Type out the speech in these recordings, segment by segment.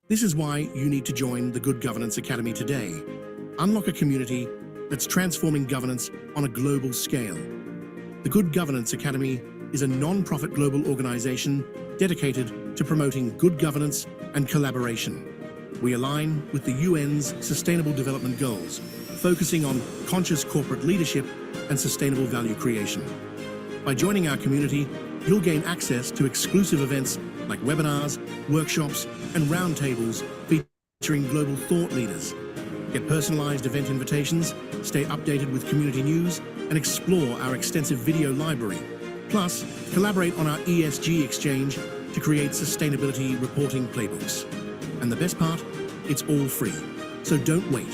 This is why you need to join the Good Governance Academy today. Unlock a community that's transforming governance on a global scale. The Good Governance Academy is a non-profit global organization dedicated to promoting good governance and collaboration. We align with the UN's Sustainable Development Goals, focusing on conscious corporate leadership and sustainable value creation. By joining our community, you'll gain access to exclusive events like webinars, workshops, and roundtables featuring global thought leaders. Get personalized event invitations, stay updated with community news, and explore our extensive video library. Plus, collaborate on our ESG exchange to create sustainability reporting playbooks. And the best part, it's all free. So don't wait.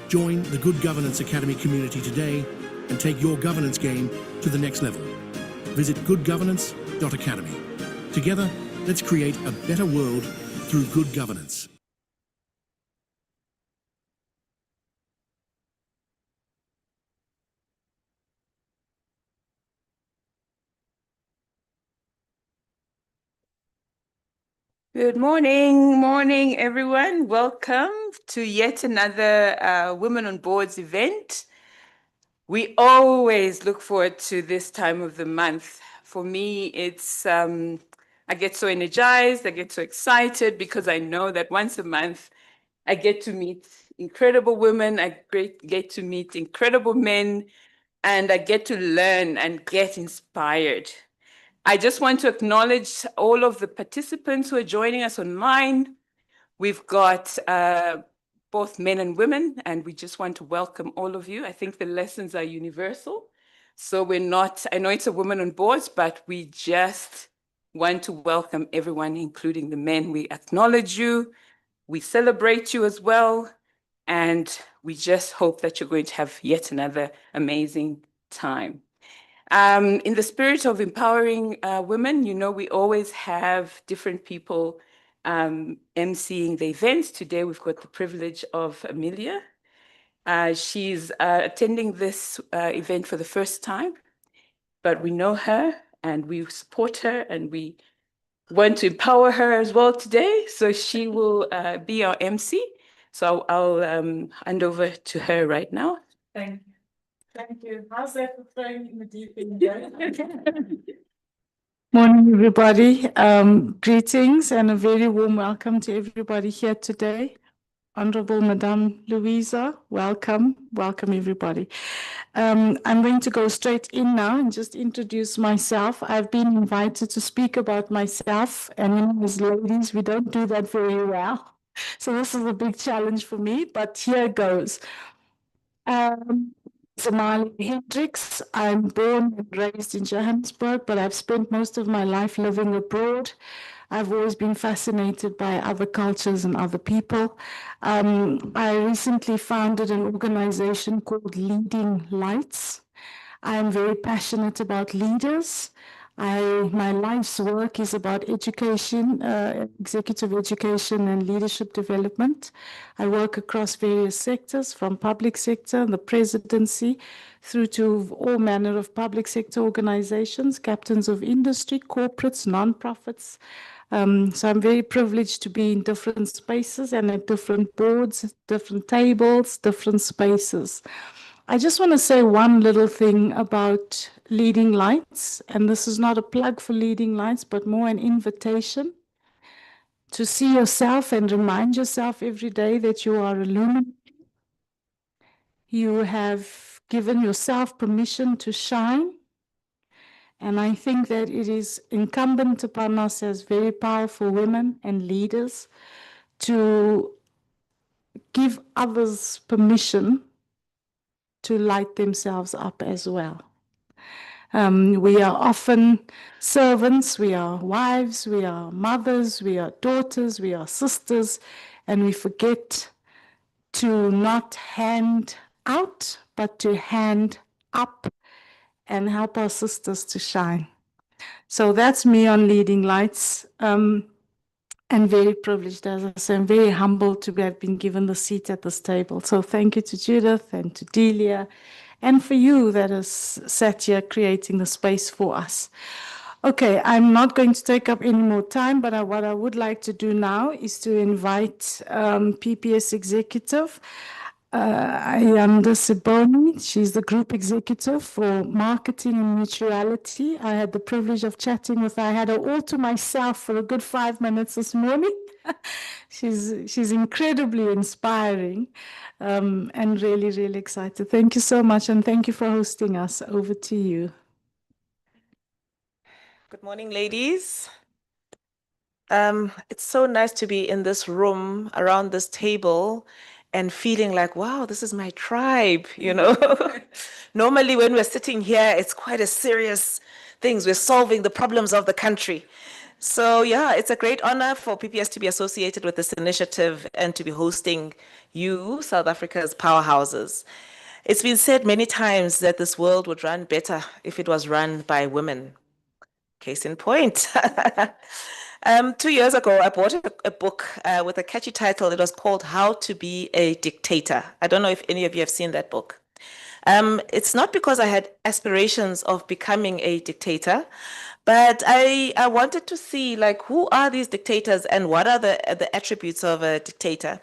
Join the Good Governance Academy community today and take your governance game to the next level. Visit goodgovernance.academy. Together, let's create a better world through good governance. Good morning, everyone. Welcome to yet another Women on Boards event. We always look forward to this time of the month. For me, it's I get so energized, I get so excited because I know that once a month I get to meet incredible women, I get to meet incredible men, and I get to learn and get inspired. I just want to acknowledge all of the participants who are joining us online. We've got both men and women, and we just want to welcome all of you. I think the lessons are universal. So we're not, I know it's a Women on Boards, but we just want to welcome everyone, including the men. We acknowledge you, we celebrate you as well, and we just hope that you're going to have yet another amazing time. In the spirit of empowering women, you know, we always have different people emceeing the events. Today, we've got the privilege of Amelia. She's attending this event for the first time, but we know her and we support her and we want to empower her as well today. So she will be our MC. So I'll hand over to her right now. Thank you. Thank you. How's that for throwing in the deep end? Morning, everybody. Greetings and a very warm welcome to everybody here today. Honorable Madame Luísa, welcome. Welcome, everybody. I'm going to go straight in now and just introduce myself. I've been invited to speak about myself, and as ladies, we don't do that very well. So this is a big challenge for me, but here goes. Zamali Hendricks. I'm born and raised in Johannesburg, but I've spent most of my life living abroad. I've always been fascinated by other cultures and other people. I recently founded an organization called Leading Lights. I'm very passionate about leaders. My life's work is about education, executive education and leadership development. I work across various sectors, from public sector, the presidency, through to all manner of public sector organizations, captains of industry, corporates, non-profits. So I'm very privileged to be in different spaces and at different boards, different tables, different spaces. I just want to say one little thing about Leading Lights, and this is not a plug for Leading Lights, but more an invitation to see yourself and remind yourself every day that you are illuminated. You have given yourself permission to shine, and I think that it is incumbent upon us as very powerful women and leaders to give others permission to light themselves up as well. We are often servants, we are wives, we are mothers, we are daughters, we are sisters, and we forget to not hand out, but to hand up and help our sisters to shine. So that's me on Leading Lights. And very privileged, as I say, I'm very humbled to have been given the seat at this table. So thank you to Judith and to Delia, and for you that has sat here creating the space for us. Okay, I'm not going to take up any more time, but what I would like to do now is to invite PPS executive, Ayanda Siboni. She's the group executive for marketing and mutuality. I had the privilege of chatting with her. I had her all to myself for a good 5 minutes this morning. She's incredibly inspiring and really, really excited. Thank you so much, and thank you for hosting us. Over to you. Good morning, ladies. It's so nice to be in this room around this table and feeling like, wow, this is my tribe, you know. Normally, when we're sitting here, it's quite a serious things. We're solving the problems of the country. So yeah, it's a great honor for PPS to be associated with this initiative and to be hosting you, South Africa's powerhouses. It's been said many times that this world would run better if it was run by women. Case in point. 2 years ago, I bought a book with a catchy title. It was called How to Be a Dictator. I don't know if any of you have seen that book. It's not because I had aspirations of becoming a dictator, but I wanted to see, like, who are these dictators and what are the attributes of a dictator?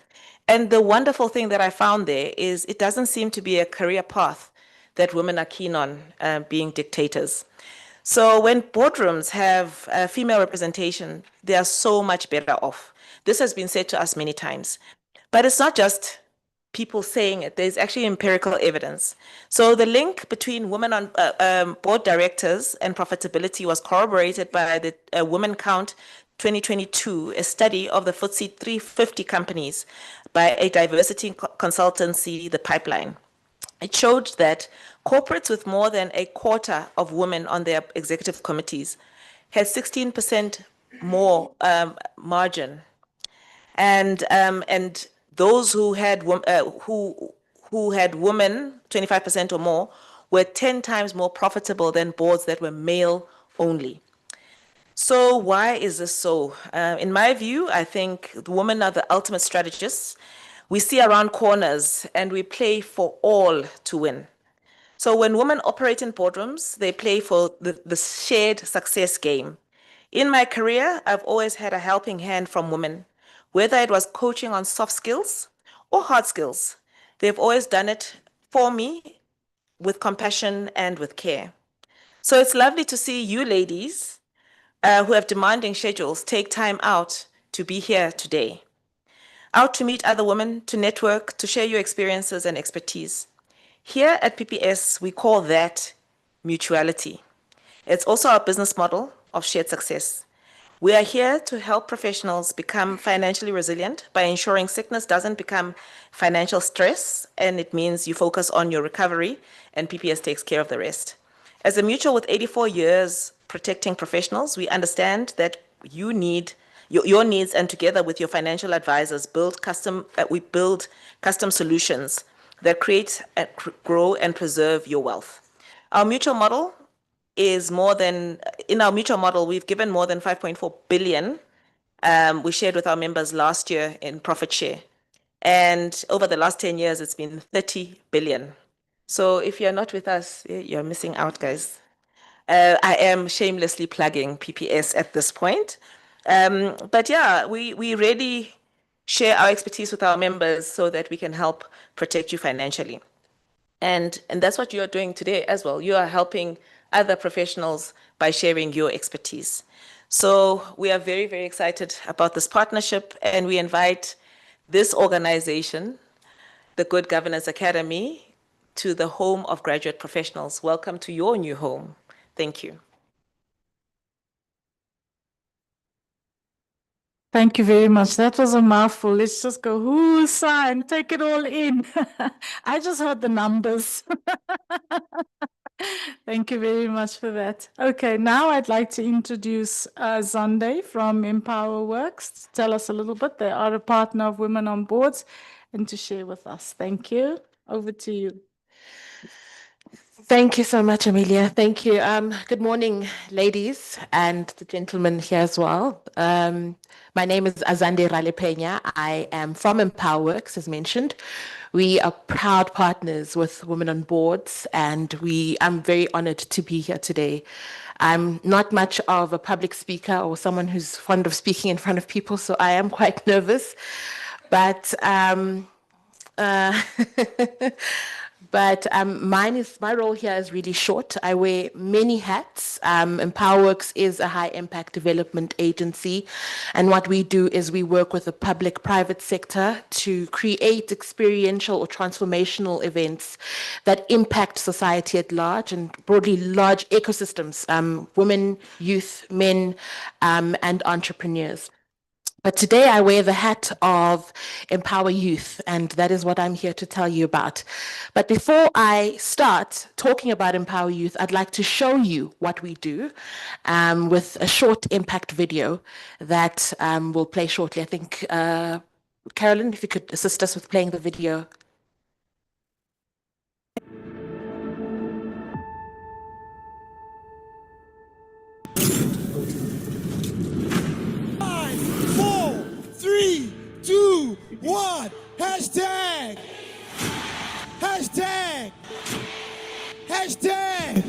And the wonderful thing that I found there is it doesn't seem to be a career path that women are keen on being dictators. So when boardrooms have female representation, they are so much better off. This has been said to us many times. But it's not just people saying it, there's actually empirical evidence. So the link between women on board directors and profitability was corroborated by the Women Count 2022, a study of the FTSE 350 companies by a diversity consultancy, The Pipeline. It showed that corporates with more than a quarter of women on their executive committees had 16% more margin, and those who had women 25% or more were 10 times more profitable than boards that were male only. So why is this so? In my view, I think the women are the ultimate strategists. We see around corners and we play for all to win. So when women operate in boardrooms, they play for the shared success game. In my career, I've always had a helping hand from women, whether it was coaching on soft skills or hard skills. They've always done it for me with compassion and with care. So it's lovely to see you ladies who have demanding schedules take time out to be here today. Out to meet other women, to network, to share your experiences and expertise. Here at PPS, we call that mutuality. It's also our business model of shared success. We are here to help professionals become financially resilient by ensuring sickness doesn't become financial stress, and it means you focus on your recovery and PPS takes care of the rest. As a mutual with 84 years protecting professionals, we understand that you need your needs, and together with your financial advisors, we build custom solutions that create, grow, and preserve your wealth. Our mutual model is in our mutual model, we've given more than 5.4 billion. We shared with our members last year in profit share. And over the last 10 years, it's been 30 billion. So if you're not with us, you're missing out, guys. I am shamelessly plugging PPS at this point. But yeah, we really share our expertise with our members so that we can help protect you financially. And that's what you are doing today as well. You are helping other professionals by sharing your expertise. So we are very, very excited about this partnership, and we invite this organization, the Good Governance Academy, to the home of graduate professionals. Welcome to your new home. Thank you. Thank you very much. That was a mouthful. Let's just go, whoosah, and take it all in. I just heard the numbers. Thank you very much for that. Okay, now I'd like to introduce Zonde from Empower Works to tell us a little bit. They are a partner of Women on Boards and to share with us. Thank you. Over to you. Thank you so much, Amelia. Thank you. Good morning, ladies and the gentlemen here as well. My name is Azande Ralepena. I am from EmpowerWorks, as mentioned. We are proud partners with Women on Boards, and I'm very honored to be here today. I'm not much of a public speaker or someone who's fond of speaking in front of people, so I am quite nervous. But my role here is really short. I wear many hats. EmpowerWorks is a high impact development agency. And what we do is we work with the public-private sector to create experiential or transformational events that impact society at large and broadly large ecosystems, women, youth, men, and entrepreneurs. But today I wear the hat of Empower Youth, and that is what I'm here to tell you about. But before I start talking about Empower Youth, I'd like to show you what we do with a short impact video that will play shortly. I think, Carolyn, if you could assist us with playing the video. 3, 2, 1, hashtag! Hashtag! Hashtag!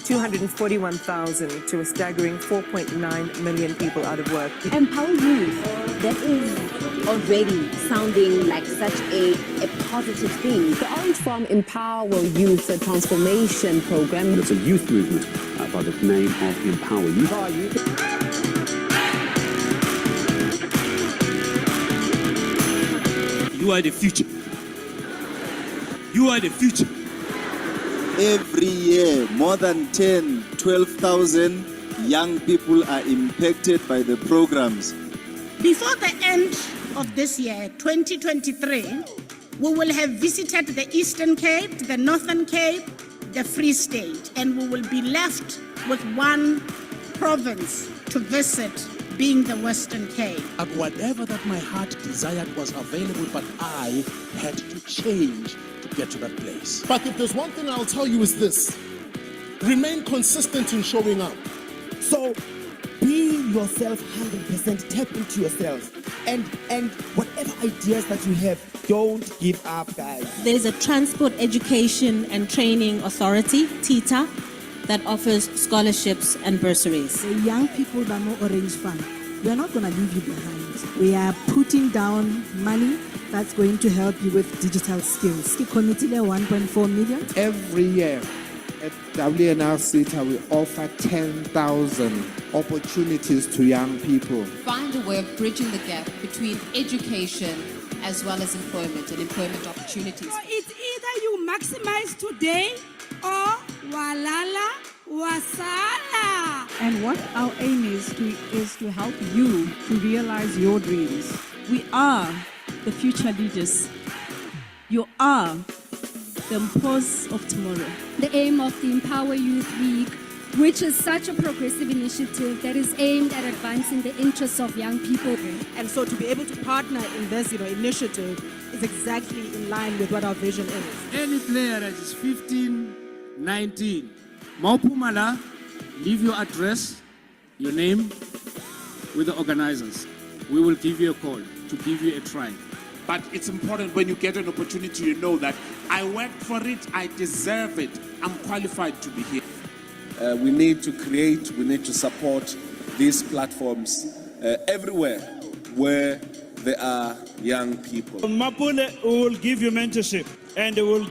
$241,000 to a staggering 4.9 million people out of work. Empower Youth, that is already sounding like such a positive thing. The Orange from Empower Youth Transformation Program. It's a youth movement by the name of Empower Youth. You are the future. You are the future. Every year, more than 10, 12,000 young people are impacted by the programs. Before the end of this year, 2023, we will have visited the Eastern Cape, the Northern Cape, the Free State, and we will be left with one province to visit, being the Western Cape. And whatever that my heart desired was available, but I had to change to get to that place. But if there's one thing I'll tell you is this: remain consistent in showing up. So be yourself 100%, tap into yourself, and whatever ideas that you have, don't give up, guys. There's a Transport Education and Training Authority, TITA, that offers scholarships and bursaries. The young people that know Orange Fund, we are not going to leave you behind. We are putting down money that's going to help you with digital skills. The committee 1.4 million. Every year at WNRC, we offer 10,000 opportunities to young people. Find a way of bridging the gap between education as well as employment and employment opportunities. So it's either you maximize today or walala wasala. And what our aim is to help you to realize your dreams. We are the future leaders. You are the Mpos of tomorrow. The aim of the Empower Youth Week, which is such a progressive initiative that is aimed at advancing the interests of young people. And so to be able to partner in this initiative is exactly in line with what our vision is. Any player that is 15, 19, Maupumala, leave your address, your name with the organizers. We will give you a call to give you a try. But it's important when you get an opportunity, you know that I worked for it, I deserve it, I'm qualified to be here. We need to create, we need to support these platforms everywhere where there are young people. Mapule will give you mentorship and will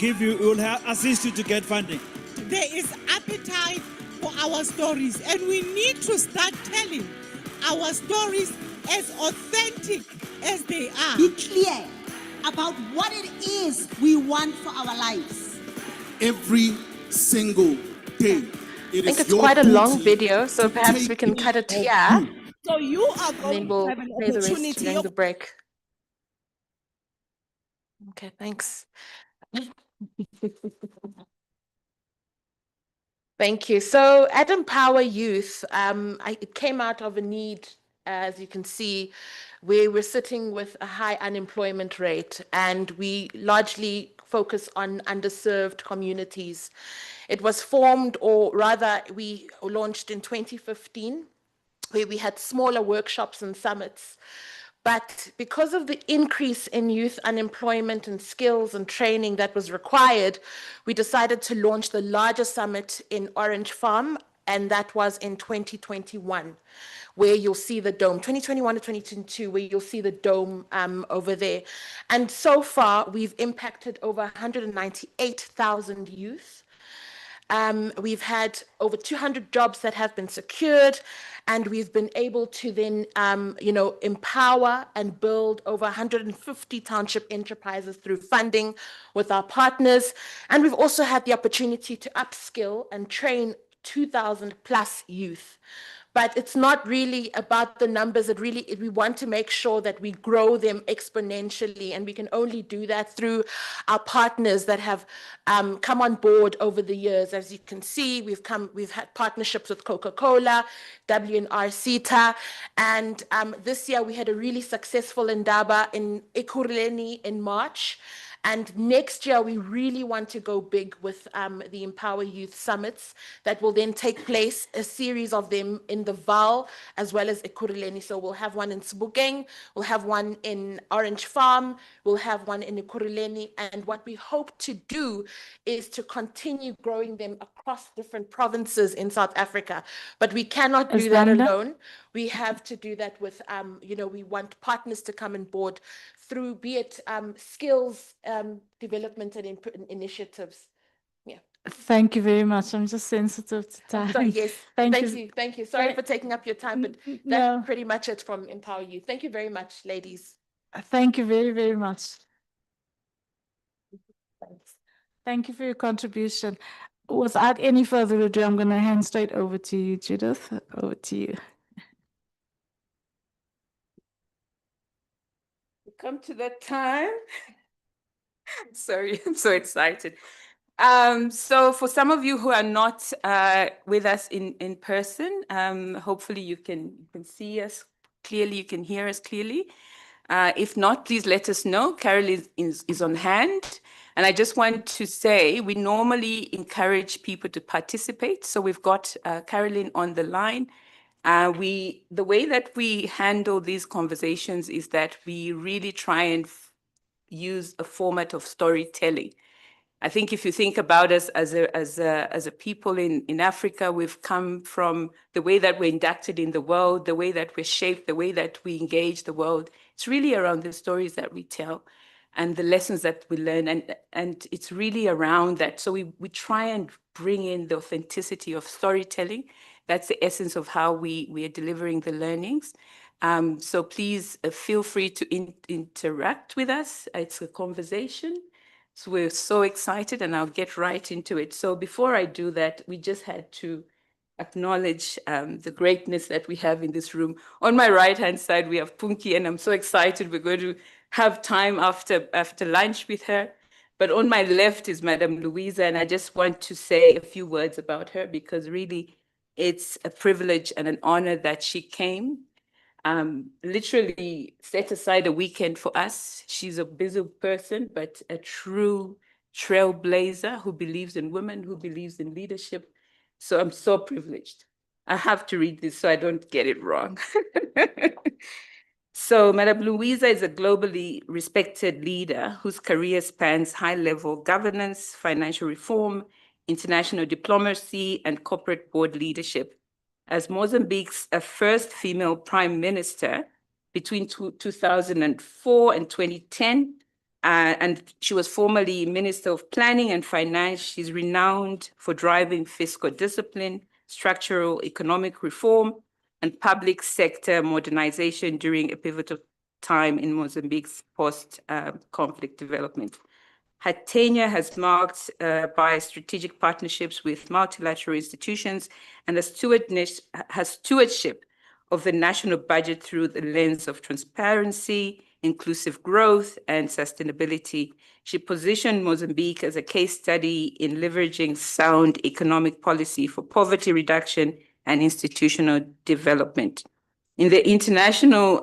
assist you to get funding. There is appetite for our stories, and we need to start telling our stories as authentic as they are. Be clear about what it is we want for our lives. Every single day. I think it's quite a long video, so perhaps we can cut it here. So you are And then going to we'll have an play the rest opportunity during of the break. Okay, thanks. Thank you. So at Empower Youth, it came out of a need, as you can see, where we're sitting with a high unemployment rate, and we largely focus on underserved communities. It was formed, or rather we launched in 2015, where we had smaller workshops and summits. But because of the increase in youth unemployment and skills and training that was required, we decided to launch the largest summit in Orange Farm, and that was in 2021, where you'll see the dome, 2021 to 2022, where you'll see the dome over there. And so far, we've impacted over 198,000 youth. We've had over 200 jobs that have been secured, and we've been able to then, empower and build over 150 township enterprises through funding with our partners. And we've also had the opportunity to upskill and train 2,000 plus youth. But it's not really about the numbers. We want to make sure that we grow them exponentially, and we can only do that through our partners that have come on board over the years. As you can see, we've had partnerships with Coca-Cola, W&R CETA, and this year we had a really successful Indaba in Ekurhuleni in March. And next year, we really want to go big with the Empower Youth Summits that will then take place, a series of them in the Vaal as well as Ekurhuleni. So we'll have one in Sebokeng, we'll have one in Orange Farm, we'll have one in Ekurhuleni. And what we hope to do is to continue growing them across different provinces in South Africa. But we cannot do that alone. We have to do that with, we want partners to come on board through, be it skills development and initiatives. Yeah. Thank you very much. I'm just sensitive to time. Sorry, yes. Thank you. Sorry for taking up your time, but that's pretty much it from Empower Youth. Thank you very much, ladies. Thank you very, very much. Thanks. Thank you for your contribution. Without any further ado, I'm going to hand straight over to you, Judith. Over to you. Come to that time. Sorry, I'm so excited. So for some of you who are not with us in person, hopefully you can see us clearly, you can hear us clearly. If not, please let us know. Carol is on hand. And I just want to say, we normally encourage people to participate. So we've got Caroline on the line. The way that we handle these conversations is that we really try and use a format of storytelling. I think if you think about us as a people in Africa, we've come from the way that we're inducted in the world, the way that we're shaped, the way that we engage the world. It's really around the stories that we tell and the lessons that we learn, and it's really around that. So we try and bring in the authenticity of storytelling. That's the essence of how we are delivering the learnings. So please feel free to interact with us. It's a conversation. So we're so excited, and I'll get right into it. So before I do that, we just had to acknowledge the greatness that we have in this room. On my right-hand side, we have Punki, and I'm so excited. We're going to have time after lunch with her. But on my left is Madam Luísa, and I just want to say a few words about her, because really it's a privilege and an honor that she came. Literally set aside a weekend for us. She's a busy person, but a true trailblazer who believes in women, who believes in leadership. So I'm so privileged. I have to read this so I don't get it wrong. So Madam Luísa is a globally respected leader whose career spans high-level governance, financial reform, international diplomacy, and corporate board leadership. As Mozambique's first female prime minister between 2004 and 2010, and she was formerly Minister of Planning and Finance. She's renowned for driving fiscal discipline, structural economic reform, and public sector modernization during a pivotal time in Mozambique's post-conflict development. Her tenure has marked by strategic partnerships with multilateral institutions and the stewardship of the national budget through the lens of transparency, inclusive growth, and sustainability. She positioned Mozambique as a case study in leveraging sound economic policy for poverty reduction and institutional development. In the international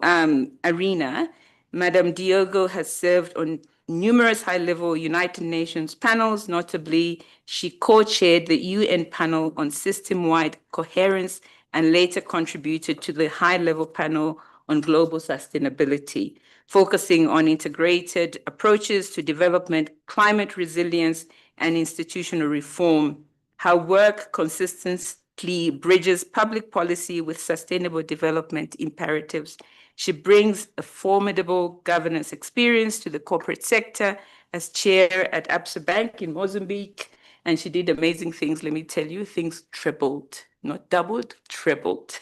arena, Madam Diogo has served on numerous high-level United Nations panels. Notably, she co-chaired the UN panel on system-wide coherence and later contributed to the high-level panel on global sustainability, focusing on integrated approaches to development, climate resilience, and institutional reform. Her work consistently bridges public policy with sustainable development imperatives. She brings a formidable governance experience to the corporate sector as chair at ABSA Bank in Mozambique, and she did amazing things, let me tell you, things tripled, not doubled, tripled.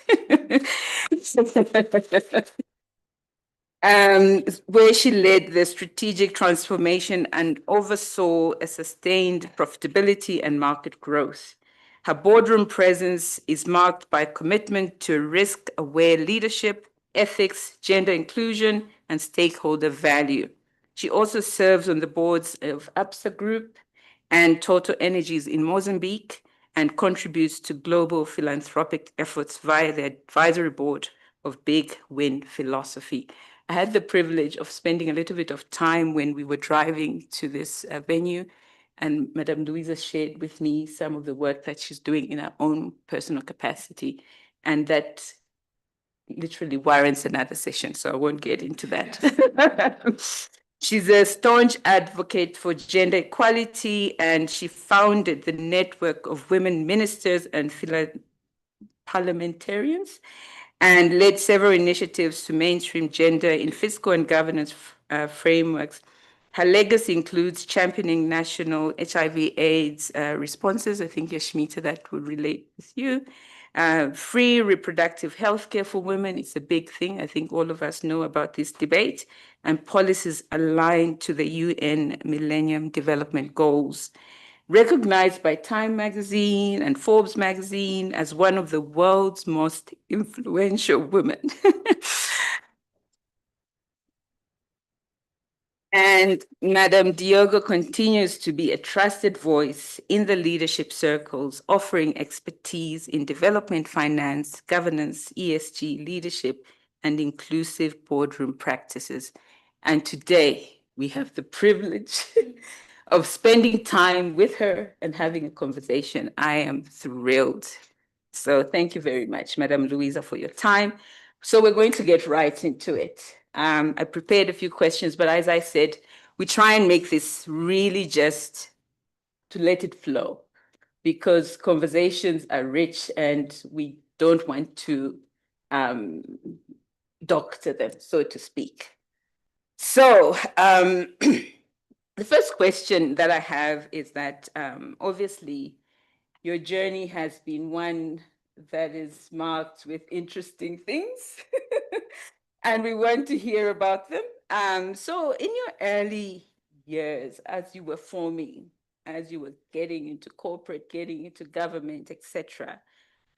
Where she led the strategic transformation and oversaw a sustained profitability and market growth. Her boardroom presence is marked by commitment to risk-aware leadership, ethics, gender inclusion, and stakeholder value. She also serves on the boards of ABSA Group and Total Energies in Mozambique and contributes to global philanthropic efforts via the advisory board of Big Win Philosophy. I had the privilege of spending a little bit of time when we were driving to this venue, and Madame Luísa shared with me some of the work that she's doing in her own personal capacity, and that literally warrants another session, so I won't get into that. She's a staunch advocate for gender equality, and she founded the network of women ministers and parliamentarians and led several initiatives to mainstream gender in fiscal and governance frameworks. Her legacy includes championing national HIV/AIDS responses. I think, Yashmita, that would relate with you. Free reproductive health care for women, it's a big thing. I think all of us know about this debate, and policies aligned to the UN Millennium Development Goals. Recognized by Time magazine and Forbes magazine as one of the world's most influential women. And Madame Diogo continues to be a trusted voice in the leadership circles, offering expertise in development finance, governance, ESG, leadership, and inclusive boardroom practices. And today, we have the privilege of spending time with her and having a conversation. I am thrilled. So thank you very much, Madame Luísa, for your time. So we're going to get right into it. I prepared a few questions, but as I said, we try and make this really just to let it flow, because conversations are rich and we don't want to doctor them, so to speak. So the first question that I have is that obviously your journey has been one that is marked with interesting things. And we want to hear about them. So in your early years, as you were forming, as you were getting into corporate, getting into government, etc.,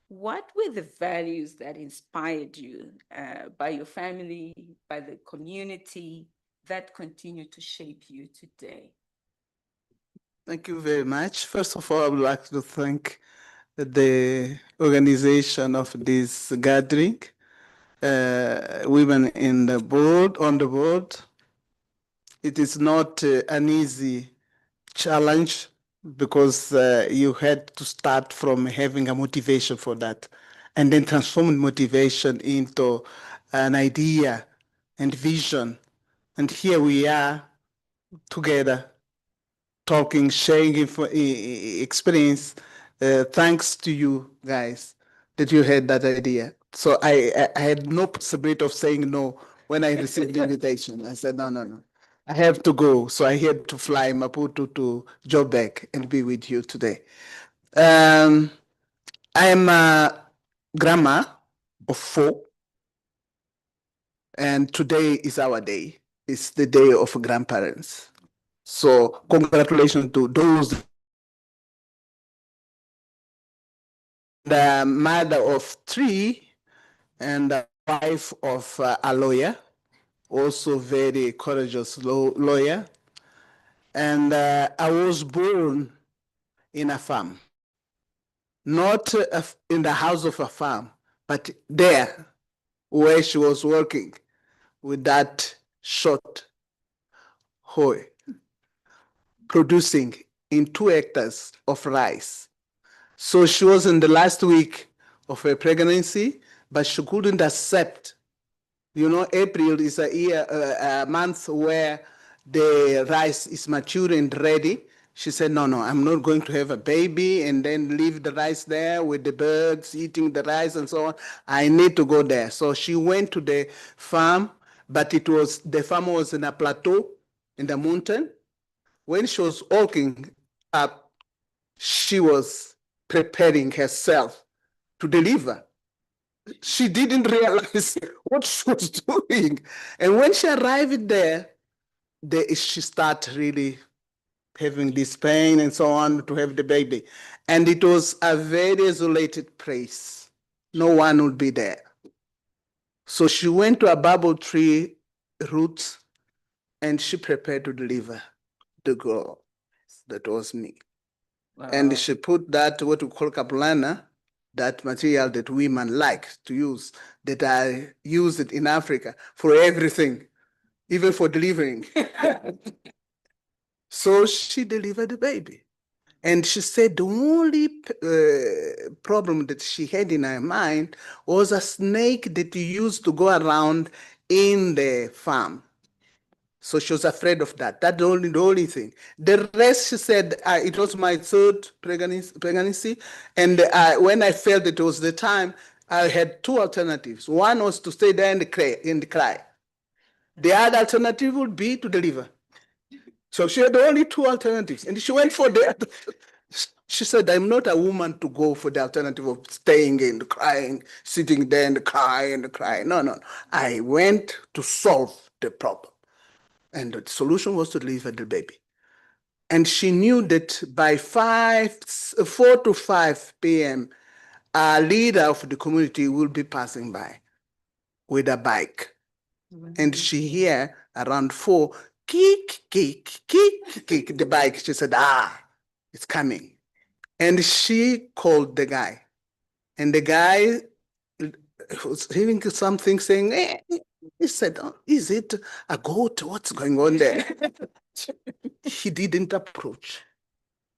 what were the values that inspired you by your family, by the community, that continue to shape you today? Thank you very much. First of all, I would like to thank the organization of this gathering. Women in the board, on the board. It is not an easy challenge because you had to start from having a motivation for that and then transform motivation into an idea and vision. And here we are together talking, sharing experience, thanks to you guys that you had that idea. So I had no possibility of saying no when I received the invitation. I said, no. I have to go. So I had to fly Maputo to Joburg and be with you today. I I am a grandma of 4, and today is our day. It's the day of grandparents. So congratulations to those. The mother of 3 and the wife of a lawyer, also very courageous lawyer. And I was born in a farm, not in the house of a farm, but there where she was working with that short hoe, producing in 2 hectares of rice. So she was in the last week of her pregnancy, but she couldn't accept. You know, April is a month where the rice is mature and ready. She said, no, I'm not going to have a baby and then leave the rice there with the birds eating the rice and so on. I need to go there. So she went to the farm, but the farm was in a plateau in the mountain. When she was walking up, she was preparing herself to deliver. She didn't realize what she was doing. And when she arrived there, she started really having this pain and so on to have the baby. And it was a very isolated place. No one would be there. So she went to a bubble tree root and she prepared to deliver the girl. That was me. Wow. And she put that, what we call kapulana, that material that women like to use, that I use it in Africa for everything, even for delivering. So she delivered the baby. And she said the only problem that she had in her mind was a snake that used to go around in the farm. So she was afraid of that. That's the only thing. The rest, she said, it was my 3rd pregnancy. And when I felt it was the time, I had 2 alternatives. One was to stay there and cry. The other alternative would be to deliver. So she had only 2 alternatives. And she went for the She said, I'm not a woman to go for the alternative of staying and crying, sitting there and crying and crying. No. I went to solve the problem. And the solution was to deliver the baby. And she knew that by 4 to 5 p.m., a leader of the community will be passing by with a bike. And she hear around 4, kick, the bike. She said, it's coming. And she called the guy. And the guy was hearing something saying, he said, is it a goat? What's going on there? He didn't approach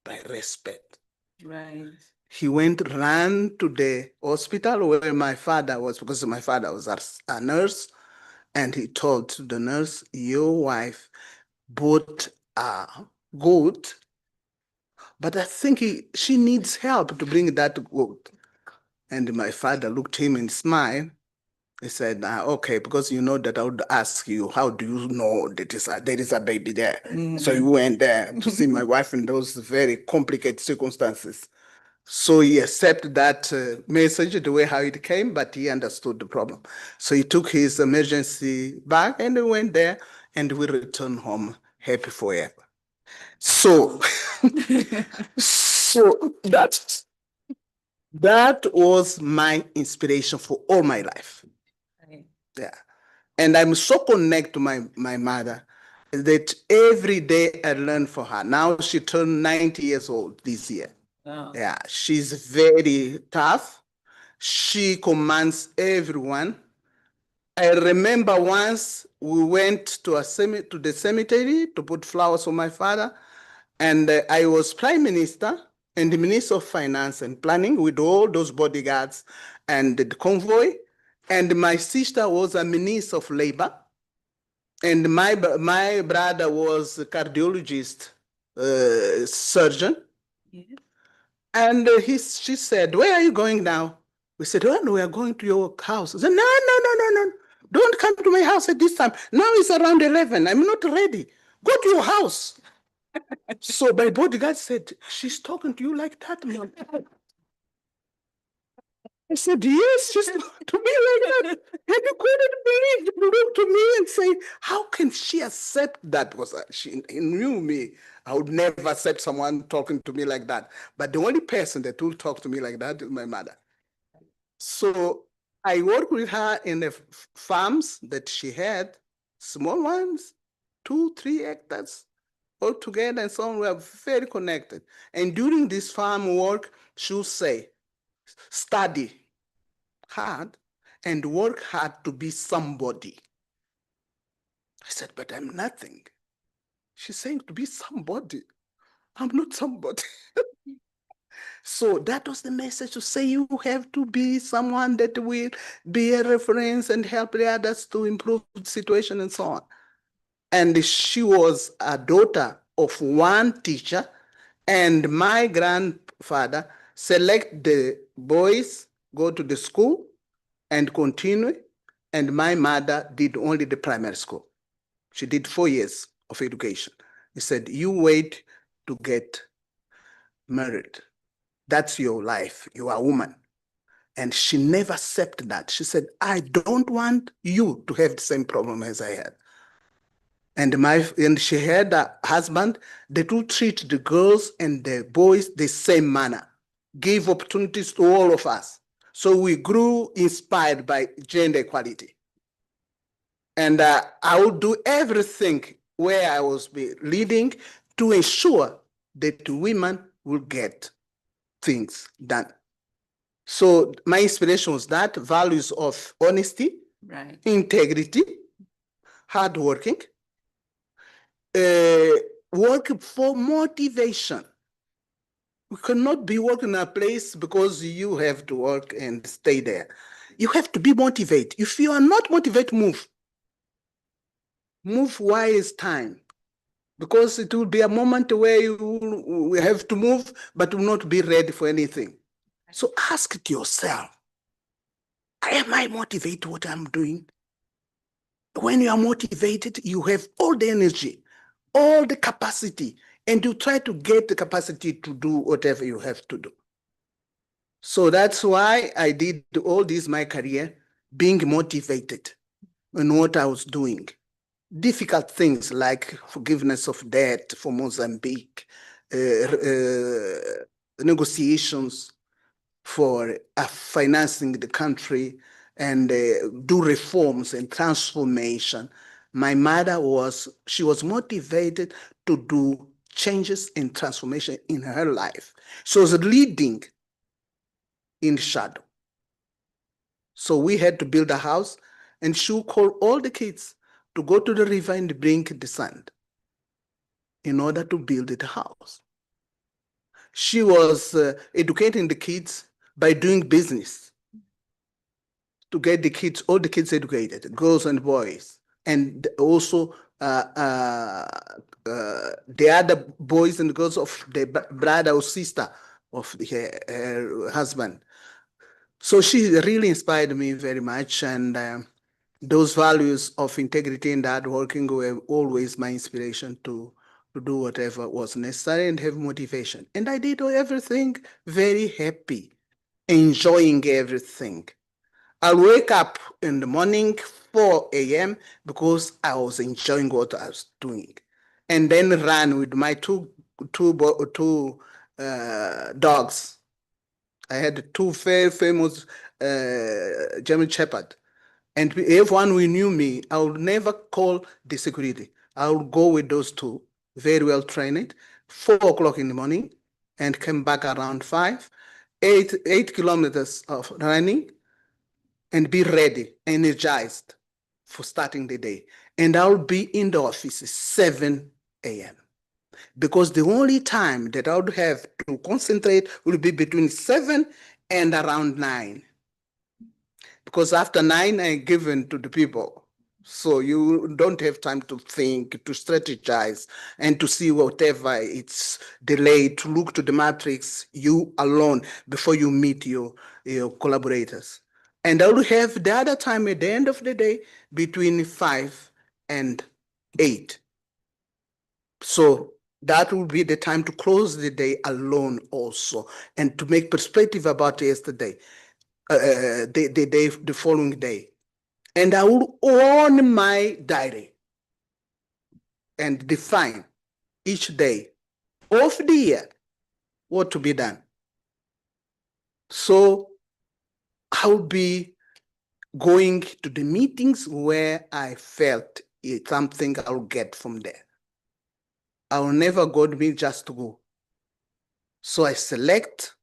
by respect. Right. He ran to the hospital where my father was, because my father was a nurse, and he told the nurse, your wife bought a goat, but I think she needs help to bring that goat. And my father looked at him and smiled. He said, okay, because you know that I would ask you, how do you know that there is a baby there? So you went there to see my wife in those very complicated circumstances. So he accepted that message the way how it came, but he understood the problem. So he took his emergency bag and we went there and we returned home happy forever. So, that was my inspiration for all my life. Yeah. And I'm so connected to my mother that every day I learn from her. Now she turned 90 years old this year. Oh. Yeah, she's very tough. She commands everyone. I remember once we went to the cemetery to put flowers for my father, and I was Prime Minister and the Minister of Finance and Planning with all those bodyguards and the convoy. And my sister was a Minister of Labor. And my brother was a cardiologist, surgeon. Yeah. And she said, where are you going now? We said, oh, no, we are going to your house. He said, no. Don't come to my house at this time. Now it's around 11. I'm not ready. Go to your house. So my bodyguard said, she's talking to you like that, man. I said, yes, just look to me like that. And you couldn't believe it. Look to me and say, how can she accept that? Because she knew me. I would never accept someone talking to me like that. But the only person that will talk to me like that is my mother. So I worked with her in the farms that she had, small ones, 2-3 hectares all together, and so on. We are very connected. And during this farm work, she'll say, study hard and work hard to be somebody. I said, but I'm nothing. She's saying to be somebody. I'm not somebody. So that was the message, to say you have to be someone that will be a reference and help the others to improve the situation and so on. And she was a daughter of one teacher, and my grandfather select the boys, go to the school and continue, and my mother did only the primary school. She did 4 years of education. He said, you wait to get married. That's your life. You are a woman. And she never accepted that. She said, I don't want you to have the same problem as I had. And she had a husband that would treat the girls and the boys the same manner, give opportunities to all of us. So we grew inspired by gender equality. And I would do everything where I was leading to ensure that women will get things done. So my inspiration was that values of honesty, Right. integrity, hardworking, work for motivation. We cannot be working in a place because you have to work and stay there. You have to be motivated. If you are not motivated, move. Move while it's time. Because it will be a moment where you will have to move, but will not be ready for anything. So ask it yourself, am I motivated what I'm doing? When you are motivated, you have all the energy, all the capacity, and you try to get the capacity to do whatever you have to do. So that's why I did all this my career, being motivated in what I was doing. Difficult things like forgiveness of debt for Mozambique, negotiations for financing the country, and do reforms and transformation. My mother she was motivated to do changes and transformation in her life. She was leading in shadow. So we had to build a house, and she would call all the kids to go to the river and bring the sand in order to build the house. She was educating the kids by doing business to get the kids, all the kids educated, girls and boys, and also the other boys and girls of the brother or sister of her husband. So she really inspired me very much, and those values of integrity and hard working were always my inspiration to do whatever was necessary and have motivation. And I did everything very happy, enjoying everything. I'll wake up in the morning, 4 a.m., because I was enjoying what I was doing. And then run with my two dogs. I had 2 very famous German Shepherd. And everyone who knew me, I would never call the security. I would go with those 2, very well trained, 4 o'clock in the morning, and come back around 5, 8 kilometers of running, and be ready, energized for starting the day. And I'll be in the office 7 a.m. because the only time that I would have to concentrate will be between 7 and around 9. Because after 9, I'm given to the people. So you don't have time to think, to strategize, and to see whatever it's delayed, to look to the matrix, you alone, before you meet your collaborators. And I will have the other time at the end of the day between 5 and 8. So that will be the time to close the day alone also, and to make perspective about yesterday. the following day. And I will own my diary and define each day of the year what to be done. So I'll be going to the meetings where I felt it's something I'll get from there. I will never go to me just to go. So I select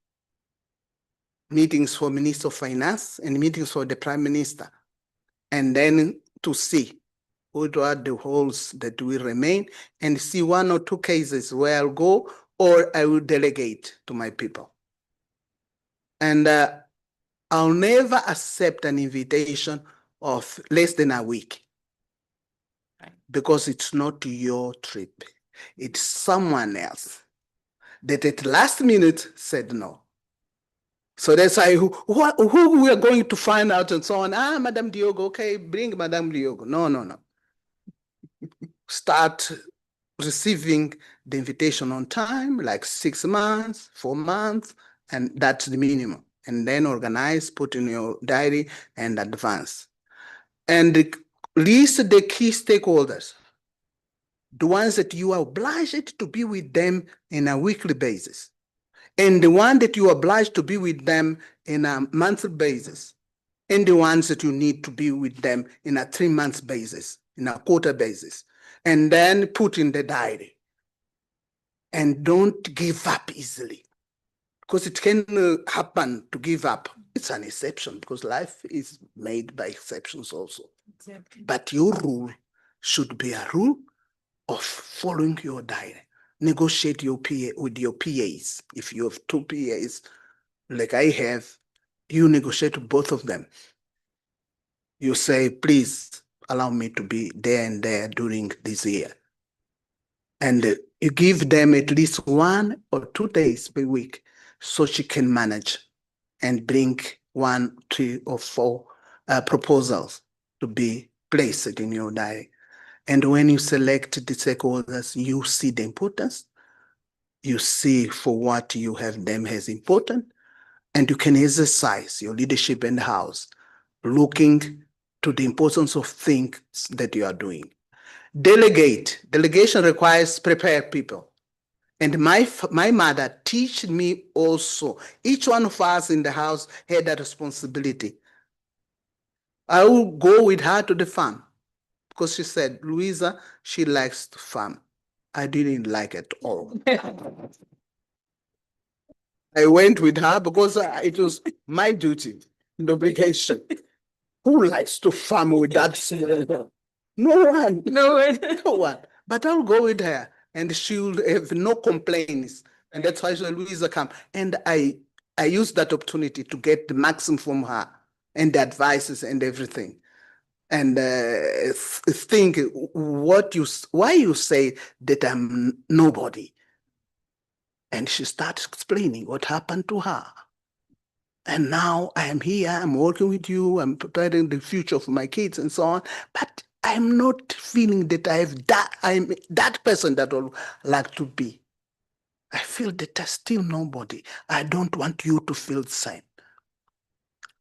meetings for Minister of Finance and meetings for the Prime Minister, and then to see what are the holes that will remain and see 1 or 2 cases where I'll go or I will delegate to my people. And I'll never accept an invitation of less than a week because it's not your trip. It's someone else that at last minute said no. So that's why who we are going to find out and so on. Madam Diogo, okay, bring Madam Diogo. No. Start receiving the invitation on time, like 6 months, 4 months, and that's the minimum. And then organize, put in your diary and advance. And list the key stakeholders, the ones that you are obliged to be with them in a weekly basis, and the one that you are obliged to be with them in a monthly basis, and the ones that you need to be with them in a 3-month basis, in a quarter basis, and then put in the diary. And don't give up easily, because it can happen to give up. It's an exception, because life is made by exceptions also. Exactly. But your rule should be a rule of following your diary. Negotiate your PA with your PAs. If you have 2 PAs, like I have, you negotiate with both of them. You say, please allow me to be there and there during this year. And you give them at least 1 or 2 days per week so she can manage and bring 1, 3, or 4 proposals to be placed in your diary. And when you select the stakeholders, you see the importance, you see for what you have them as important, and you can exercise your leadership in the house, looking to the importance of things that you are doing. Delegate. Delegation requires prepared people. And my mother teach me also, each one of us in the house had that responsibility. I will go with her to the farm because she said, Luísa, she likes to farm. I didn't like it at all. I went with her because it was my duty, the obligation. Who likes to farm with that? No one. No one. But I'll go with her and she'll have no complaints. And that's why Luísa come. And I use that opportunity to get the maximum from her and the advices and everything. And think why you say that I'm nobody. And she starts explaining what happened to her. And now I am here, I'm working with you, I'm preparing the future of my kids and so on. But I'm not feeling that I'm that person that I would like to be. I feel that I'm still nobody. I don't want you to feel the same.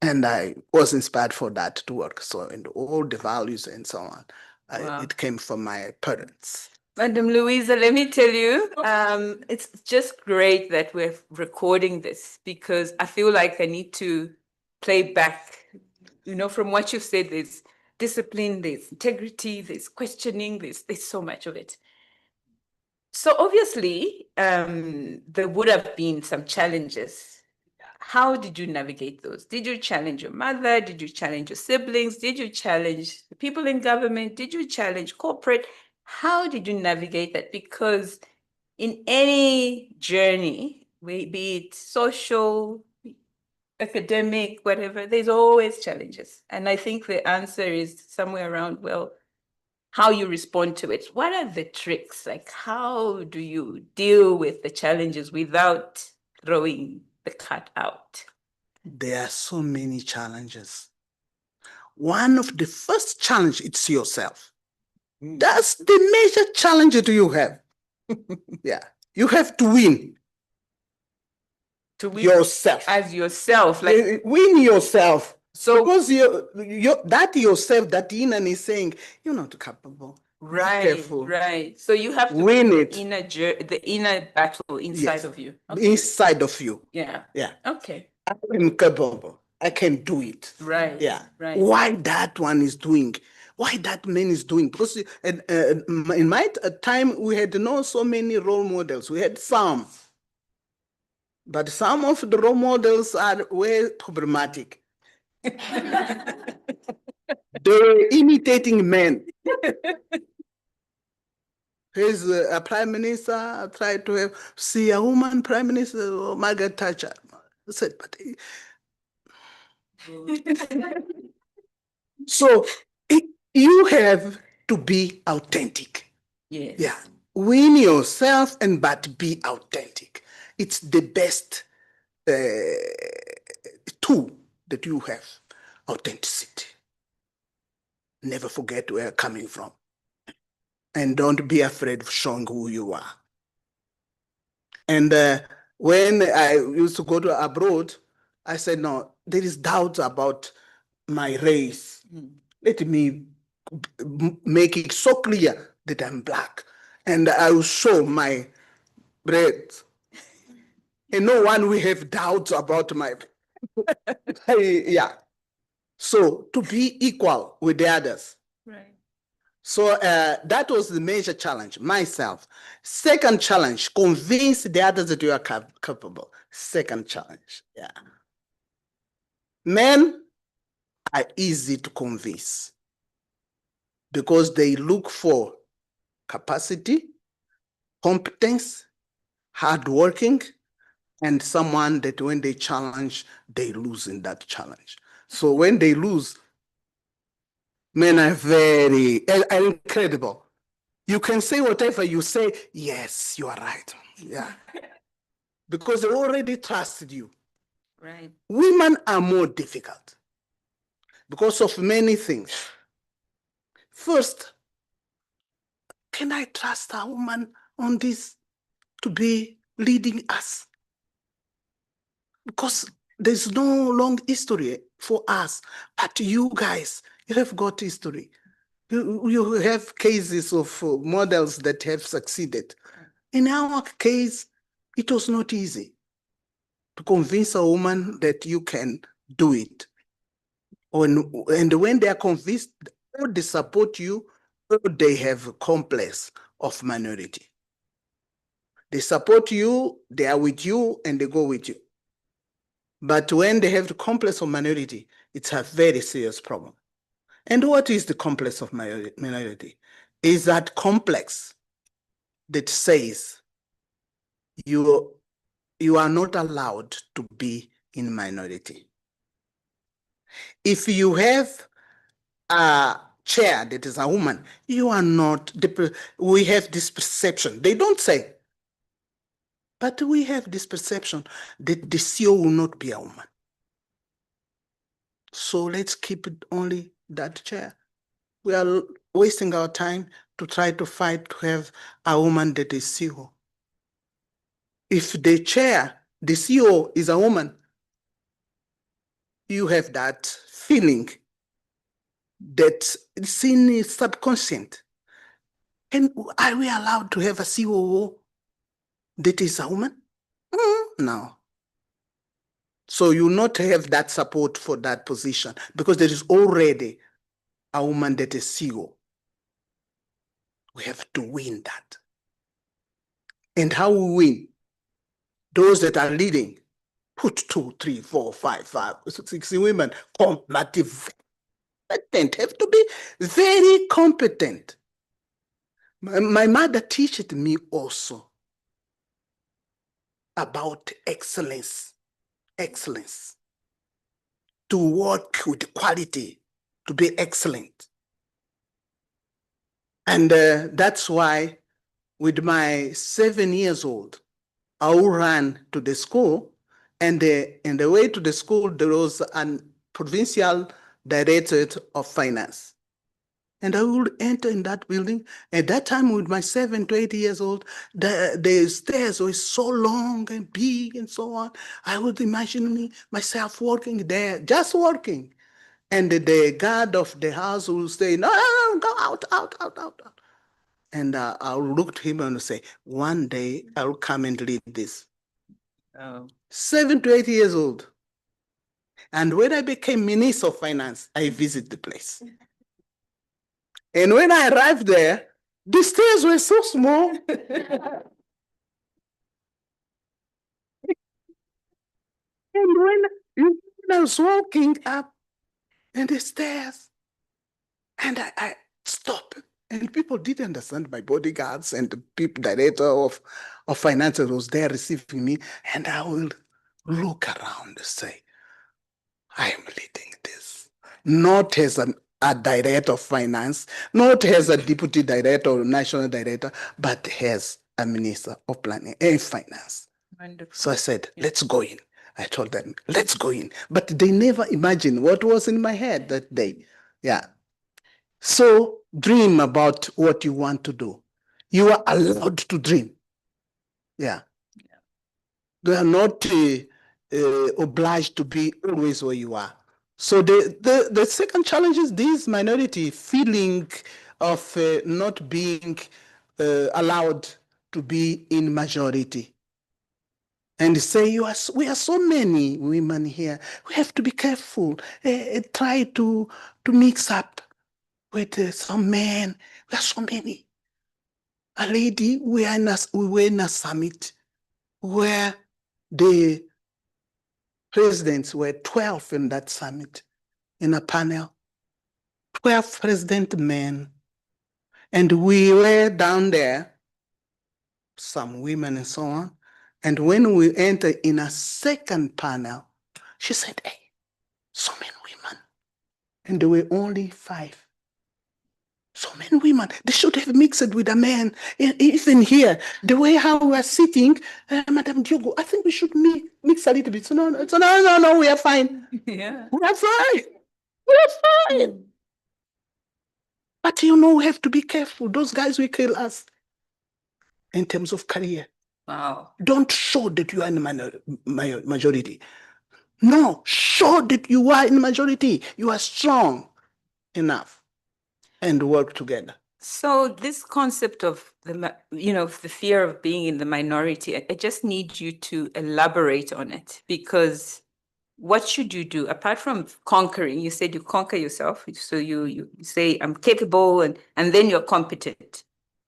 And I was inspired for that to work. So in all the values and so on, wow. It came from my parents. Madam Luísa, let me tell you, it's just great that we're recording this because I feel like I need to play back, from what you've said, there's discipline, there's integrity, there's questioning, there's so much of it. So obviously, there would have been some challenges. How did you navigate those? Did you challenge your mother? Did you challenge your siblings? Did you challenge the people in government? Did you challenge corporate? How did you navigate that? Because in any journey, be it social, academic, whatever, there's always challenges. And I think the answer is somewhere around, well, how you respond to it. What are the tricks? Like, how do you deal with the challenges without throwing the cat out? There are so many challenges. One of the first challenge, it's yourself. That's the major challenge that you have. Yeah, you have to win. To win yourself. as yourself, like Win yourself. So because that yourself, that inner is saying, you're not capable. right, Be careful. right. So you have to Win win it. The inner battle inside Yes. of you. Inside of you. Yeah. Yeah. Okay. I am capable. I can do it. Right. Yeah. Right. Why that one is doing? Why that man is doing? Because in my time, we had not so many role models. We had some. But some of the role models are way problematic. They're imitating men. Here's a prime minister. I tried to see a woman prime minister, or Margaret Thatcher. I said, but so you have to be authentic. Yes. Yeah. Win yourself but be authentic. It's the best tool that you have. Authenticity. Never forget where you're coming from. And don't be afraid of showing who you are. And when I used to go to abroad, I said, no, there is doubt about my race. Let me make it so clear that I'm Black. And I will show my red. And no one will have doubts about my, yeah. So to be equal with the others. Right. So that was the major challenge, myself. Second challenge, convince the others that you are capable. Second challenge, yeah. Men are easy to convince because they look for capacity, competence, hardworking, and someone that when they challenge, they lose in that challenge. So when they lose, men are very incredible. You can say whatever you say, yes, you are right. Yeah. Because they already trusted you. Right. Women are more difficult because of many things. First, can I trust a woman on this to be leading us? Because there's no long history for us, but you guys, you have got history. You have cases of models that have succeeded. In our case, it was not easy to convince a woman that you can do it. And when they are convinced, or they support you, or they have a complex of minority. They support you, they are with you, and they go with you. But when they have the complex of minority, it's a very serious problem. And what is the complex of minority? Is that complex that says you are not allowed to be in minority. If you have a chair that is a woman, you are not, we have this perception. They don't say, but we have this perception that the CEO will not be a woman. So let's keep it only that chair. We are wasting our time to try to fight to have a woman that is CEO. If the chair, the CEO is a woman, you have that feeling that it's in the subconscious. And are we allowed to have a COO that is a woman? No. So you not have that support for that position because there is already a woman that is CEO. We have to win that. And how we win? Those that are leading, put 2, 3, 4, 5, 6 women, combative, competent, have to be very competent. My mother taught me also about excellence, to work with quality, to be excellent. And that's why with my 7 years old, I ran to the school, and in the way to the school, there was a provincial directorate of finance. And I would enter in that building. At that time, with my 7 to 8 years old, the stairs were so long and big and so on. I would imagine myself working there, just working. And the guard of the house would say, no, no, no, go out, out, out, out, out. And I'll look at him and say, one day I'll come and lead this. 7 to 8 years old. And when I became Minister of Finance, I visit the place. And when I arrived there, the stairs were so small. And when I was walking up and the stairs, and I stopped, and people didn't understand. My bodyguards and the people, director of finance was there receiving me, and I will look around and say, I am leading this, not as a director of finance, not as a deputy director or national director, but as a minister of planning and finance. Wonderful. So I said, let's go in. I told them, let's go in. But they never imagined what was in my head that day. Yeah. So dream about what you want to do. You are allowed to dream. Yeah. They are not obliged to be always where you are. So the second challenge is this minority feeling of not being allowed to be in majority. And say, we are so many women here. We have to be careful. Try to mix up with some men. We are so many. A lady, we were in a summit where the presidents were 12 in that summit, in a panel. 12 president men. And we were down there, some women and so on. And when we entered in a second panel, she said, hey, so many women. And there were only 5. So many women. They should have mixed with a man. Even here, the way how we are sitting, Madam Diogo, I think we should mix a little bit. So no, we are fine. Yeah. We are fine. We are fine. But we have to be careful. Those guys will kill us in terms of career. Wow. Don't show that you are in the majority. No, show that you are in the majority. You are strong enough and work together. So this concept of the fear of being in the minority, I just need you to elaborate on it, because what should you do apart from conquering? You said you conquer yourself, so you say I'm capable, and then you're competent,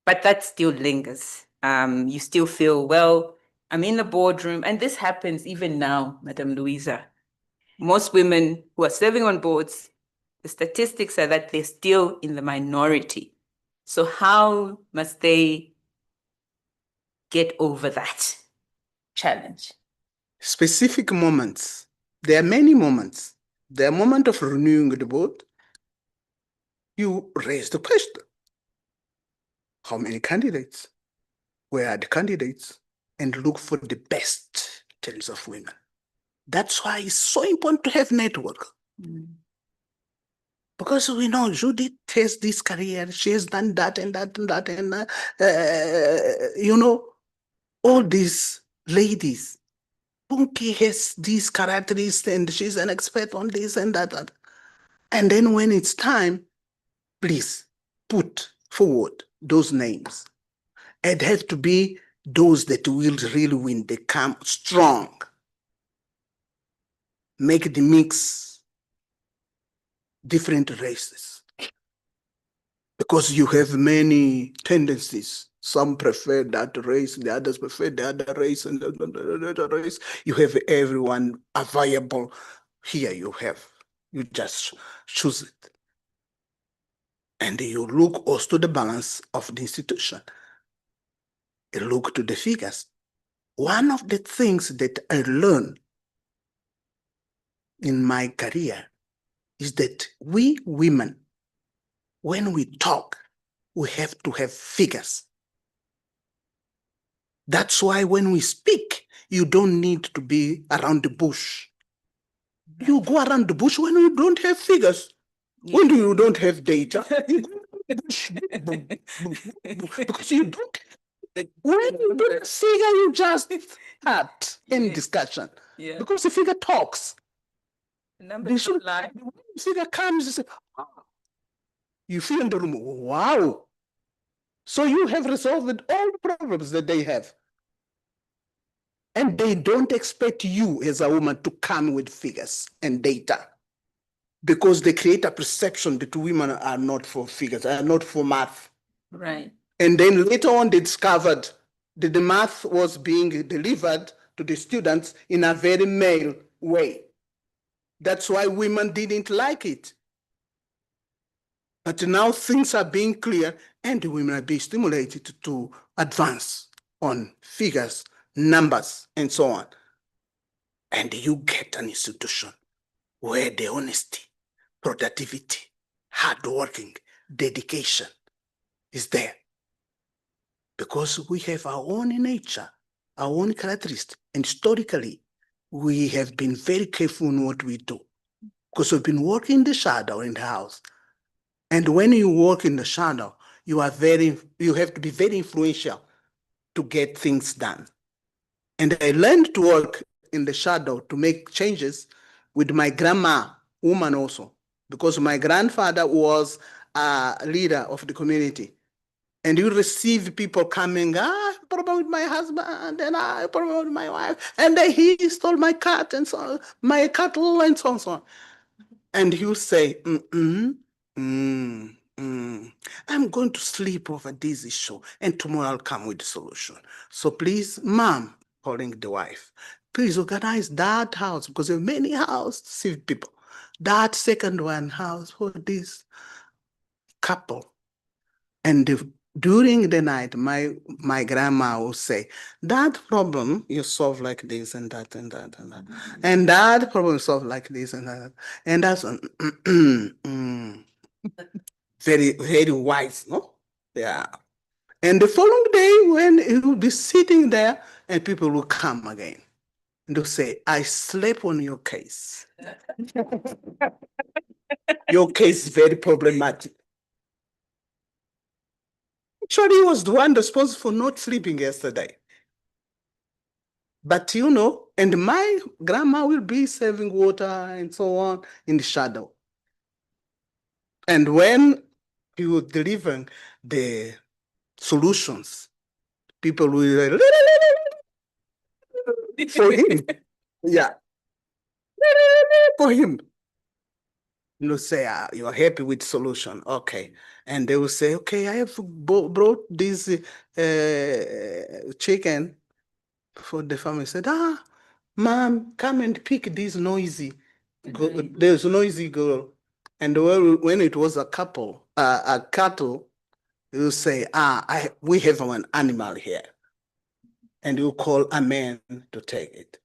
but that still lingers. You still feel, well, I'm in the boardroom, and this happens even now, Madam Luísa. Most women who are serving on boards, the statistics are that they're still in the minority. So how must they get over that challenge? Specific moments. There are many moments. The moment of renewing the board, you raise the question. How many candidates? Where are the candidates? And look for the best in terms of women. That's why it's so important to have network. Because we know Judith has this career, she has done that and that and that, and all these ladies. Punki has these characteristics and she's an expert on this and that. And then when it's time, please put forward those names. It has to be those that will really win. They come strong. Make the mix different races. Because you have many tendencies. Some prefer that race, the others prefer the other race, and the other race. You have everyone available. Here you just choose it. And you look also to the balance of the institution. You look to the figures. One of the things that I learned in my career is that we women, when we talk, we have to have figures. That's why when we speak, you don't need to be around the bush. You go around the bush when you don't have figures. When you don't have data, you go Because you don't, when you do the figure, you just start in discussion. Yeah. Because the figure talks. The numbers don't lie. When the figure comes, you say, oh. You feel in the room, wow. So you have resolved all the problems that they have. And they don't expect you as a woman to come with figures and data, because they create a perception that women are not for figures, are not for math. Right. And then later on, they discovered that the math was being delivered to the students in a very male way. That's why women didn't like it. But now things are being clear, and the women are being stimulated to advance on figures, numbers, and so on. And you get an institution where the honesty, productivity, hard working, dedication is there. Because we have our own nature, our own characteristics, and historically, we have been very careful in what we do. Because we've been working in the shadow in the house. And when you work in the shadow, you have to be very influential to get things done. And I learned to work in the shadow to make changes with my grandma, woman also, because my grandfather was a leader of the community. And you receive people coming, problem with my husband, and problem with my wife, and he stole my cat and so on, my cattle and so on, so on. And you say, I'm going to sleep over this issue, and tomorrow I'll come with the solution. So please, mom, calling the wife, please organize that house, because there are many houses to see people. That second one house for this couple. And during the night, my grandma will say, that problem you solve like this and that and that and that. And that problem you solve like this and that. And that's very, very wise, no? Yeah. And the following day, when he will be sitting there, and people will come again. And they'll say, I slept on your case. Your case is very problematic. Actually, he was the one responsible for not sleeping yesterday. But and my grandma will be serving water and so on in the shadow. And when he was delivering the solutions, people will for him. Yeah. For him. Say, you are happy with the solution. Okay. And they will say, okay, I have brought this chicken for the family. Said, mom, come and pick this noisy. There's a noisy girl. And when it was a couple, a cattle, you say, we have one animal here. And you call a man to take it.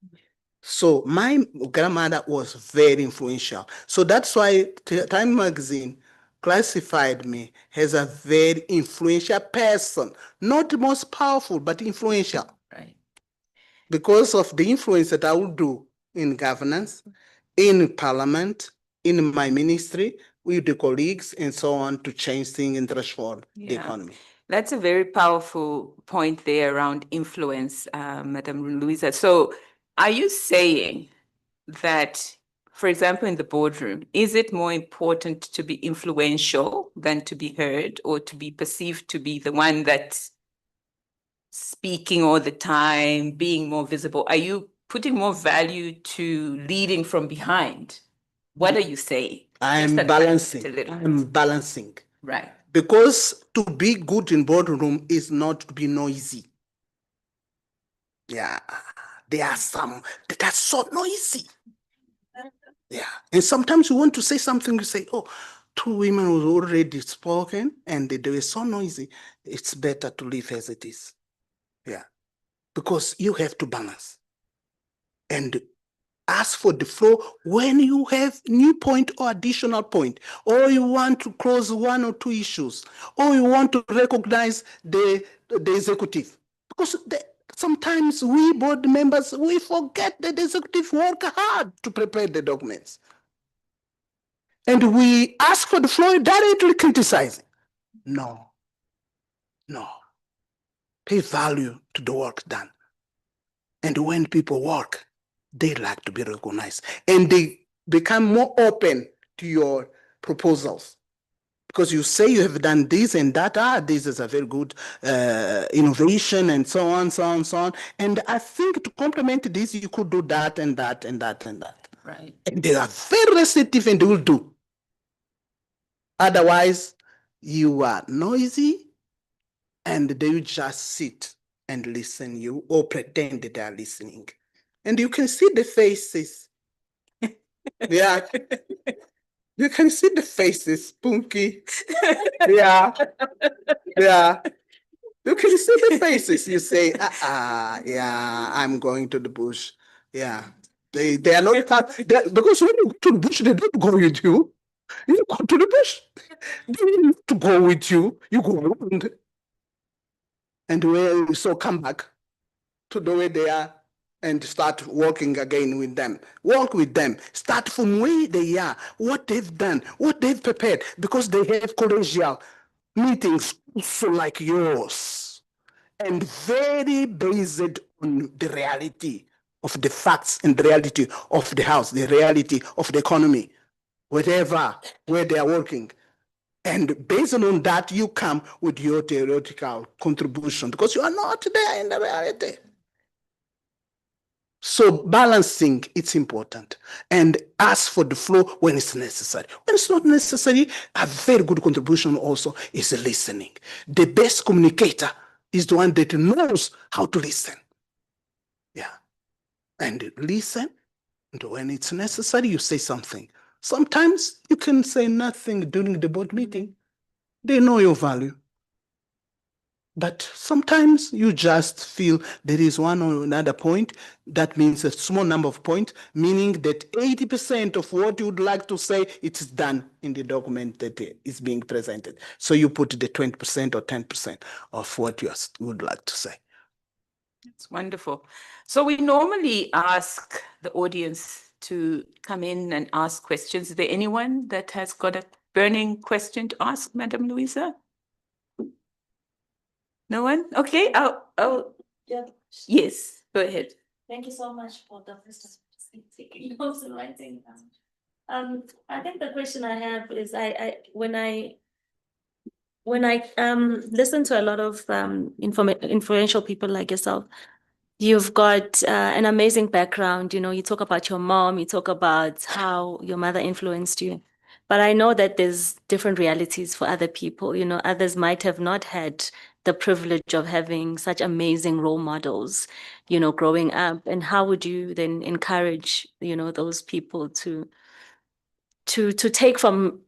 So my grandmother was very influential. So that's why Time magazine classified me as a very influential person, not the most powerful, but influential. Right. Because of the influence that I will do in governance, in parliament, in my ministry, with the colleagues and so on to change things and transform the economy. That's a very powerful point there around influence, Madam Luísa. So are you saying that, for example, in the boardroom, is it more important to be influential than to be heard, or to be perceived to be the one that's speaking all the time, being more visible? Are you putting more value to leading from behind? What are you saying? I'm balancing. Right. Because to be good in boardroom is not to be noisy. Yeah. There are some that are so noisy. Yeah. And sometimes you want to say something, you say, oh, two women were already spoken and they were so noisy. It's better to leave as it is. Yeah. Because you have to balance. And ask for the floor when you have new point or additional point, or you want to close one or two issues, or you want to recognize the executive. Because sometimes we board members, we forget that the executive work hard to prepare the documents. And we ask for the floor directly criticizing. No. Pay value to the work done. And when people work, they like to be recognized. And they become more open to your proposals. Because you say you have done this and that, this is a very good innovation and so on, so on, so on. And I think to complement this, you could do that and that and that and that. Right. And they are very receptive and they will do. Otherwise, you are noisy and they will just sit and listen you or pretend that they are listening. And you can see the faces. Yeah. You can see the faces, Punki. Yeah. You can see the faces. You say, yeah, I'm going to the bush. Yeah. They are not because when you go to the bush, they don't go with you. You go to the bush. They need to go with you. You go around. And when so come back to the way they are and start working again with them. Work with them. Start from where they are, what they've done, what they've prepared, because they have collegial meetings also like yours, and very based on the reality of the facts and the reality of the house, the reality of the economy, whatever, where they are working. And based on that, you come with your theoretical contribution because you are not there in the reality. So balancing, it's important. And ask for the flow when it's necessary. When it's not necessary, a very good contribution also is listening. The best communicator is the one that knows how to listen. Yeah. And listen, and when it's necessary, you say something. Sometimes you can say nothing during the board meeting. They know your value. But sometimes you just feel there is one or another point. That means a small number of points, meaning that 80% of what you would like to say, it's done in the document that is being presented. So you put the 20% or 10% of what you would like to say. It's wonderful. So we normally ask the audience to come in and ask questions. Is there anyone that has got a burning question to ask, Madam Luísa? No one? Okay, Yeah. yes, go ahead. Thank you so much for the first taking notes and writing. I think the question I have is when I listen to a lot of influential people like yourself, you've got an amazing background. You know, you talk about your mom, you talk about how your mother influenced you. But I know that there's different realities for other people. You know, others might have not had the privilege of having such amazing role models, you know, growing up. And how would you then encourage, you know, those people to take from,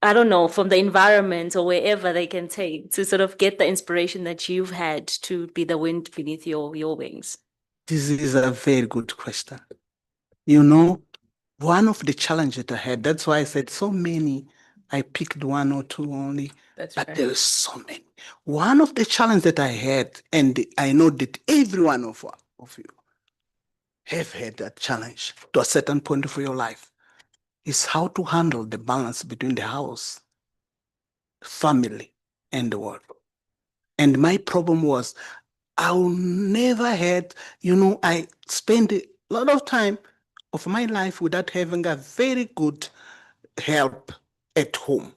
I don't know, from the environment or wherever they can take to sort of get the inspiration that you've had to be the wind beneath your wings? This is a very good question. You know, one of the challenges that I had, that's why I said so many, I picked one or two only, but there is so many. One of the challenges that I had, and I know that every one of you have had that challenge to a certain point of your life, is how to handle the balance between the house, family, and the work. And my problem was, I never had, you know, I spent a lot of time of my life without having a very good help at home.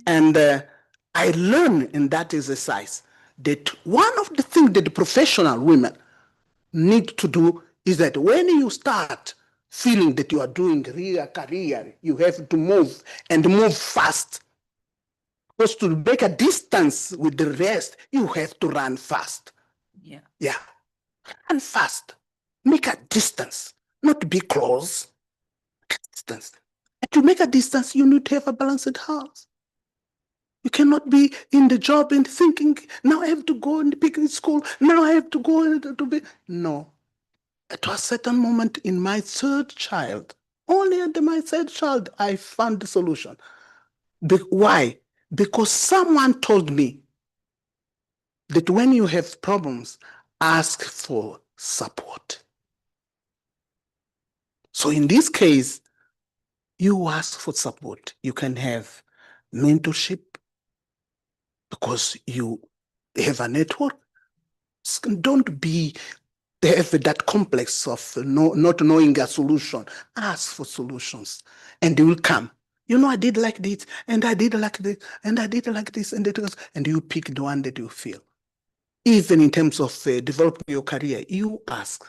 And I learned in that exercise that one of the things that the professional women need to do is that when you start feeling that you are doing real career, you have to move and move fast. Because to make a distance with the rest, you have to run fast. Yeah. Run fast. Make a distance, not be close. Distance. And to make a distance, you need to have a balanced house. You cannot be in the job and thinking, now I have to go and pick in school, now I have to go to be. No. At a certain moment in my third child, only at my third child, I found the solution. Why? Because someone told me that when you have problems, ask for support. So in this case, you ask for support. You can have mentorship, because you have a network. Don't have that complex of not knowing a solution. Ask for solutions and they will come. You know, I did like this, and I did like this, and I did like this, and you pick the one that you feel. Even in terms of developing your career, you ask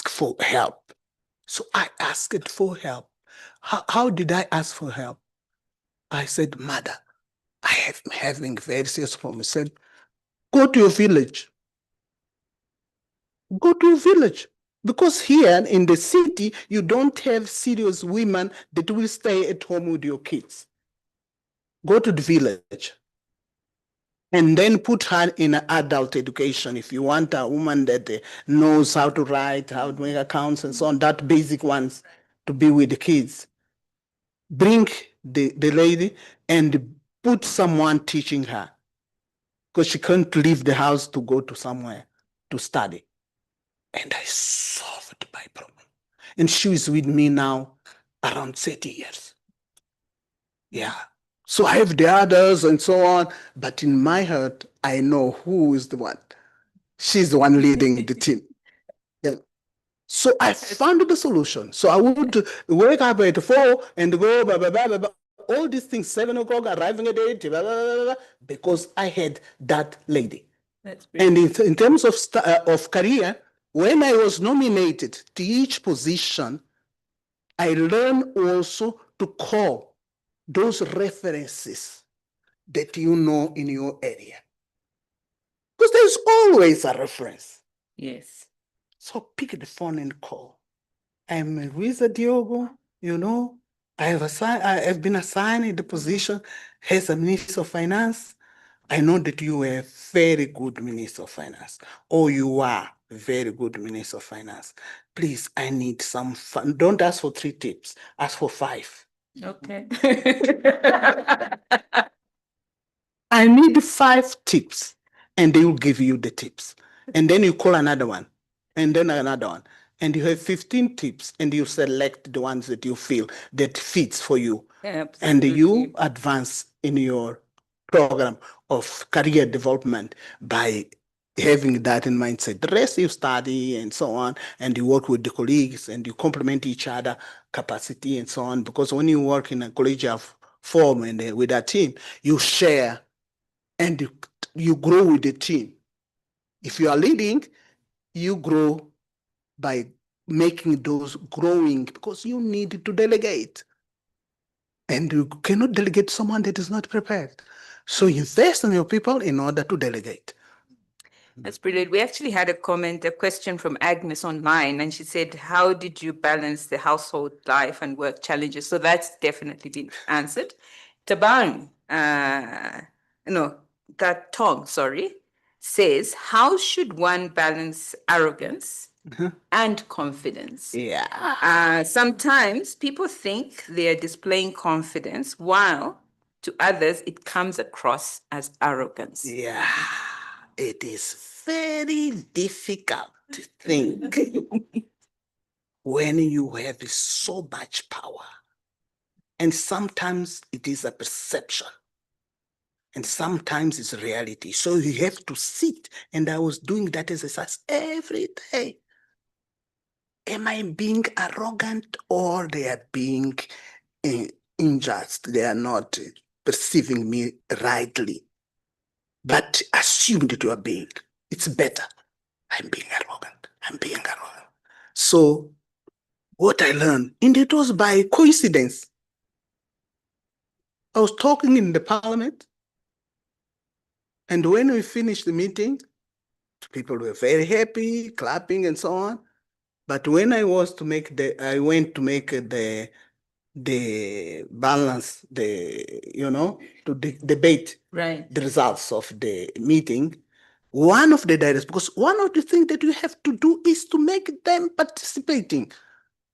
for help. So I asked for help. How did I ask for help? I said, Mother, I am having very serious problems. I said, go to your village. Go to your village. Because here in the city, you don't have serious women that will stay at home with your kids. Go to the village. And then put her in adult education. If you want a woman that knows how to write, how to make accounts and so on, that basic ones to be with the kids. Bring the lady and put someone teaching her, because she can't leave the house to go to somewhere to study. And I solved my problem. And she is with me now around 30 years. Yeah. So I have the others and so on, but in my heart, I know who is the one. She's the one leading the team. Yeah. So I found the solution. So I would wake up at 4 and go, blah, blah, blah, blah, blah. All these things, 7 o'clock, arriving at 8, blah, blah, blah, blah, because I had that lady. That's and in terms of career, when I was nominated to each position, I learned also to call those references that you know in your area. Because there's always a reference. Yes. So pick the phone and call. I'm Luísa Diogo, you know, I have been assigned in the position as a Minister of Finance. I know that you are a very good Minister of Finance, or you are a very good Minister of Finance. Please, I need some fun. Don't ask for 3 tips, ask for 5. Okay. I need 5 tips, and they will give you the tips. And then you call another one, and then another one. And you have 15 tips, and you select the ones that you feel that fits for you. Absolutely. And you advance in your program of career development by having that in mindset. The rest you study and so on, and you work with the colleagues, and you complement each other capacity and so on. Because when you work in a collegial form and with a team, you share and you grow with the team. If you are leading, you grow by making those growing, because you need to delegate. And you cannot delegate to someone that is not prepared. So invest in your people in order to delegate. That's brilliant. We actually had a question from Agnes online, and she said, how did you balance the household life and work challenges? So that's definitely been answered. Tabang, Tong, says, how should one balance arrogance and confidence? Yeah. Sometimes people think they are displaying confidence, while to others it comes across as arrogance. Yeah. It is very difficult to think when you have so much power. And sometimes it is a perception. And sometimes it's reality. So you have to sit. And I was doing that exercise every day. Am I being arrogant, or they are being unjust? They are not perceiving me rightly. But assume that you are being. It's better. I'm being arrogant. I'm being arrogant. So what I learned, and it was by coincidence. I was talking in the parliament, and when we finished the meeting, people were very happy, clapping and so on. But when I went to make the balance, to debate the results of the meeting, one of the directors, because one of the things that you have to do is to make them participating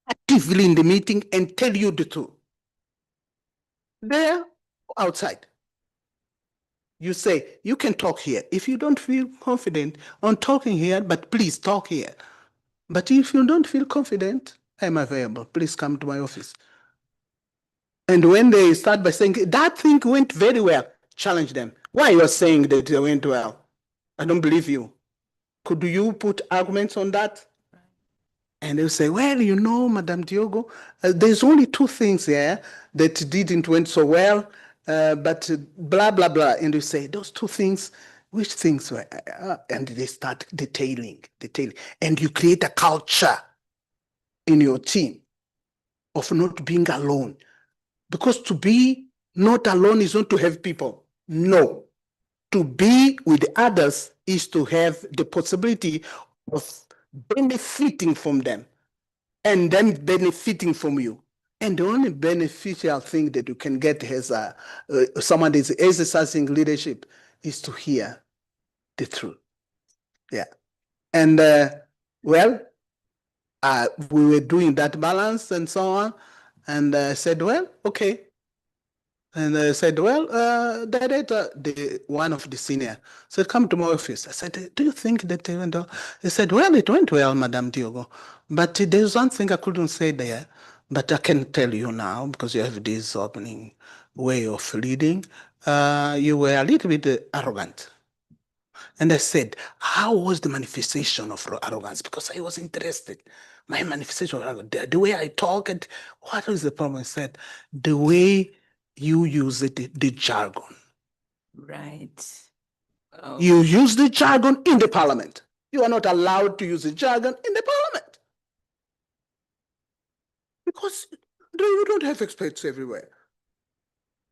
actively in the meeting and tell you the truth. They're outside. You say, you can talk here. If you don't feel confident on talking here, but please talk here. But if you don't feel confident, I'm available. Please come to my office. And when they start by saying, that thing went very well, challenge them. Why you are saying that it went well? I don't believe you. Could you put arguments on that? And they'll say, well, you know, Madame Diogo, there's only two things here that didn't went so well, but blah, blah, blah. And you say, those two things, which things were? And they start detailing. And you create a culture in your team of not being alone. Because to be not alone is not to have people. No. To be with others is to have the possibility of benefiting from them and them benefiting from you. And the only beneficial thing that you can get as someone that is exercising leadership is to hear the truth. Yeah. And well, we were doing that balance and so on. And I said, well, okay. And I said, well, director, one of the senior said, come to my office. I said, do you think that it went well? He said, well, it went well, Madame Diogo. But there's one thing I couldn't say there, but I can tell you now, because you have this opening way of leading. You were a little bit arrogant. And I said, how was the manifestation of arrogance? Because I was interested. My manifestation of arrogance, the way I talk, and what was the problem? I said, the way you use it, the jargon. Right. Oh. You use the jargon in the parliament. You are not allowed to use the jargon in the parliament. Because you don't have experts everywhere.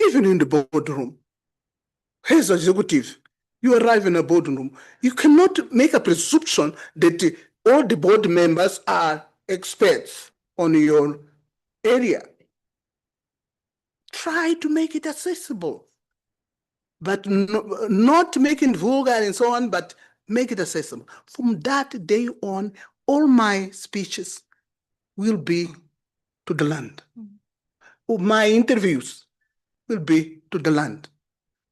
Even in the boardroom. As an executive, you arrive in a boardroom, you cannot make a presumption that all the board members are experts on your area. Try to make it accessible, but not making vulgar and so on, but make it accessible. From that day on, all my speeches will be to the land. My interviews will be to the land.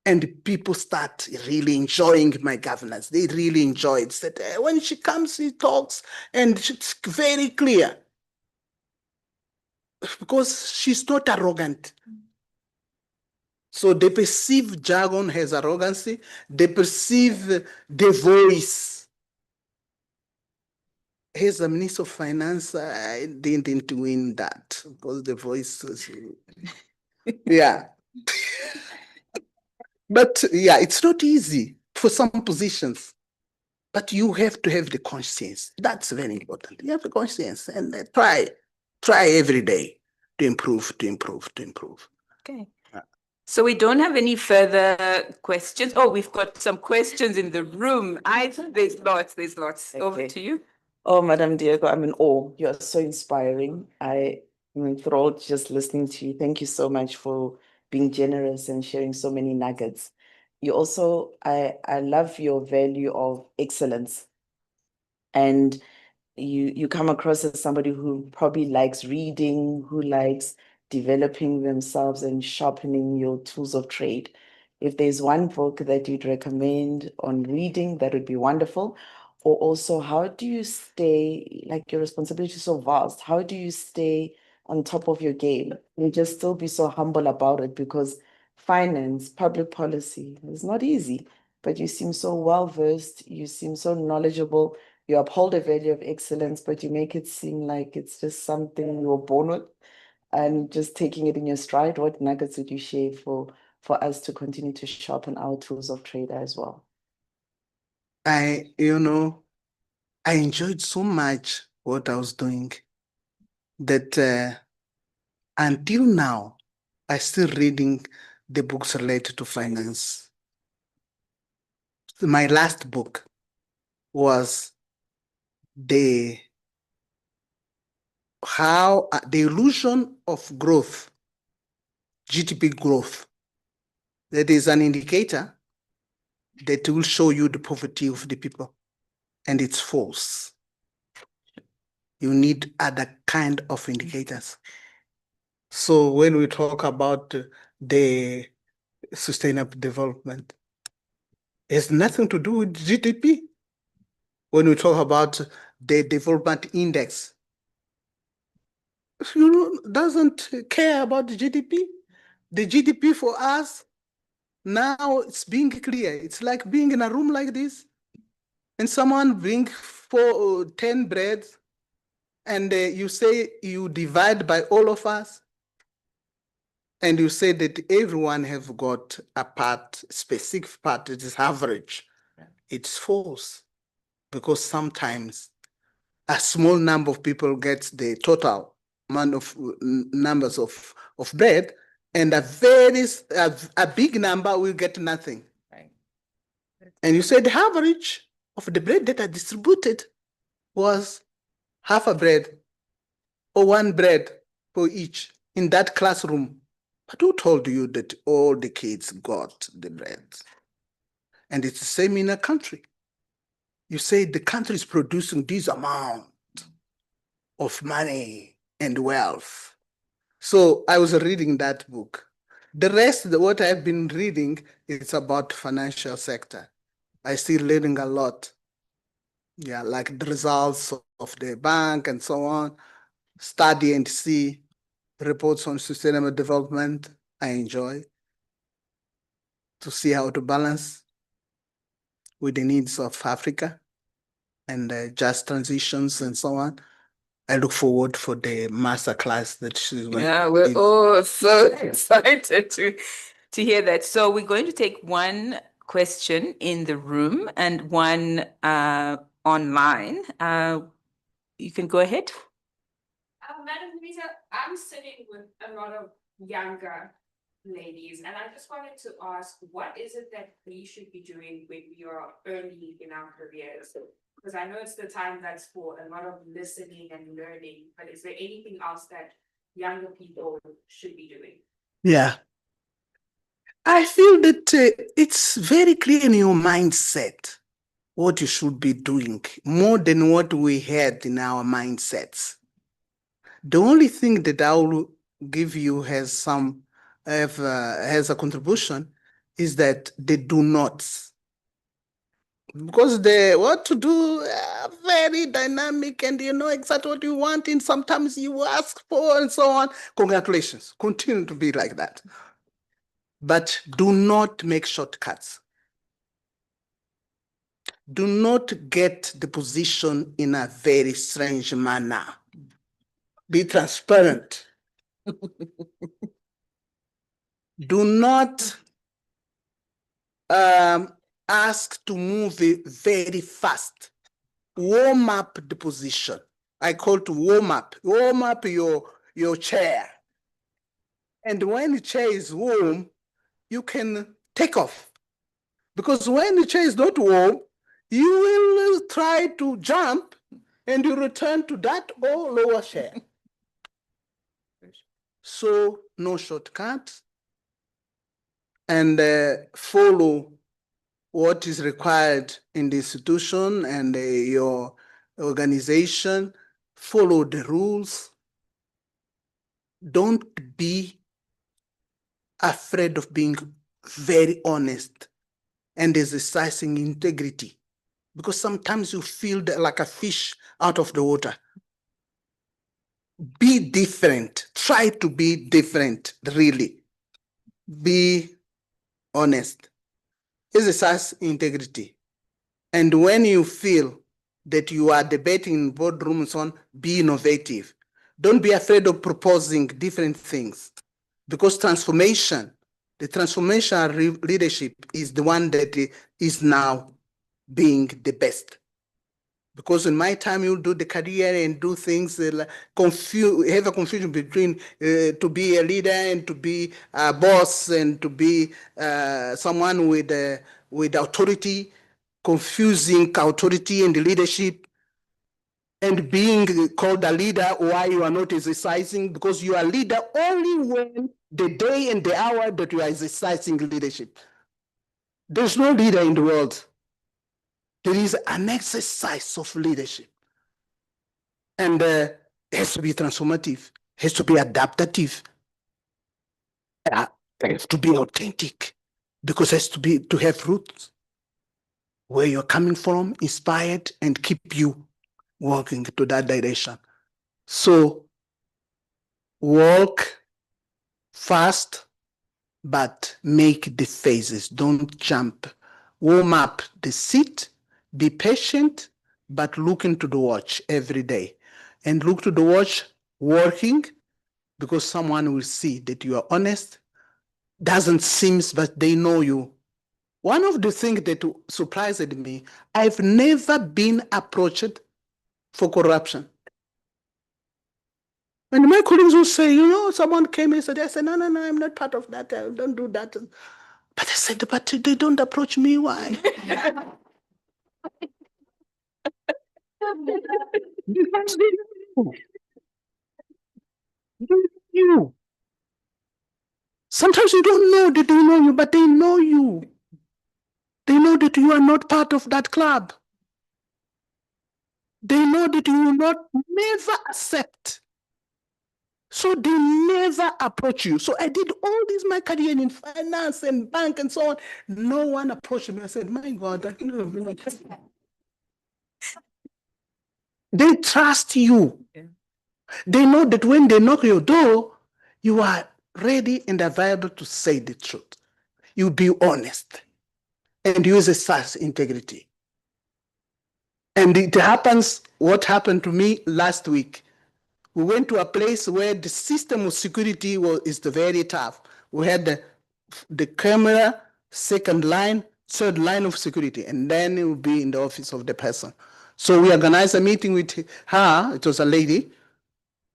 And people start really enjoying my governance. They really enjoy it. That when she comes, she talks, and it's very clear. Because she's not arrogant. So they perceive jargon as arrogancy. They perceive the voice. As a Minister of Finance, I didn't win that because the voice was, yeah. But yeah, it's not easy for some positions, but you have to have the conscience. That's very important. You have the conscience and try every day to improve. Okay. So we don't have any further questions. Oh, we've got some questions in the room. There's lots. Over to you. Oh, Madame Diogo, I'm in awe. You're so inspiring. I'm enthralled just listening to you. Thank you so much for being generous and sharing so many nuggets. You also, I love your value of excellence. And you come across as somebody who probably likes reading, who likes developing themselves and sharpening your tools of trade. If there's one book that you'd recommend on reading, that would be wonderful. Or also, how do you stay, like your responsibility is so vast, how do you stay on top of your game and just still be so humble about it? Because finance, public policy is not easy, but you seem so well-versed, you seem so knowledgeable, you uphold a value of excellence, but you make it seem like it's just something you were born with and just taking it in your stride. What nuggets would you share for us to continue to sharpen our tools of trade as well? I enjoyed so much what I was doing that until now, I'm still reading the books related to finance. My last book was the illusion of growth, GDP growth. That is an indicator that will show you the poverty of the people, and it's false. You need other kind of indicators. So when we talk about the sustainable development, it has nothing to do with GDP. When we talk about the development index, doesn't care about the GDP. the GDP for us, now it's being clear. It's like being in a room like this, and someone bring 10 breads, and you say you divide by all of us, and you say that everyone have got a part, specific part, it is average. It's false, because sometimes a small number of people gets the total amount of numbers of bread, and a big number will get nothing. Right. And you said the average of the bread that are distributed was half a bread or one bread for each in that classroom. But who told you that all the kids got the bread? And it's the same in a country. You say the country is producing this amount of money and wealth. So I was reading that book. The rest, what I've been reading, is about financial sector. I still learning a lot. Yeah, like the results of the bank and so on. Study and see reports on sustainable development. I enjoy to see how to balance with the needs of Africa and just transitions and so on. I look forward for the masterclass that she's going Yeah, we're all so excited to hear that. So we're going to take one question in the room and one online. You can go ahead. Madam Luísa, I'm sitting with a lot of younger ladies, and I just wanted to ask, what is it that we should be doing when we are early in our careers? Because I know it's the time that's for a lot of listening and learning, but is there anything else that younger people should be doing? Yeah. I feel that it's very clear in your mindset what you should be doing, more than what we had in our mindsets. The only thing that I will give you has a contribution is that they do not. Because they what to do are very dynamic, and you know exactly what you want, and sometimes you ask for and so on. Congratulations, continue to be like that. But do not make shortcuts. Do not get the position in a very strange manner. Be transparent. Do not ask to move very fast. Warm up the position. I call to warm up. Warm up your chair. And when the chair is warm, you can take off. Because when the chair is not warm, you will try to jump and you return to that or lower chair. So no shortcuts, and follow what is required in the institution and your organization. Follow the rules. Don't be afraid of being very honest and exercising integrity, because sometimes you feel like a fish out of the water. Be different. Try to be different, really. Be honest. Exercise integrity. And when you feel that you are debating in boardrooms on, be innovative. Don't be afraid of proposing different things, because transformation, the transformational leadership is the one that is now being the best. Because in my time, you do the career and do things, have a confusion between to be a leader and to be a boss and to be someone with authority, confusing authority and leadership, and being called a leader while you are not exercising, because you are a leader only when the day and the hour that you are exercising leadership. There's no leader in the world. There is an exercise of leadership. And it has to be transformative, has to be adaptive, it has to be authentic, because it has to have roots where you're coming from, inspired, and keep you walking to that direction. So walk fast, but make the phases. Don't jump. Warm up the seat. Be patient, but look into the watch every day. And look to the watch working, because someone will see that you are honest. Doesn't seem, but they know you. One of the things that surprised me, I've never been approached for corruption. And my colleagues will say, you know, someone came and said, I said, no, I'm not part of that. I don't do that. But I said, but they don't approach me. Why? Because they know. They know you. Sometimes you don't know that they know you, but they know you. They know that you are not part of that club. They know that you will not never accept. So they never approach you. So I did all this, my career in finance and bank and so on. No one approached me. I said, my God, I can't. They trust you. Yeah. They know that when they knock your door, you are ready and available to say the truth. You be honest and use a SaaS integrity. And it happens, what happened to me last week. We went to a place where the system of security is very tough. We had the camera, second line, third line of security, and then it will be in the office of the person. So we organized a meeting with her, it was a lady,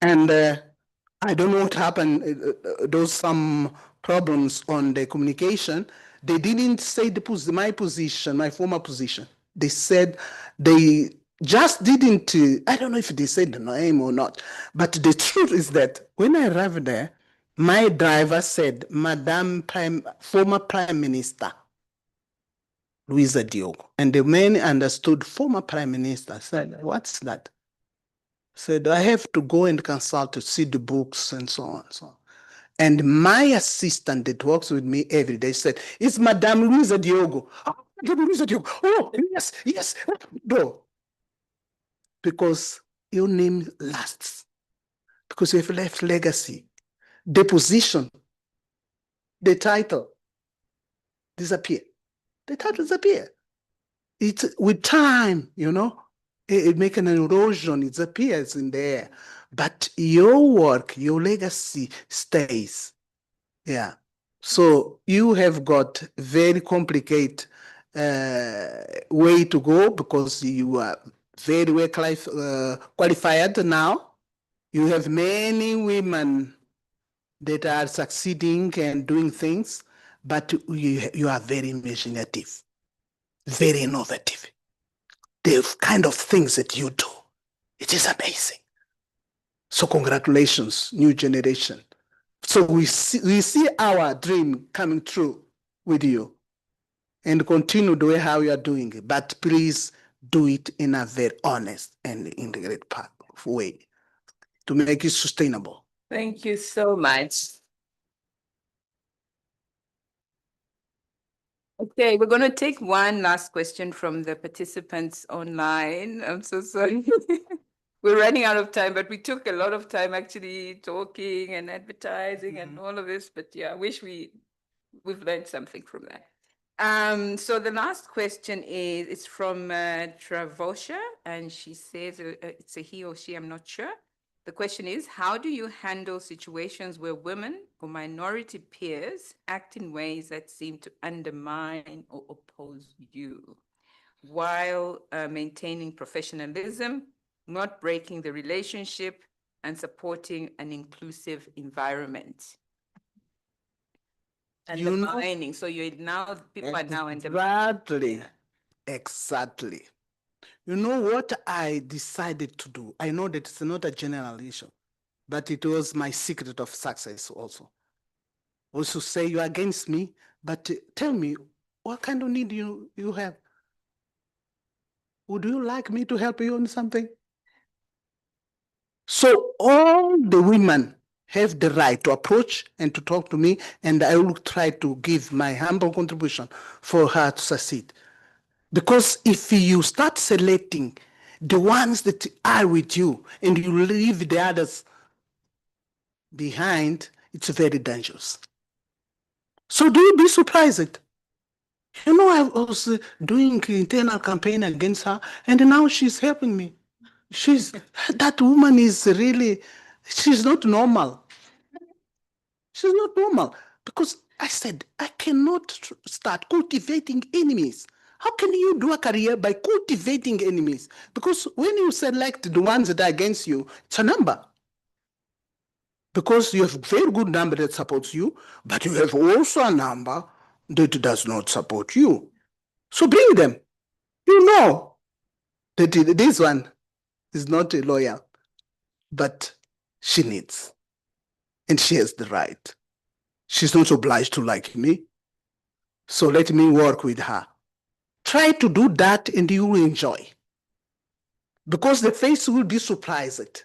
and I don't know what happened. There was some problems on the communication. They didn't say my position, my former position. They said they just didn't, I don't know if they said the name or not, but the truth is that when I arrived there, my driver said, former Prime Minister, Luísa Diogo. And the man understood former Prime Minister, said, what's that? Said, I have to go and consult to see the books and so on and so on. And my assistant that works with me every day said, it's Madame Luísa Diogo. Oh, Madame Luísa Diogo. Oh, yes. No. Because your name lasts. Because you have left legacy. The position, the title disappear. The title disappear. It's with time, you know, it makes an erosion, it appears in the air. But your work, your legacy stays. Yeah. So you have got very complicated way to go, because you are very well qualified now. You have many women that are succeeding and doing things, but you are very imaginative, very innovative. The kind of things that you do, it is amazing. So congratulations, new generation. So we see our dream coming true with you, and continue the way how you are doing it. But please do it in a very honest and integrated way to make it sustainable. Thank you so much. Okay, we're going to take one last question from the participants online. I'm so sorry. We're running out of time, but we took a lot of time actually talking and advertising and all of this. But yeah, I wish we've learned something from that. So the last question it's from Travosha, and she says it's a he or she, I'm not sure. The question is, how do you handle situations where women or minority peers act in ways that seem to undermine or oppose you, while maintaining professionalism, not breaking the relationship, and supporting an inclusive environment? Undermining. So you're now, people are now undermining. Exactly. You know what I decided to do? I know that it's not a general issue, but it was my secret of success also. Also say you're against me, but tell me, what kind of need you have? Would you like me to help you on something? So all the women have the right to approach and to talk to me, and I will try to give my humble contribution for her to succeed. Because if you start selecting the ones that are with you and you leave the others behind, it's very dangerous. So do you be surprised? You know, I was doing internal campaign against her, and now she's helping me. That woman is really, she's not normal. She's not normal because I said, I cannot start cultivating enemies. How can you do a career by cultivating enemies? Because when you select the ones that are against you, it's a number. Because you have a very good number that supports you, but you have also a number that does not support you. So bring them. You know that this one is not a lawyer, but she needs, and she has the right. She's not obliged to like me. So let me work with her. Try to do that and you will enjoy. Because the face will be surprised.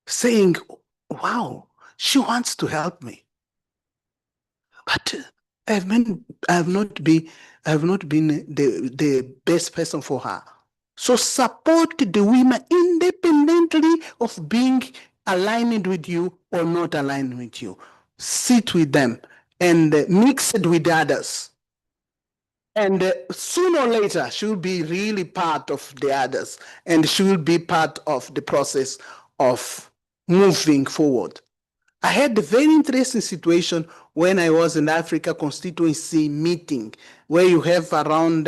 Saying, wow, she wants to help me. But I have not been the best person for her. So support the women independently of being aligned with you or not aligned with you. Sit with them and mix it with others. And sooner or later, she will be really part of the others, and she will be part of the process of moving forward. I had a very interesting situation when I was in Africa constituency meeting, where you have around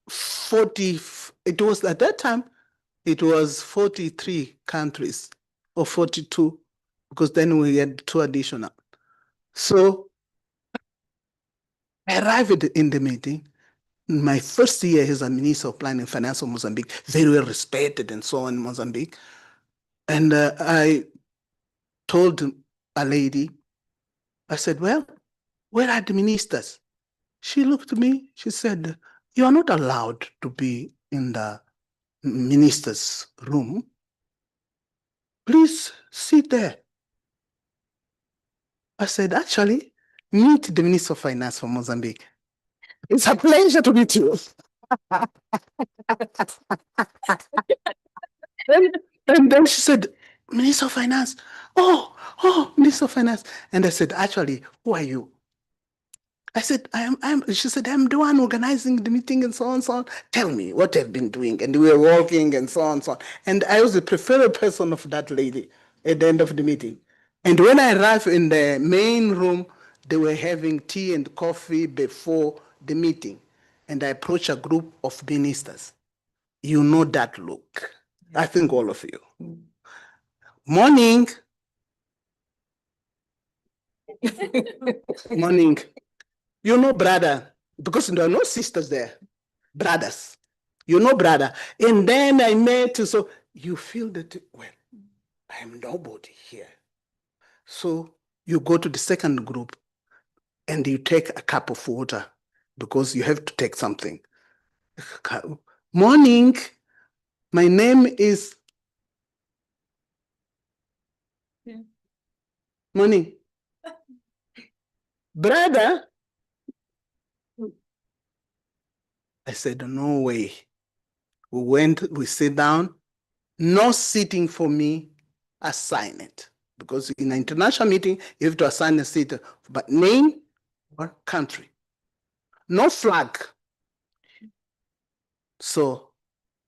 40, it was at that time, it was 43 countries, or 42, because then we had 2 additional. So I arrived in the meeting. My first year as a Minister of Planning and Finance of Mozambique, very well respected and so on in Mozambique. And I told a lady, I said, well, where are the ministers? She looked at me, she said, you are not allowed to be in the minister's room. Please sit there. I said, actually, meet the Minister of Finance for Mozambique. It's a pleasure to meet you. And then she said, Minister of Finance. Oh, Minister of Finance. And I said, actually, who are you? I said, she said, I'm the one organizing the meeting and so on, so on. Tell me what I've been doing. And we were walking and so on, so on. And I was the preferred person of that lady at the end of the meeting. And when I arrived in the main room, they were having tea and coffee before the meeting. And I approached a group of ministers. You know that look. I think all of you. Morning. Morning. You know, brother, because there are no sisters there, brothers. You know, brother. And then I met, so you feel that, well, I'm nobody here. So you go to the second group and you take a cup of water because you have to take something. Morning. My name is. Morning. Brother. I said, no way. We sit down, no sitting for me, assign it. Because in an international meeting, you have to assign a seat, but name or country. No flag. So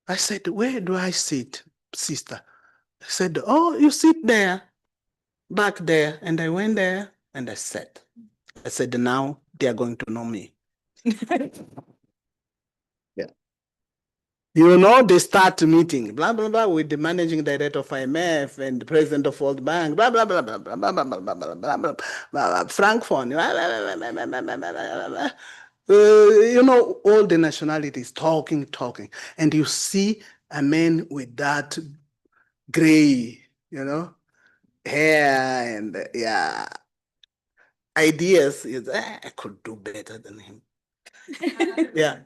I said, where do I sit, sister? I said, oh, you sit there, back there. And I went there and I sat. I said, now they are going to know me. Yeah. You know, they start meeting, blah, blah, blah, with the managing director of IMF and the president of World Bank, blah, blah, blah, blah, blah, blah, blah, blah, blah, blah, blah, blah, blah, Frankfurt, you know, all the nationalities talking. And you see a man with that gray, you know, hair and, yeah, ideas. I could do better than him. Yeah.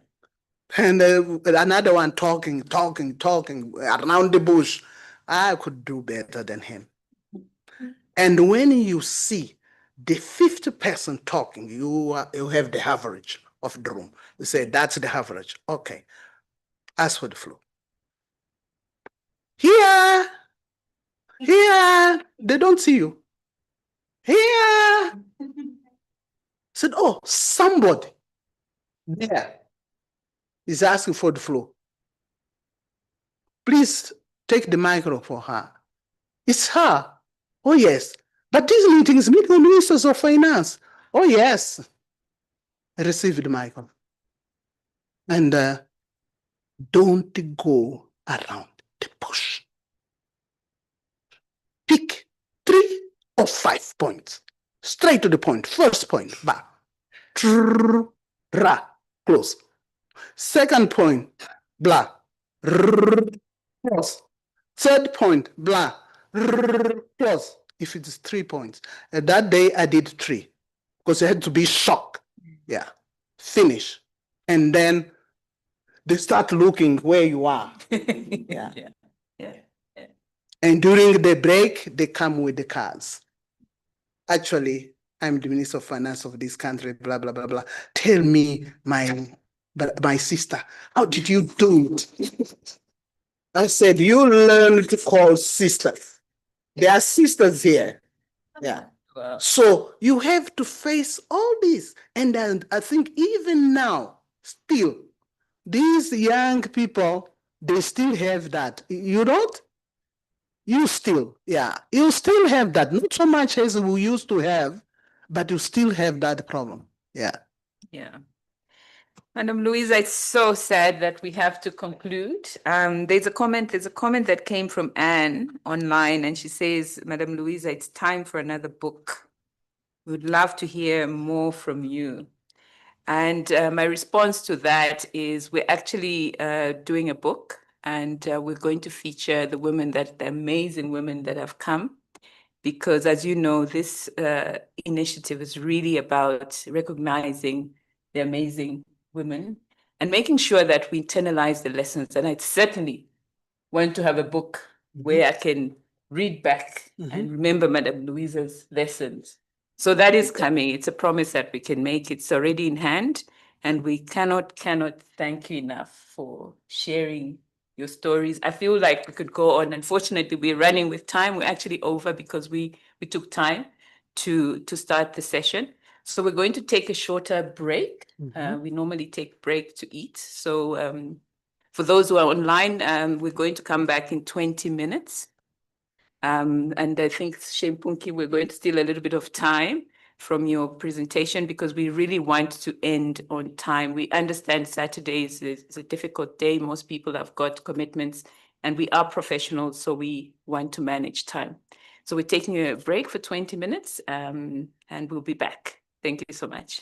And another one talking around the bush. I could do better than him. And when you see the 50th person talking, you have the average of the room. You say, that's the average. Okay. Ask for the floor. Here, they don't see you. Here. Said, oh, somebody there is asking for the floor. Please take the microphone for her. It's her. Oh, yes. But this meeting is meeting ministers of finance. Oh, yes. I received the microphone. And don't go around the bush. Pick 3 or 5 points. Straight to the point. First point, ba. Ra. Close. Second point, blah. Close. Third point, blah. Close. If it is 3 points. And that day I did 3 because I had to be shocked. Yeah. Finish. And then they start looking where you are. Yeah. And during the break, they come with the cards. Actually, I'm the Minister of Finance of this country, blah, blah, blah, blah. Tell me, my sister, how did you do it? I said, you learn to call sisters. There are sisters here. Yeah. Wow. So you have to face all this. And then I think even now, still, these young people, they still have that. You don't? You still, yeah, you still have that. Not so much as we used to have, but you still have that problem. Yeah. Yeah. Madam Luísa, it's so sad that we have to conclude. There's a comment that came from Anne online, and she says, Madam Luísa, it's time for another book. We would love to hear more from you. And my response to that is we're actually doing a book, and we're going to feature the amazing women that have come, because as you know, this initiative is really about recognizing the amazing women and making sure that we internalize the lessons. And I certainly want to have a book where I can read back and remember Madam Luísa's lessons. So that is coming. It's a promise that we can make. It's already in hand. And we cannot thank you enough for sharing your stories. I feel like we could go on. Unfortunately, we're running with time. We're actually over because we took time to start the session. So we're going to take a shorter break. We normally take break to eat. So for those who are online, we're going to come back in 20 minutes. And I think, Punki, we're going to steal a little bit of time from your presentation because we really want to end on time. We understand Saturdays is a difficult day. Most people have got commitments and we are professionals, so we want to manage time. So we're taking a break for 20 minutes and we'll be back. Thank you so much.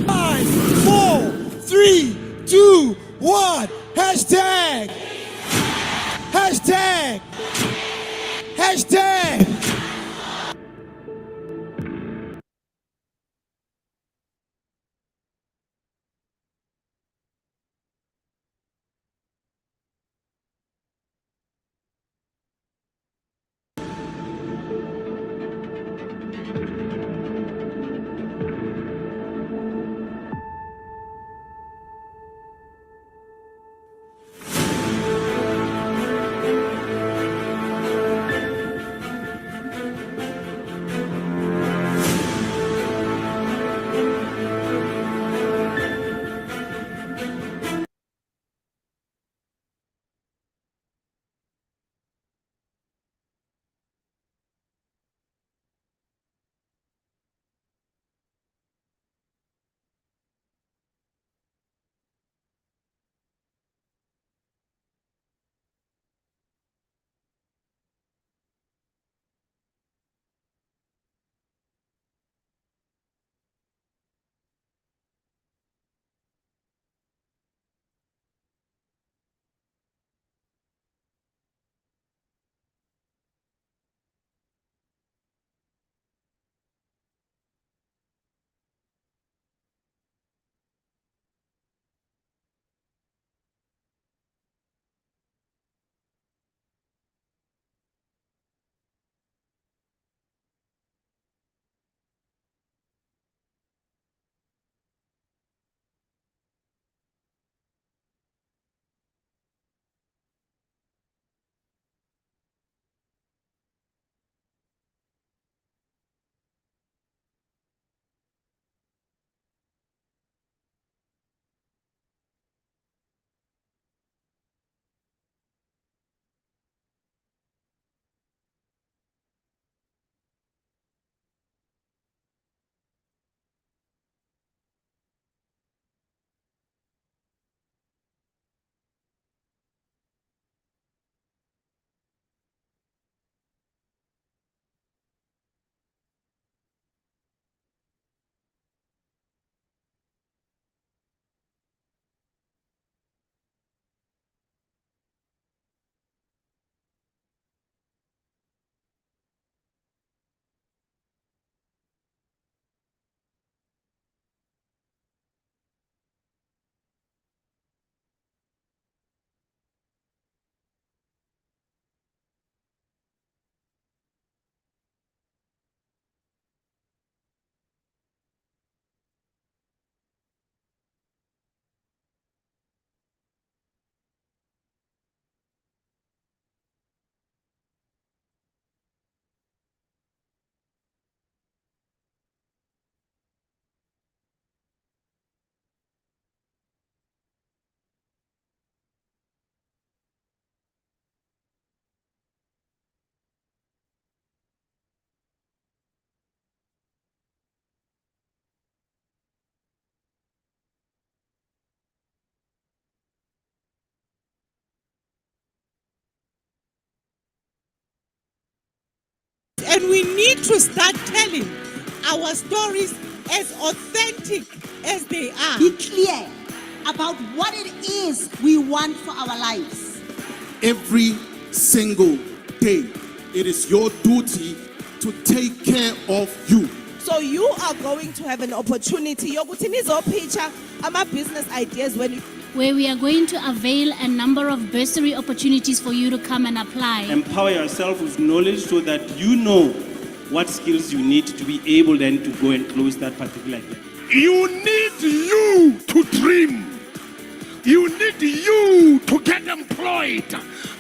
Five, 4, 3, 2, 1. Hashtag. Hashtag. Hashtag. we need to start telling our stories as authentic as they are. Be clear about what it is we want for our lives. Every single day, it is your duty to take care of you. So you are going to have an opportunity yokuthi nizopitcha ama-business ideas where we are going to avail a number of bursary opportunities for you to come and apply. Empower yourself with knowledge so that you know what skills you need to be able then to go and close that particular gap. You need you to dream. You need you to get employed.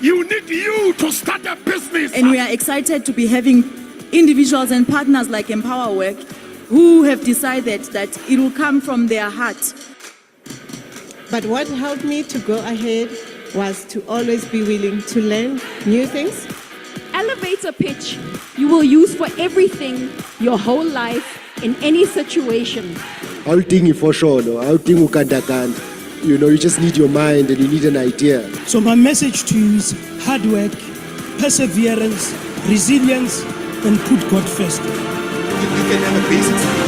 You need you to start a business. And we are excited to be having individuals and partners like Empower Work who have decided that it will come from their heart. But what helped me to go ahead was to always be willing to learn new things. Elevator pitch you will use for everything your whole life in any situation. Outing for sure, no? Outing ukandakanda. You know, you just need your mind and you need an idea. So my message to you is hard work, perseverance, resilience, and put God first. You can have a basic.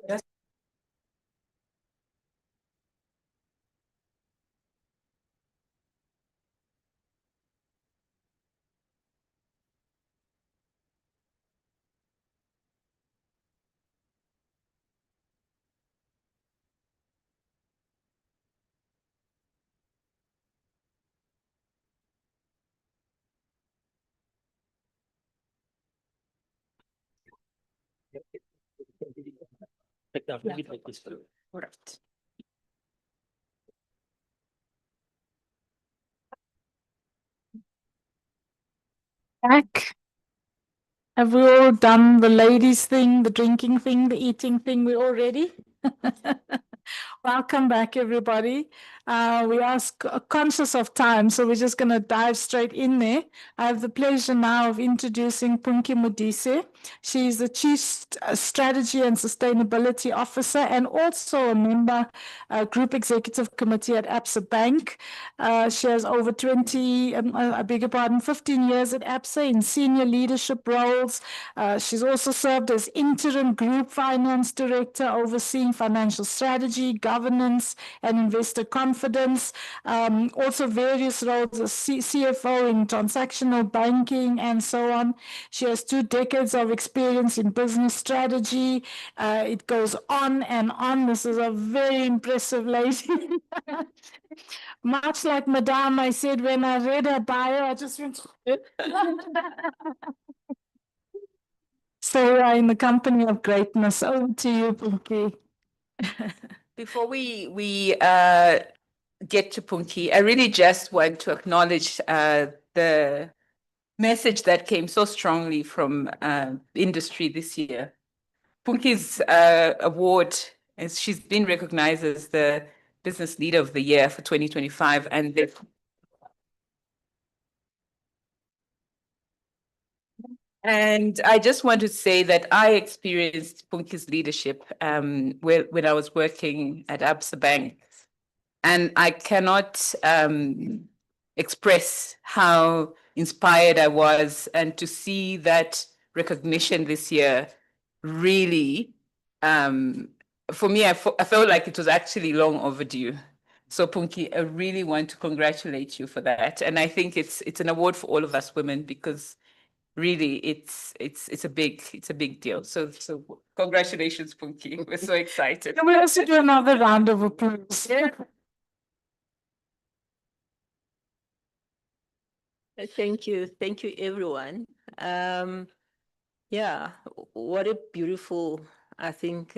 Yes. All right. Back. Have we all done the ladies thing, the drinking thing, the eating thing? We're all ready? Welcome back, everybody. We are conscious of time, so we're just going to dive straight in there. I have the pleasure now of introducing Punki Modise. She's the Chief Strategy and Sustainability Officer and also a member, Group Executive Committee at ABSA Bank. She has over 15 years at ABSA in senior leadership roles. She's also served as interim Group Finance Director, overseeing financial strategy, governance, and investor confidence. Also various roles as CFO in transactional banking and so on. She has 2 decades of experience in business strategy. It goes on and on. This is a very impressive lady. Much like Madame, I said when I read her bio, I just went, so in the company of greatness. Over to you, Punki. Before we get to Punki, I really just want to acknowledge the message that came so strongly from industry this year. Punki's award, as she's been recognized as the Business Leader of the Year for 2025, and I just want to say that I experienced Punki's leadership when I was working at ABSA Bank. And I cannot express how inspired I was, and to see that recognition this year really, for me, I felt like it was actually long overdue. So Punki, I really want to congratulate you for that. And I think it's an award for all of us women, because really it's a big deal. So congratulations, Punki. We're so excited. Can we also do another round of applause? Yeah. Thank you, everyone. Yeah, what a beautiful, I think,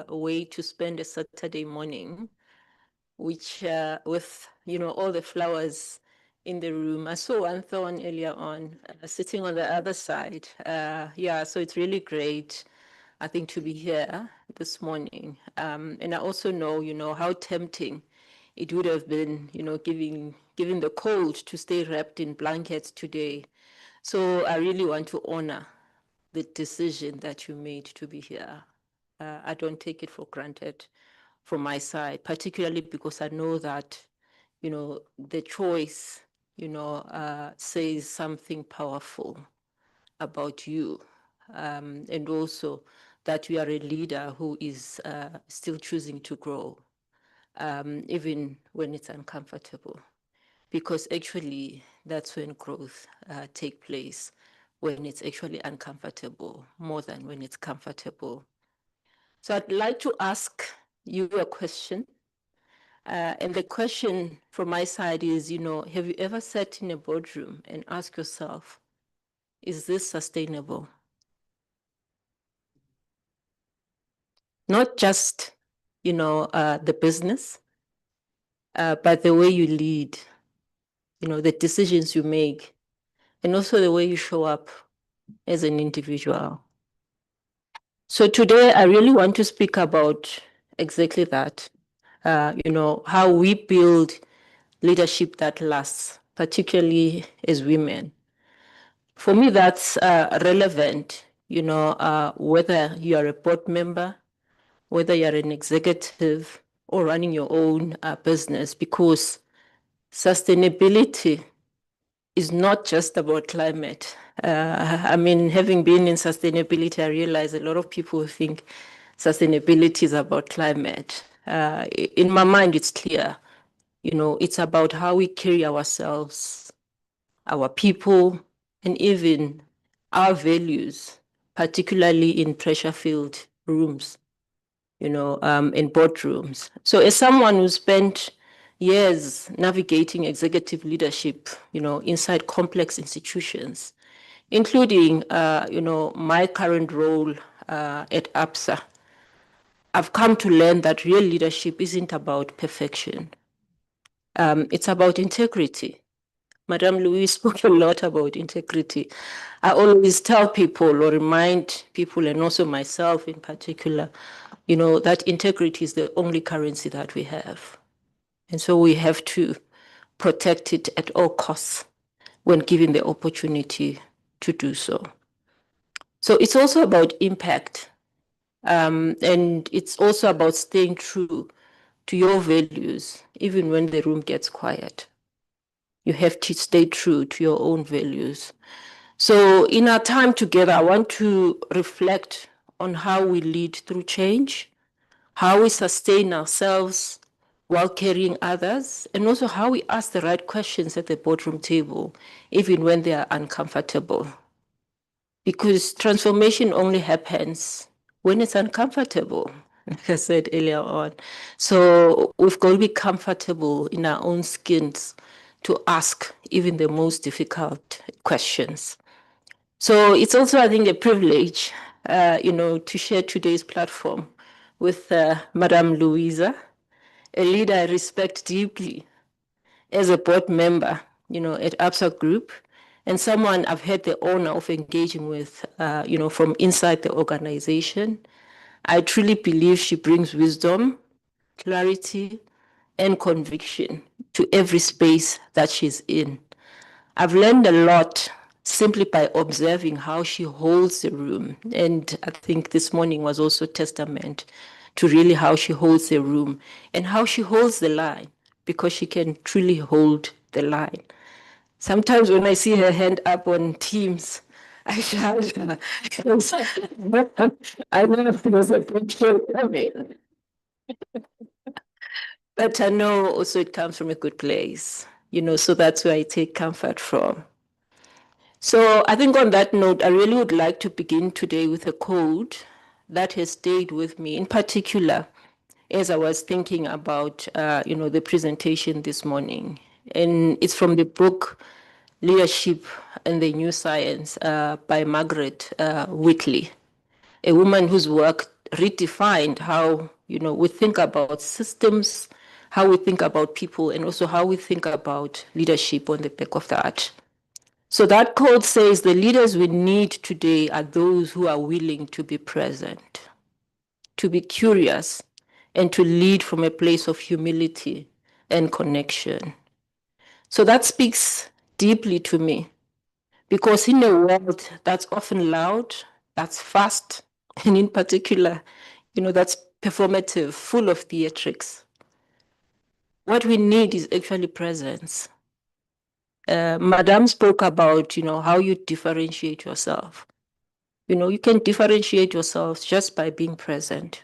way to spend a Saturday morning, which with all the flowers in the room. I saw one thorn earlier on, sitting on the other side. Yeah, so it's really great, I think, to be here this morning. And I also know, how tempting it would have been, given the cold, to stay wrapped in blankets today. So I really want to honor the decision that you made to be here. I don't take it for granted from my side, particularly because I know that, the choice, says something powerful about you. And also that you are a leader who is still choosing to grow, even when it's uncomfortable. Because actually, that's when growth takes place, when it's actually uncomfortable, more than when it's comfortable. So I'd like to ask you a question. And the question from my side is, have you ever sat in a boardroom and asked yourself, is this sustainable? Not just, the business, but the way you lead, the decisions you make, and also the way you show up as an individual. So today, I really want to speak about exactly that, how we build leadership that lasts, particularly as women. For me, that's relevant, whether you are a board member, whether you're an executive or running your own business, because sustainability is not just about climate. Having been in sustainability, I realize a lot of people think sustainability is about climate. In my mind, it's clear. It's about how we carry ourselves, our people, and even our values, particularly in pressure-filled rooms, in boardrooms. So as someone who spent years navigating executive leadership, inside complex institutions, including, my current role at ABSA, I've come to learn that real leadership isn't about perfection. It's about integrity. Madame Louise spoke a lot about integrity. I always tell people or remind people, and also myself in particular, that integrity is the only currency that we have. And so we have to protect it at all costs when given the opportunity to do so. So it's also about impact. And it's also about staying true to your values, even when the room gets quiet. You have to stay true to your own values. So in our time together, I want to reflect on how we lead through change, how we sustain ourselves while carrying others, and also how we ask the right questions at the boardroom table, even when they are uncomfortable. Because transformation only happens when it's uncomfortable, like I said earlier on. So we've got to be comfortable in our own skins to ask even the most difficult questions. So it's also, I think, a privilege, to share today's platform with Madame Luísa, a leader I respect deeply as a board member, at ABSA Group, and someone I've had the honor of engaging with, from inside the organization. I truly believe she brings wisdom, clarity, and conviction to every space that she's in. I've learned a lot simply by observing how she holds the room. And I think this morning was also testament to really how she holds the room and how she holds the line, because she can truly hold the line. Sometimes when I see her hand up on Teams, I shout, I know there's a picture coming. But I know also it comes from a good place, so that's where I take comfort from. So I think on that note, I really would like to begin today with a quote that has stayed with me, in particular, as I was thinking about, the presentation this morning. And it's from the book, Leadership and the New Science by Margaret Whitley, a woman whose work redefined how, we think about systems, how we think about people, and also how we think about leadership on the back of that. So that quote says, the leaders we need today are those who are willing to be present, to be curious, and to lead from a place of humility and connection. So that speaks deeply to me, because in a world that's often loud, that's fast, and in particular, that's performative, full of theatrics, what we need is actually presence. Madame spoke about, how you differentiate yourself. You can differentiate yourself just by being present.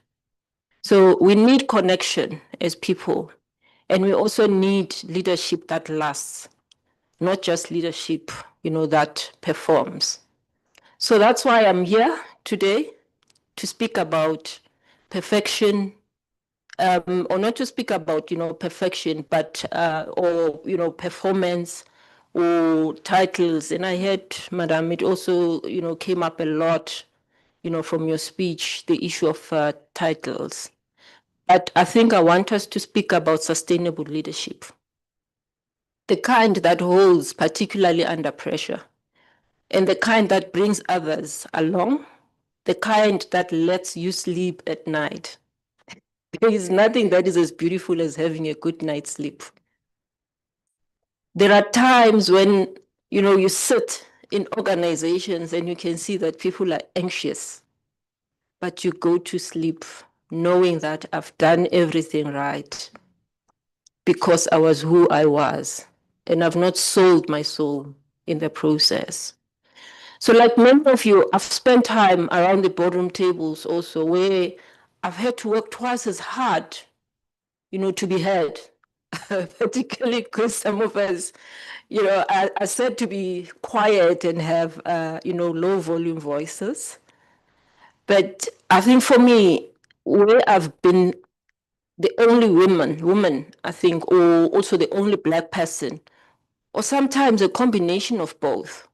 So we need connection as people, and we also need leadership that lasts, not just leadership, that performs. So that's why I'm here today, to speak about perfection, or not to speak about, perfection, but, or, performance or titles. And I heard, Madam, it also, came up a lot, from your speech, the issue of titles. But I think I want us to speak about sustainable leadership, the kind that holds particularly under pressure, and the kind that brings others along, the kind that lets you sleep at night. There is nothing that is as beautiful as having a good night's sleep. There are times when, you sit in organizations and you can see that people are anxious, but you go to sleep knowing that I've done everything right because I was who I was, and I've not sold my soul in the process. So like many of you, I've spent time around the boardroom tables also, where I've had to work twice as hard, to be heard, particularly because some of us, are said to be quiet and have, low volume voices. But I think for me, where I've been the only woman, I think, or also the only Black person, or sometimes a combination of both,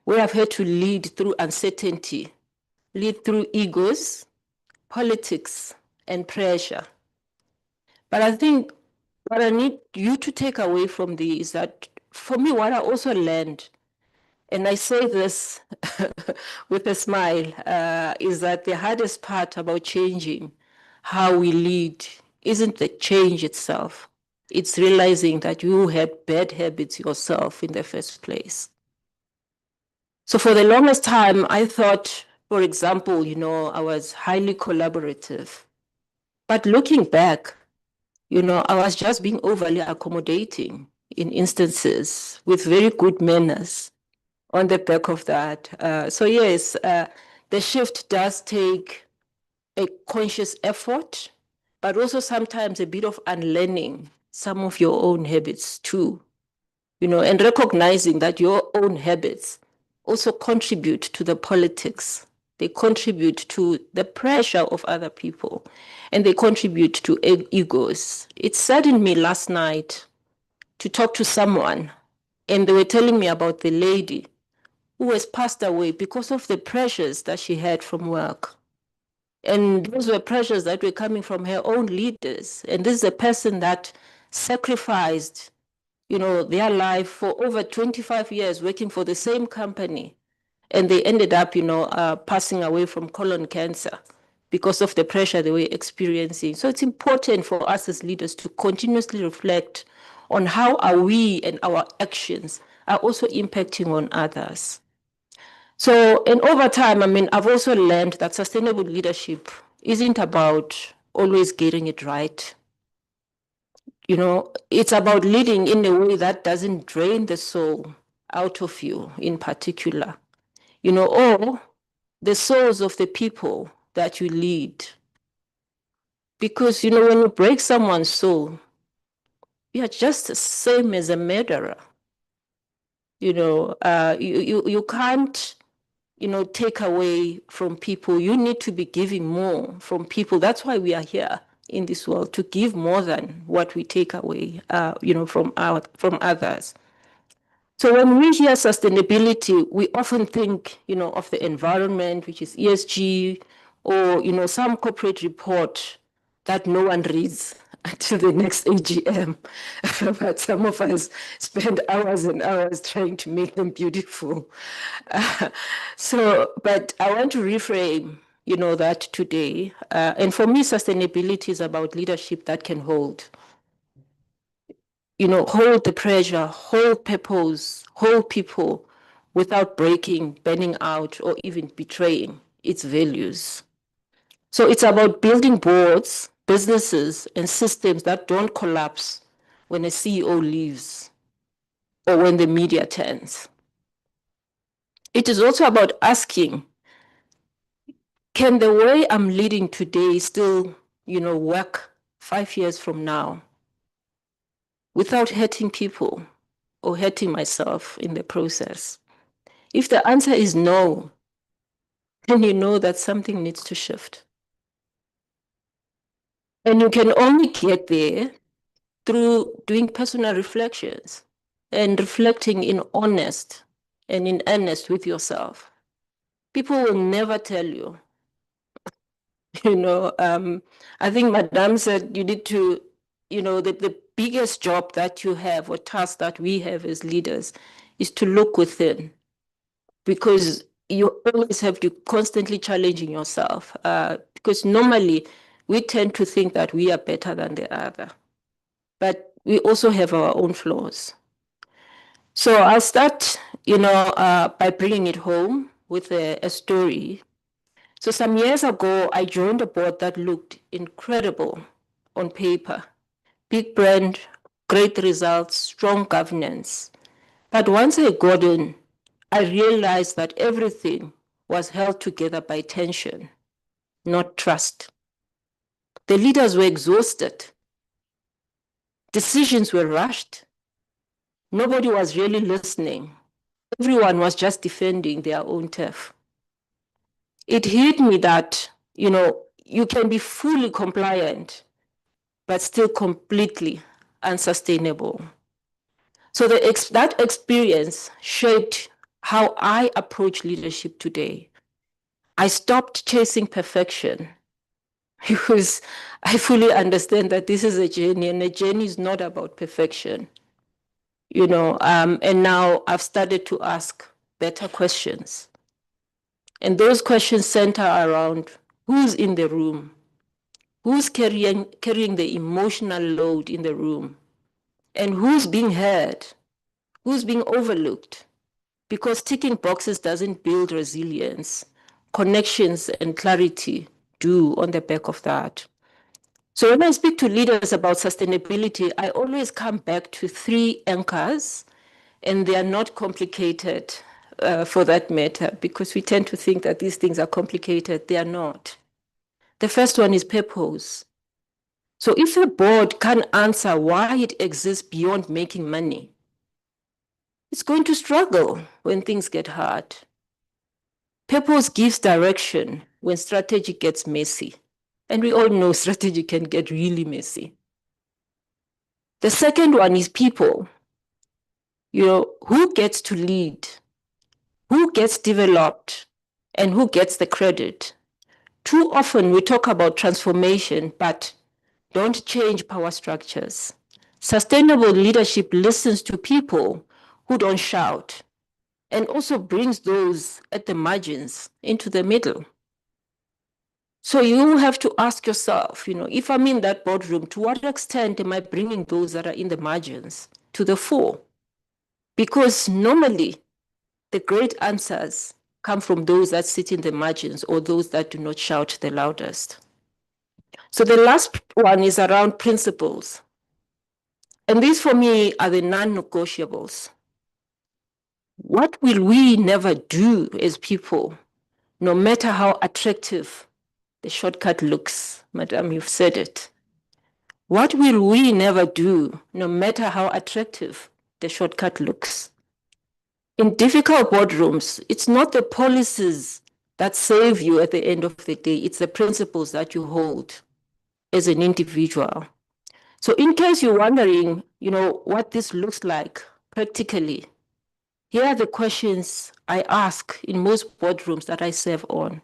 where I've had to lead through uncertainty, lead through egos, politics, and pressure. But I think what I need you to take away from this is that, for me, what I also learned, and I say this with a smile, is that the hardest part about changing how we lead isn't the change itself. It's realizing that you had bad habits yourself in the first place. So for the longest time, I thought, for example, I was highly collaborative. But looking back, I was just being overly accommodating in instances with very good manners on the back of that. So yes, the shift does take a conscious effort, but also sometimes a bit of unlearning some of your own habits too, and recognizing that your own habits also contribute to the politics. They contribute to the pressure of other people, and they contribute to egos. It saddened me last night to talk to someone, and they were telling me about the lady who has passed away because of the pressures that she had from work. And those were pressures that were coming from her own leaders. And this is a person that sacrificed, their life for over 25 years working for the same company. And they ended up, passing away from colon cancer because of the pressure they were experiencing. So it's important for us as leaders to continuously reflect on how are we and our actions are also impacting on others. So, and over time, I've also learned that sustainable leadership isn't about always getting it right. It's about leading in a way that doesn't drain the soul out of you in particular, or the souls of the people that you lead. Because, when you break someone's soul, you're just the same as a murderer. You can't, take away from people. You need to be giving more from people. That's why we are here in this world, to give more than what we take away, from others. So when we hear sustainability, we often think, of the environment, which is ESG, or, some corporate report that no one reads until the next AGM. But some of us spend hours and hours trying to make them beautiful. But I want to reframe, that today. And for me, sustainability is about leadership that can hold. Hold the pressure, hold purpose, hold people without breaking, burning out, or even betraying its values. So it's about building boards, businesses, and systems that don't collapse when a CEO leaves or when the media turns. It is also about asking, can the way I'm leading today still, work 5 years from now without hurting people or hurting myself in the process? If the answer is no, then you know that something needs to shift. And you can only get there through doing personal reflections and reflecting in honest and in earnest with yourself. People will never tell you. I think Madame said you need to, the biggest job that you have or task that we have as leaders is to look within, because you always have to constantly challenging yourself, because normally we tend to think that we are better than the other, but we also have our own flaws. So I'll start, by bringing it home with a story. So some years ago, I joined a board that looked incredible on paper. Big brand, great results, strong governance. But once I got in, I realized that everything was held together by tension, not trust. The leaders were exhausted. Decisions were rushed. Nobody was really listening. Everyone was just defending their own turf. It hit me that, you can be fully compliant, but still completely unsustainable. So that experience shaped how I approach leadership today. I stopped chasing perfection because I fully understand that this is a journey, and a journey is not about perfection. And now I've started to ask better questions. And those questions center around who's in the room, who's carrying the emotional load in the room, and who's being heard, who's being overlooked. Because ticking boxes doesn't build resilience. Connections and clarity do on the back of that. So when I speak to leaders about sustainability, I always come back to 3 anchors, and they are not complicated for that matter, because we tend to think that these things are complicated. They are not. The first one is purpose. So if a board can't answer why it exists beyond making money, it's going to struggle when things get hard. Purpose gives direction when strategy gets messy. And we all know strategy can get really messy. The second one is people. Who gets to lead? Who gets developed? And who gets the credit? Too often we talk about transformation, but don't change power structures. Sustainable leadership listens to people who don't shout, and also brings those at the margins into the middle. So you have to ask yourself, if I'm in that boardroom, to what extent am I bringing those that are in the margins to the fore? Because normally the great answers come from those that sit in the margins or those that do not shout the loudest. So the last one is around principles. And these for me are the non-negotiables. What will we never do as people, no matter how attractive the shortcut looks? Madam, you've said it. What will we never do, no matter how attractive the shortcut looks? In difficult boardrooms, it's not the policies that save you at the end of the day, it's the principles that you hold as an individual. So in case you're wondering, what this looks like practically, here are the questions I ask in most boardrooms that I serve on.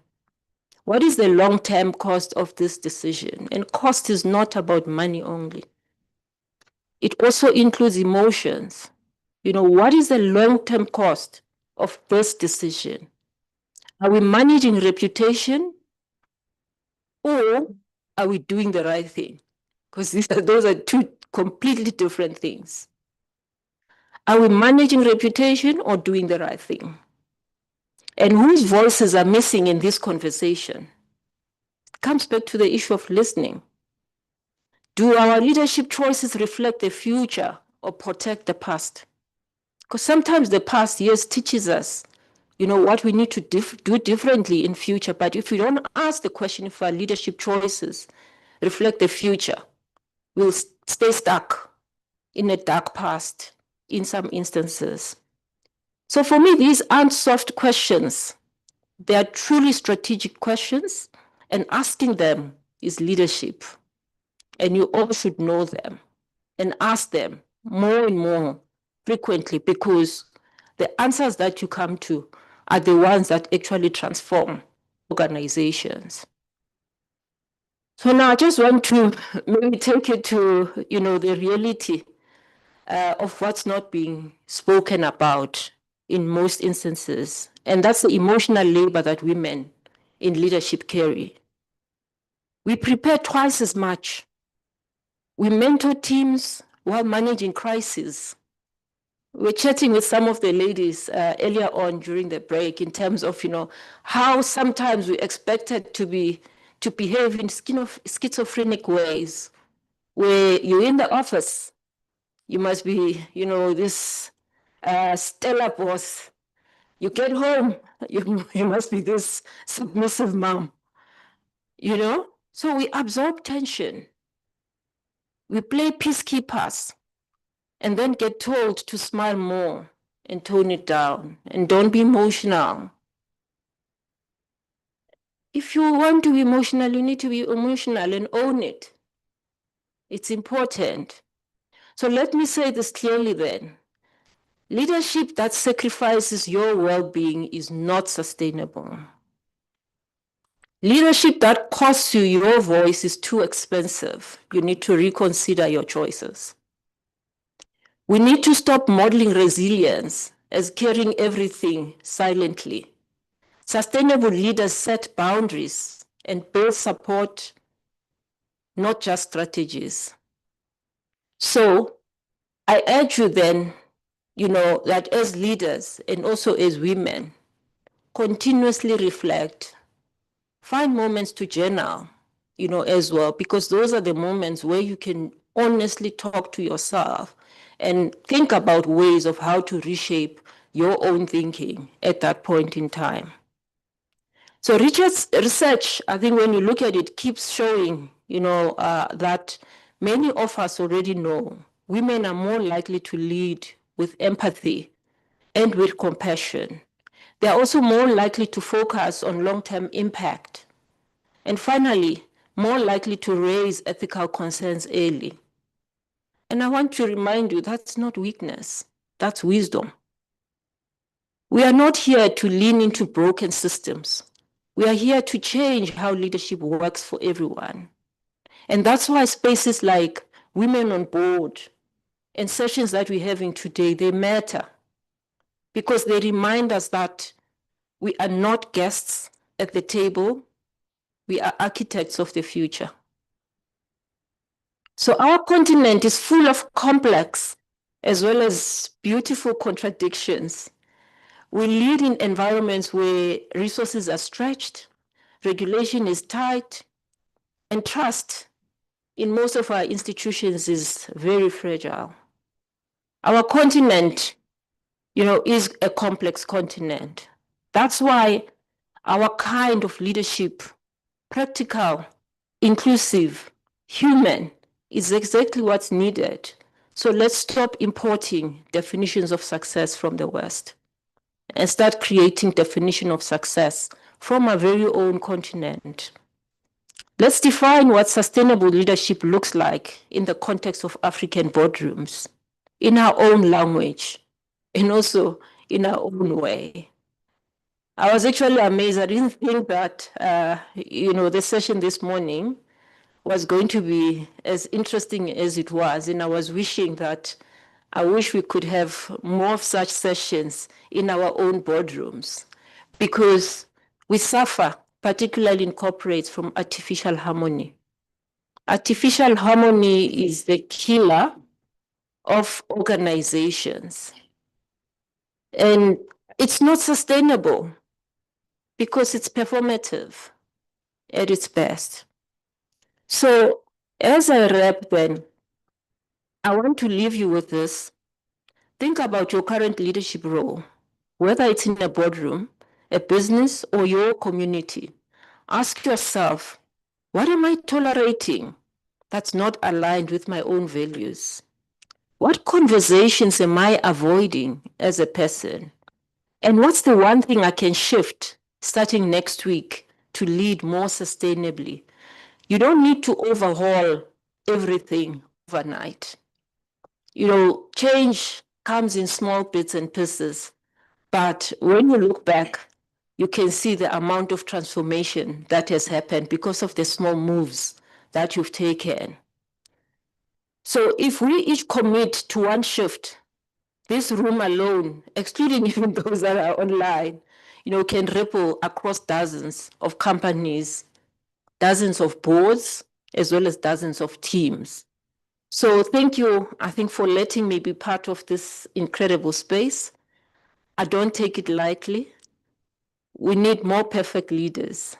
What is the long-term cost of this decision? And cost is not about money only. It also includes emotions. What is the long-term cost of this decision? Are we managing reputation, or are we doing the right thing? Because those are 2 completely different things. Are we managing reputation or doing the right thing? And whose voices are missing in this conversation? It comes back to the issue of listening. Do our leadership choices reflect the future or protect the past? Because sometimes the past, yes, teaches us, what we need to do differently in future. But if we don't ask the question if our leadership choices reflect the future, we'll stay stuck in a dark past in some instances. So for me, these aren't soft questions. They are truly strategic questions, and asking them is leadership. And you all should know them and ask them more and more frequently, because the answers that you come to are the ones that actually transform organizations. So now I just want to maybe take you to, the reality of what's not being spoken about in most instances. And that's the emotional labor that women in leadership carry. We prepare twice as much. We mentor teams while managing crises. We're chatting with some of the ladies earlier on during the break in terms of, how sometimes we're expected to behave in schizophrenic ways, where you're in the office, you must be, this stellar boss. You get home, you must be this submissive mom, So we absorb tension. We play peacekeepers and then get told to smile more and tone it down and don't be emotional. If you want to be emotional, you need to be emotional and own it. It's important. So let me say this clearly then. Leadership that sacrifices your well-being is not sustainable. Leadership that costs you your voice is too expensive. You need to reconsider your choices. We need to stop modeling resilience as carrying everything silently. Sustainable leaders set boundaries and build support, not just strategies. So I urge you then, that as leaders and also as women, continuously reflect, find moments to journal, as well, because those are the moments where you can honestly talk to yourself and think about ways of how to reshape your own thinking at that point in time. So research, I think when you look at it, keeps showing, that many of us already know women are more likely to lead with empathy and with compassion. They are also more likely to focus on long-term impact. And finally, more likely to raise ethical concerns early. And I want to remind you, that's not weakness, that's wisdom. We are not here to lean into broken systems. We are here to change how leadership works for everyone. And that's why spaces like Women on Board and sessions that we're having today, they matter. Because they remind us that we are not guests at the table, we are architects of the future. So our continent is full of complex as well as beautiful contradictions. We lead in environments where resources are stretched, regulation is tight, and trust in most of our institutions is very fragile. Our continent, is a complex continent. That's why our kind of leadership, practical, inclusive, human, is exactly what's needed. So let's stop importing definitions of success from the West and start creating definition of success from our very own continent. Let's define what sustainable leadership looks like in the context of African boardrooms, in our own language, and also in our own way. I was actually amazed. I didn't think that, the session this morning was going to be as interesting as it was. And I was wishing that, I wish we could have more of such sessions in our own boardrooms, because we suffer, particularly in corporates, from artificial harmony. Artificial harmony is the killer of organizations. And it's not sustainable because it's performative at its best. So as I wrap then, I want to leave you with this. Think about your current leadership role, whether it's in a boardroom, a business, or your community. Ask yourself, what am I tolerating that's not aligned with my own values? What conversations am I avoiding as a person? And what's the one thing I can shift starting next week to lead more sustainably? You don't need to overhaul everything overnight. Change comes in small bits and pieces, but when you look back, you can see the amount of transformation that has happened because of the small moves that you've taken. So if we each commit to one shift, this room alone, excluding even those that are online, can ripple across dozens of companies, dozens of boards, as well as dozens of teams. So thank you, I think, for letting me be part of this incredible space. I don't take it lightly. We need more perfect leaders.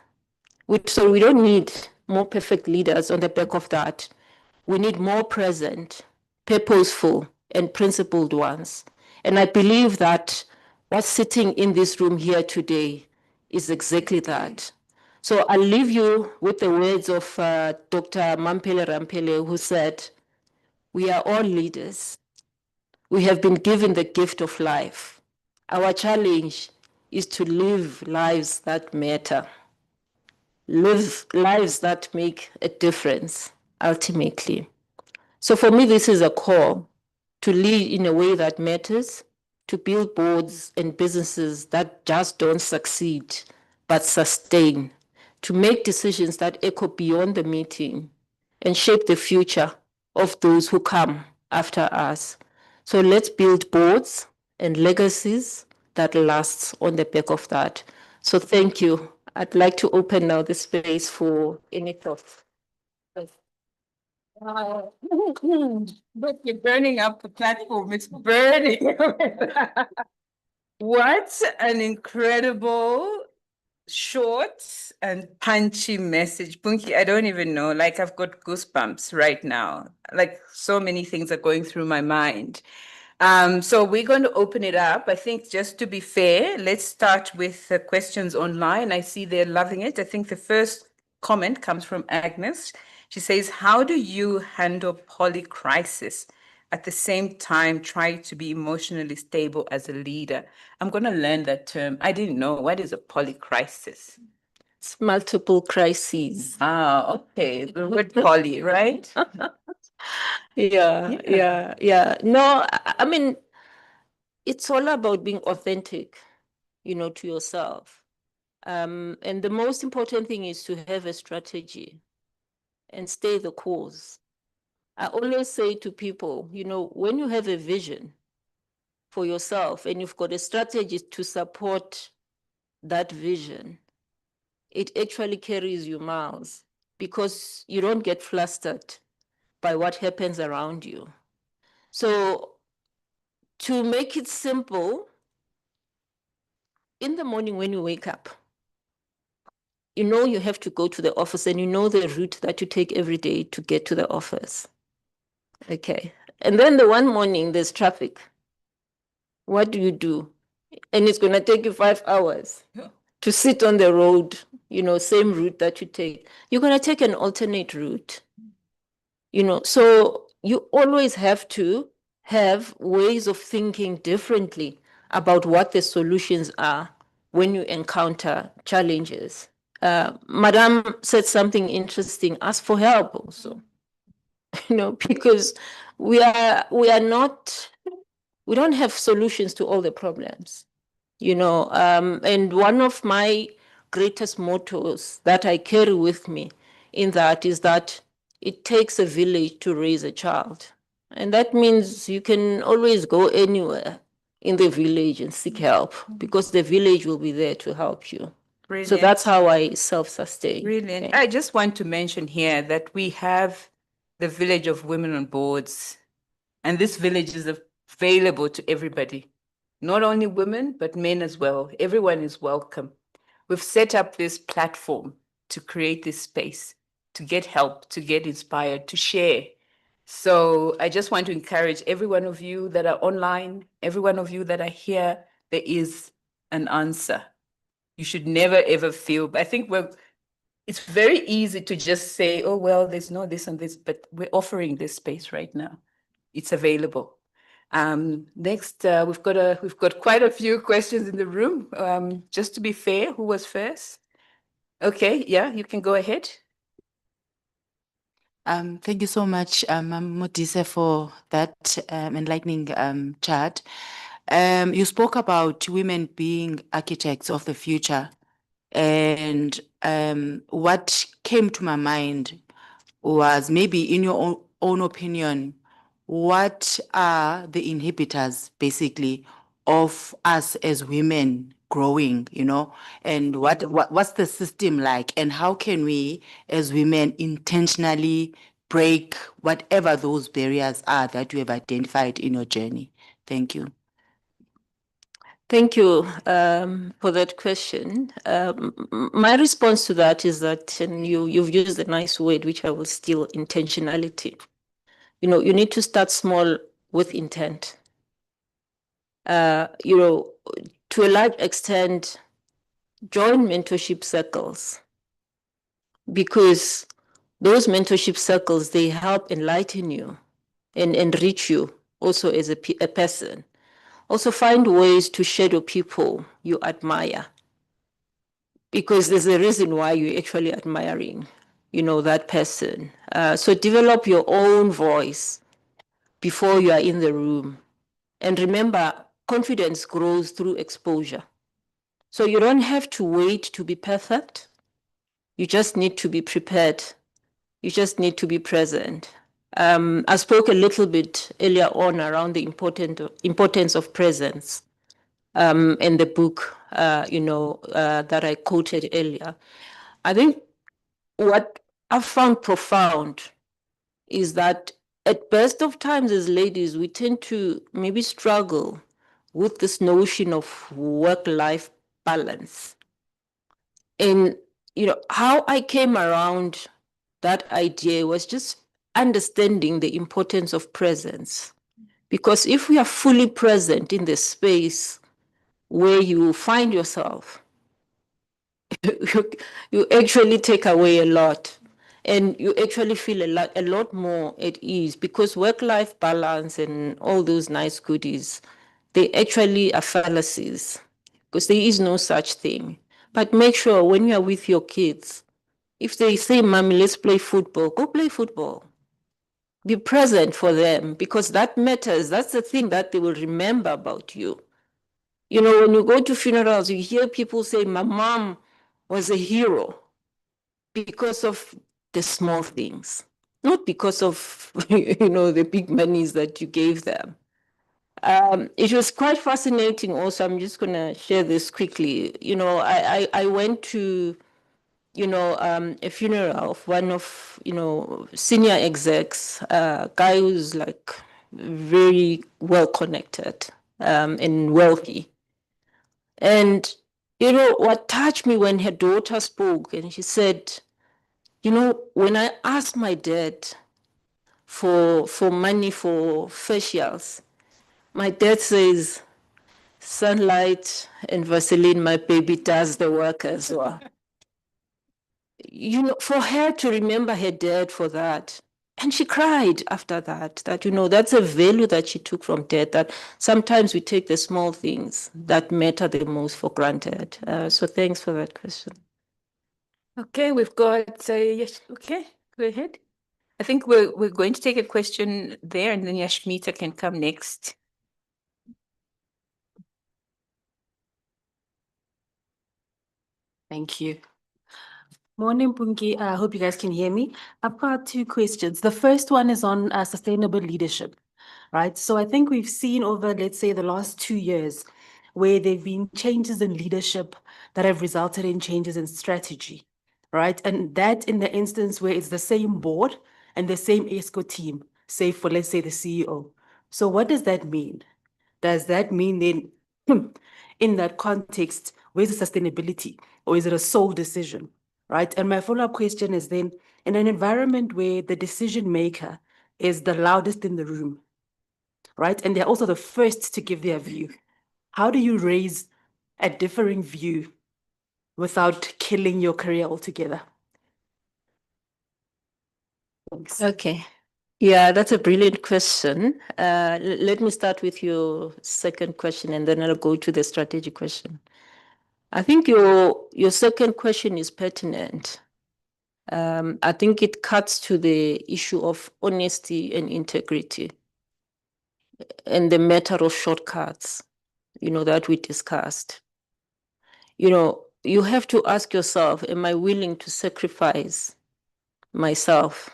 So we don't need more perfect leaders on the back of that. We need more present, purposeful, and principled ones. And I believe that what's sitting in this room here today is exactly that. So I'll leave you with the words of Dr. Mampele Rampele, who said, "We are all leaders. We have been given the gift of life. Our challenge is to live lives that matter, live lives that make a difference, ultimately." So for me, this is a call to lead in a way that matters, to build boards and businesses that just don't succeed, but sustain, to make decisions that echo beyond the meeting and shape the future of those who come after us. So let's build boards and legacies that last on the back of that. So thank you. I'd like to open now the space for any thoughts. But you're burning up the platform. It's burning. What an incredible, short and punchy message. Punki, I don't even know. Like, I've got goosebumps right now. Like, so many things are going through my mind. So we're going to open it up. I think just to be fair, let's start with the questions online. I see they're loving it. I think the first comment comes from Agnes. She says, how do you handle polycrisis at the same time try to be emotionally stable as a leader? I'm going to learn that term. I didn't know. What is a polycrisis? It's multiple crises. Ah, okay. The word poly, right? Yeah. No, I mean, it's all about being authentic, to yourself. And the most important thing is to have a strategy and stay the course. I always say to people, when you have a vision for yourself and you've got a strategy to support that vision, it actually carries you miles because you don't get flustered by what happens around you. So to make it simple, in the morning when you wake up, you have to go to the office and you know the route that you take every day to get to the office. Okay. And then the one morning there's traffic. What do you do? And it's going to take you 5 hours to sit on the road, same route that you take. You're going to take an alternate route. So you always have to have ways of thinking differently about what the solutions are when you encounter challenges. Madame said something interesting, ask for help also, because we don't have solutions to all the problems, and one of my greatest mottos that I carry with me in that is that it takes a village to raise a child. And that means you can always go anywhere in the village and seek help because the village will be there to help you. Brilliant. So that's how I self-sustain. Brilliant. Okay. I just want to mention here that we have the Village of Women on Boards, and this village is available to everybody, not only women, but men as well. Everyone is welcome. We've set up this platform to create this space, to get help, to get inspired, to share. So I just want to encourage every one of you that are online, every one of you that are here, there is an answer. You should never, ever feel, I think it's very easy to just say, oh, well, there's no this and this, but we're offering this space right now. It's available. Next, we've got quite a few questions in the room. Just to be fair, who was first? Okay, yeah, you can go ahead. Thank you so much, Modise, for that enlightening chat. You spoke about women being architects of the future. And what came to my mind was, maybe in your own opinion, what are the inhibitors basically of us as women growing, and what's the system like, and how can we as women intentionally break whatever those barriers are that you have identified in your journey? Thank you. Thank you for that question. My response to that is that, and you've used a nice word, which I will steal, intentionality. You need to start small with intent. To a large extent, join mentorship circles. because those mentorship circles, they help enlighten you and enrich you also as a person. Also find ways to shadow people you admire, because there's a reason why you're actually admiring, that person. So develop your own voice before you are in the room. And remember, confidence grows through exposure. So you don't have to wait to be perfect. You just need to be prepared. You just need to be present. I spoke a little bit earlier on around the importance of presence in the book, that I quoted earlier. I think what I've found profound is that at best of times as ladies, we tend to maybe struggle with this notion of work-life balance. And, how I came around that idea was just understanding the importance of presence. Because if we are fully present in the space where you find yourself, you actually take away a lot, and you actually feel a lot more at ease, because work-life balance and all those nice goodies, they actually are fallacies, because there is no such thing. But make sure when you are with your kids, if they say, "Mommy, let's play football," go play football. Be present for them, because that matters. That's the thing that they will remember about you. When you go to funerals, you hear people say, "My mom was a hero," because of the small things, not because of, the big monies that you gave them. It was quite fascinating also. I'm just going to share this quickly. I went to, a funeral of one of, senior execs, a guy who's like very well connected and wealthy. And, what touched me when her daughter spoke, and she said, when I asked my dad for money for facials, my dad says, "Sunlight and Vaseline, my baby does the work as well." For her to remember her dad for that. And she cried after that, that's a value that she took from dad, that sometimes we take the small things that matter the most for granted. So thanks for that question. Okay, we've got, yes, okay, go ahead. I think we're going to take a question there, and then Yashmita can come next. Thank you. Morning, Punki. I hope you guys can hear me. I've got two questions. The first one is on sustainable leadership, right? So I think we've seen over, let's say, the last 2 years, where there've been changes in leadership that have resulted in changes in strategy, right? And that in the instance where it's the same board and the same ESCO team, save for, let's say, the CEO. So what does that mean? Does that mean then, in that context, where's the sustainability, or is it a sole decision, right? And my follow-up question is then, in an environment where the decision maker is the loudest in the room, right? And they're also the first to give their view. How do you raise a differing view without killing your career altogether? Thanks. Okay. Yeah, that's a brilliant question. Let me start with your second question, and then I'll go to the strategy question. I think your second question is pertinent. I think it cuts to the issue of honesty and integrity and the matter of shortcuts, that we discussed. You have to ask yourself, am I willing to sacrifice myself?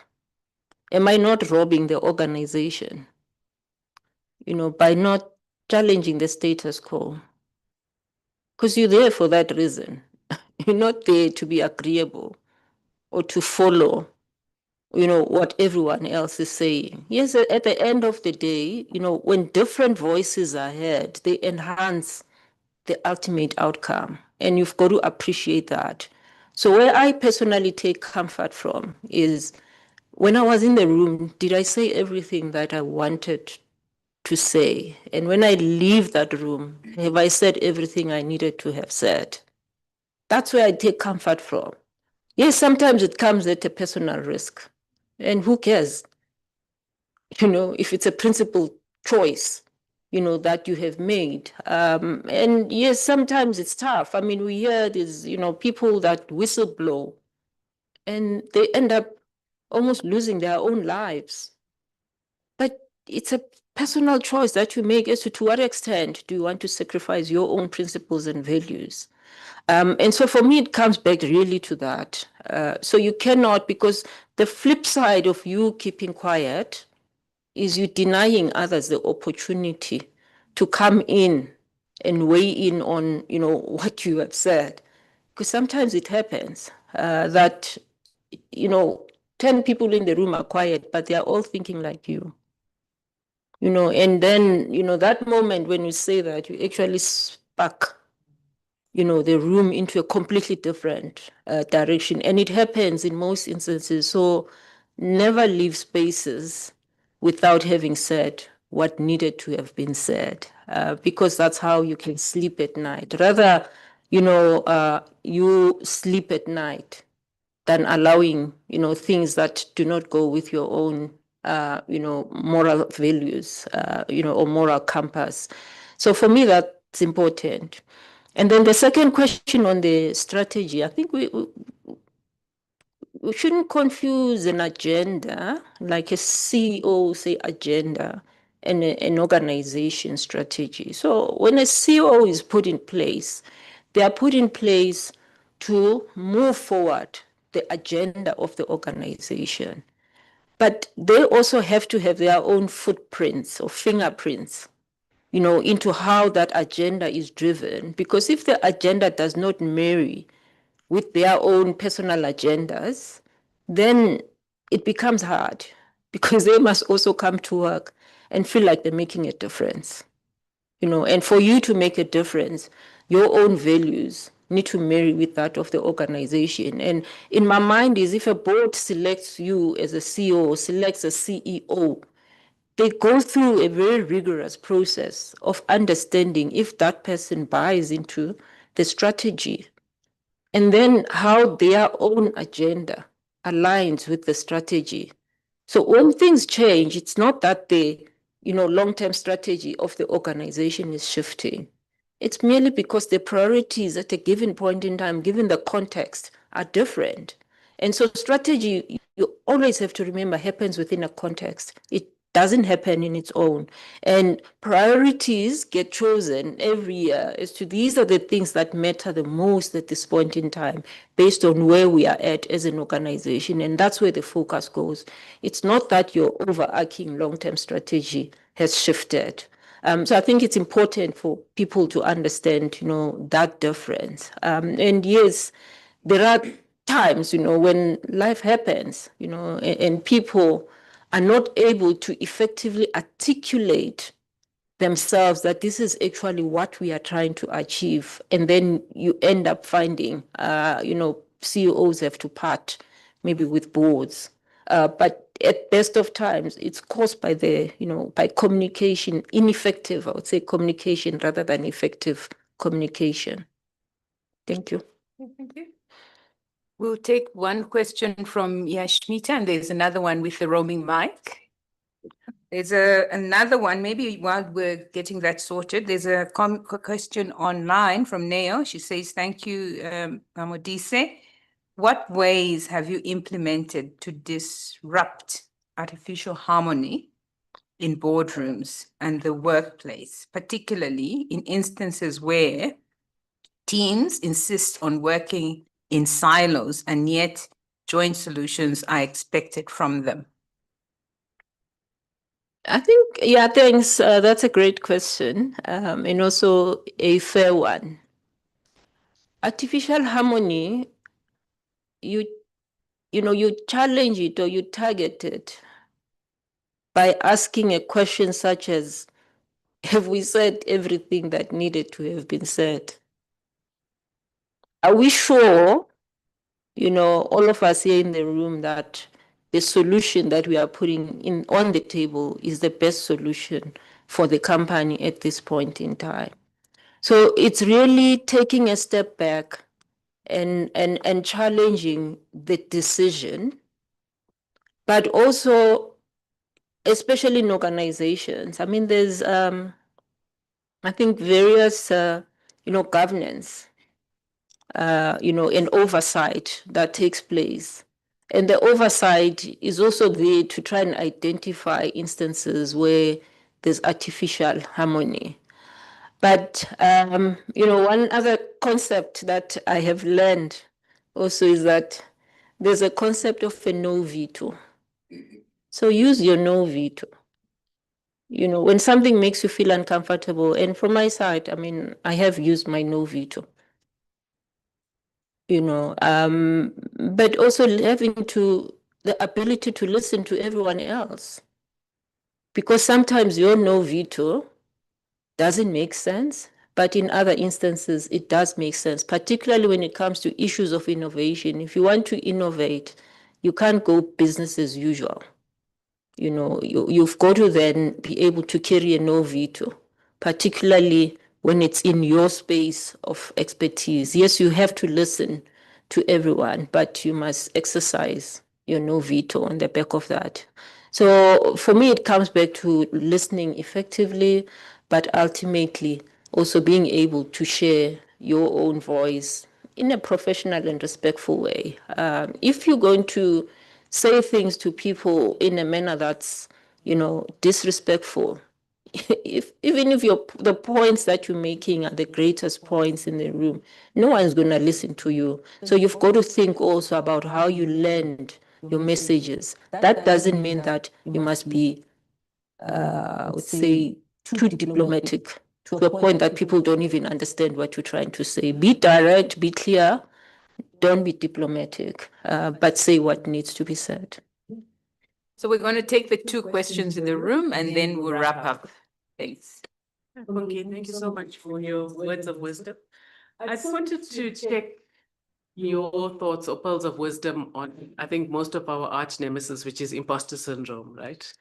Am I not robbing the organization, by not challenging the status quo? Because you're there for that reason. You're not there to be agreeable or to follow, what everyone else is saying. Yes, at the end of the day, when different voices are heard, they enhance the ultimate outcome. And you've got to appreciate that. So where I personally take comfort from is, when I was in the room, did I say everything that I wanted to say? And when I leave that room, have I said everything I needed to have said? That's where I take comfort from. yes, sometimes it comes at a personal risk. And who cares? If it's a principled choice, that you have made. And yes, sometimes it's tough. I mean, we hear these, people that whistleblow and they end up almost losing their own lives. But it's a personal choice that you make as to what extent do you want to sacrifice your own principles and values. And so for me, it comes back really to that. So you cannot, because the flip side of you keeping quiet is you denying others the opportunity to come in and weigh in on, what you have said. Because sometimes it happens that, 10 people in the room are quiet, but they're all thinking like you. And then, that moment when you say that, you actually spark, the room into a completely different direction. And it happens in most instances. So never leave spaces without having said what needed to have been said, because that's how you can sleep at night. Rather, you sleep at night than allowing, things that do not go with your own, moral values, or moral compass. So for me, that's important. And then the second question on the strategy, I think we shouldn't confuse an agenda, like a CEO, say, agenda, and an organization strategy. So when a CEO is put in place, they are put in place to move forward the agenda of the organization. But they also have to have their own footprints or fingerprints, into how that agenda is driven. Because if the agenda does not marry with their own personal agendas, then it becomes hard, because they must also come to work and feel like they're making a difference. And for you to make a difference, your own values need to marry with that of the organization. And in my mind is, if a board selects you as a CEO or selects a CEO, they go through a very rigorous process of understanding if that person buys into the strategy, and then how their own agenda aligns with the strategy. So when things change, it's not that the long-term strategy of the organization is shifting. It's merely because the priorities at a given point in time, given the context, are different. And so strategy, you always have to remember, happens within a context. It doesn't happen in its own. And priorities get chosen every year as to these are the things that matter the most at this point in time, based on where we are at as an organization. And that's where the focus goes. It's not that your overarching long-term strategy has shifted. So I think it's important for people to understand, that difference. And yes, there are times, when life happens, and people are not able to effectively articulate themselves that this is actually what we are trying to achieve. And then you end up finding, CEOs have to part maybe with boards. But at best of times, it's caused by by communication, ineffective, I would say communication rather than effective communication. Thank you. Thank you. We'll take one question from Yashmita, and there's another one with the roaming mic. There's another one, maybe while we're getting that sorted, there's a question online from Neo. She says, thank you, Modise. What ways have you implemented to disrupt artificial harmony in boardrooms and the workplace, particularly in instances where teams insist on working in silos and yet joint solutions are expected from them? I think, yeah, thanks. That's a great question, and also a fair one. Artificial harmony, you challenge it or you target it by asking a question such as, have we said everything that needed to have been said? Are we sure, all of us here in the room, that the solution that we are putting in on the table is the best solution for the company at this point in time? So it's really taking a step back and challenging the decision, but also, especially in organizations. I mean, there's, I think, various, governance, and oversight that takes place. And the oversight is also there to try and identify instances where there's artificial harmony. But, one other concept that I have learned also is that there's a concept of a no veto. So use your no veto. When something makes you feel uncomfortable, and from my side, I mean, I have used my no veto. But also having the ability to listen to everyone else. Because sometimes your no veto doesn't make sense, but in other instances, it does make sense, particularly when it comes to issues of innovation. If you want to innovate, you can't go business as usual. You've got to then be able to carry a no veto, particularly when it's in your space of expertise. Yes, you have to listen to everyone, but you must exercise your no veto on the back of that. So for me, it comes back to listening effectively, but ultimately also being able to share your own voice in a professional and respectful way. If you're going to say things to people in a manner that's, disrespectful, even if the points that you're making are the greatest points in the room, no one's going to listen to you. So you've got to think also about how you land your messages. That doesn't mean that you must be, I would say, too diplomatic to a point that people don't even understand what you're trying to say. Be direct, be clear, don't be diplomatic, but say what needs to be said. So we're going to take the 2 questions in the room and then we'll wrap up. Thanks. Punki, thank you so much for your words of wisdom. I just wanted to check your thoughts or pearls of wisdom on, I think, most of our arch nemesis, which is imposter syndrome, right?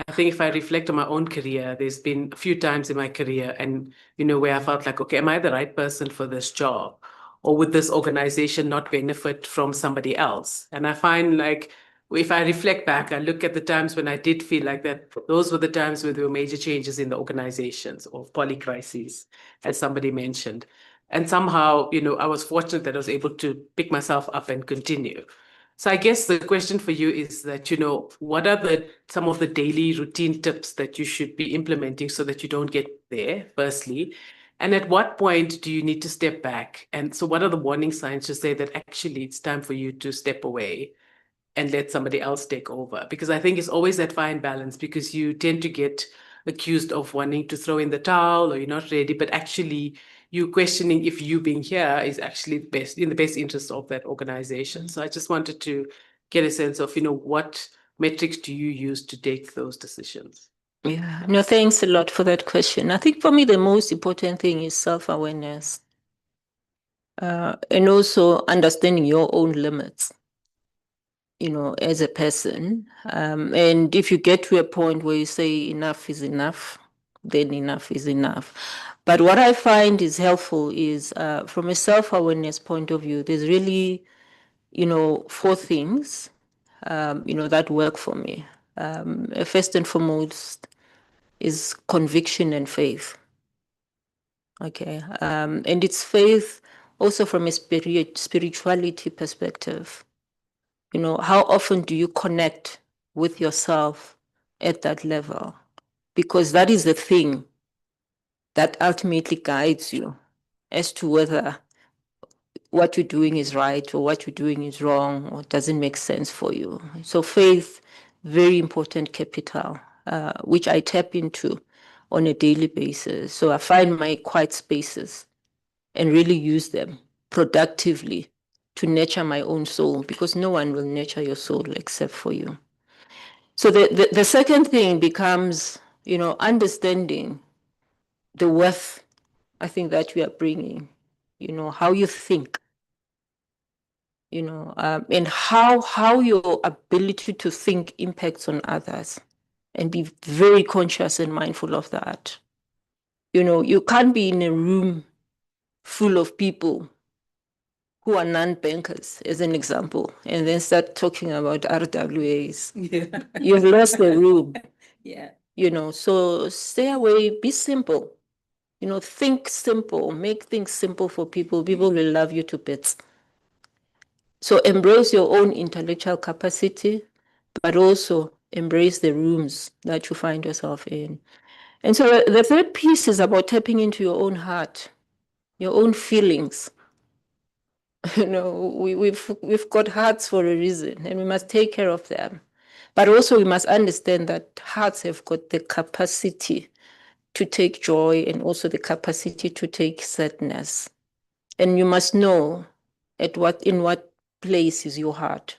I think if I reflect on my own career, there's been a few times in my career and, where I felt like, okay, am I the right person for this job? Or would this organization not benefit from somebody else? And I find like, if I reflect back, I look at the times when I did feel like that, those were the times where there were major changes in the organizations or polycrises, as somebody mentioned. And somehow, I was fortunate that I was able to pick myself up and continue. So I guess the question for you is that, what are some of the daily routine tips that you should be implementing so that you don't get there, firstly? And at what point do you need to step back? And so what are the warning signs to say that actually it's time for you to step away and let somebody else take over? Because I think it's always that fine balance, because you tend to get accused of wanting to throw in the towel or you're not ready, but actually you questioning if you being here is actually in the best interest of that organization. So I just wanted to get a sense of, what metrics do you use to take those decisions? Yeah, no, thanks a lot for that question. I think for me, the most important thing is self-awareness, and also understanding your own limits, as a person. And if you get to a point where you say enough is enough, then enough is enough. But what I find is helpful is, from a self-awareness point of view, there's really, 4 things, that work for me. First and foremost is conviction and faith. Okay. And it's faith also from a spirituality perspective. How often do you connect with yourself at that level? Because that is the thing that ultimately guides you as to whether what you're doing is right or what you're doing is wrong or doesn't make sense for you. So faith, very important capital, which I tap into on a daily basis. So I find my quiet spaces and really use them productively to nurture my own soul, because no one will nurture your soul except for you. So the second thing becomes, understanding the worth, I think, that you are bringing, how you think, and how your ability to think impacts on others, and be very conscious and mindful of that. You can't be in a room full of people who are non-bankers, as an example, and then start talking about RWAs. Yeah. You've lost the room. Yeah. You know, so stay away, be simple. You know, think simple, make things simple for people. People will love you to bits. So embrace your own intellectual capacity, but also embrace the rooms that you find yourself in. And so the third piece is about tapping into your own heart, your own feelings. You know, we've got hearts for a reason, and we must take care of them. But also we must understand that hearts have got the capacity to take joy and also the capacity to take sadness. And you must know in what place is your heart.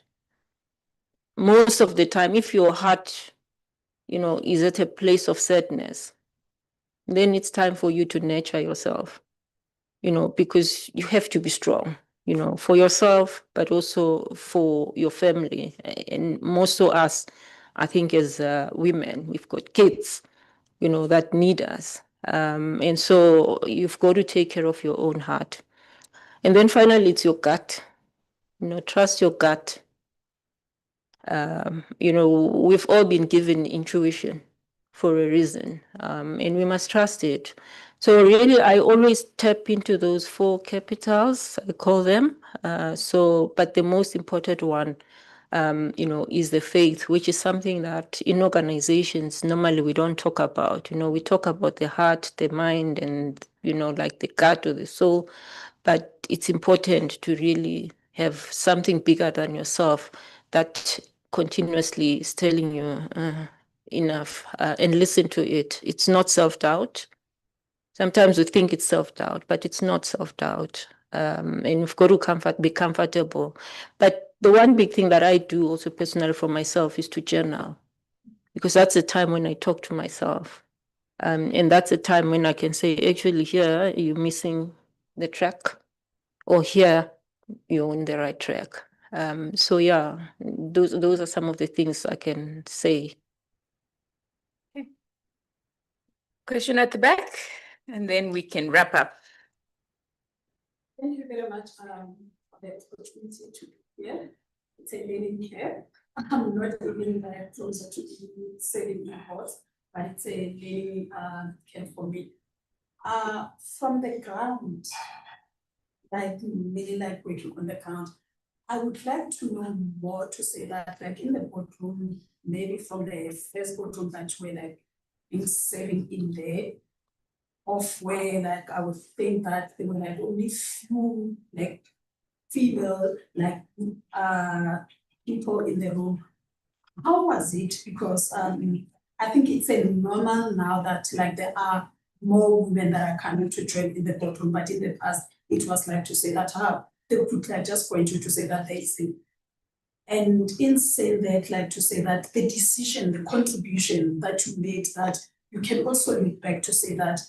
Most of the time, if your heart, you know, is at a place of sadness, then it's time for you to nurture yourself, you know, because you have to be strong, you know, for yourself, but also for your family. And most of us, I think as women, we've got kids, you know, that need us. And so you've got to take care of your own heart. And then finally, it's your gut. You know, trust your gut. You know, we've all been given intuition for a reason, and we must trust it. So really, I always tap into those 4 capitals, I call them. But the most important one, you know, is the faith, which is something that in organizations, normally we don't talk about. You know, we talk about the heart, the mind, and, you know, like the gut or the soul. But it's important to really have something bigger than yourself that continuously is telling you enough, and listen to it. It's not self-doubt. Sometimes we think it's self-doubt, but it's not self-doubt. And you've got to be comfortable. But the one big thing that I do also personally for myself is to journal, because that's the time when I talk to myself. And that's the time when I can say, actually, here you're missing the track, or here you're on the right track. So yeah, those are some of the things I can say. Question at the back, and then we can wrap up. Thank you very much for the opportunity to be here. It's a learning here. I'm not even very closer to selling my house, but it's a learning care for me. From the ground, like really like working on the ground, I would like to know more to say that, like in the boardroom, maybe from the first boardroom that we're like being selling in there, of where like I would think that there were like only few like female like people in the room. How was it? Because I think it's a normal now that like there are more women that are coming to train in the boardroom, but in the past it was like to say that they could like just point you to say that they see. And in saying that, like to say that the decision, the contribution that you made, that you can also look back to say that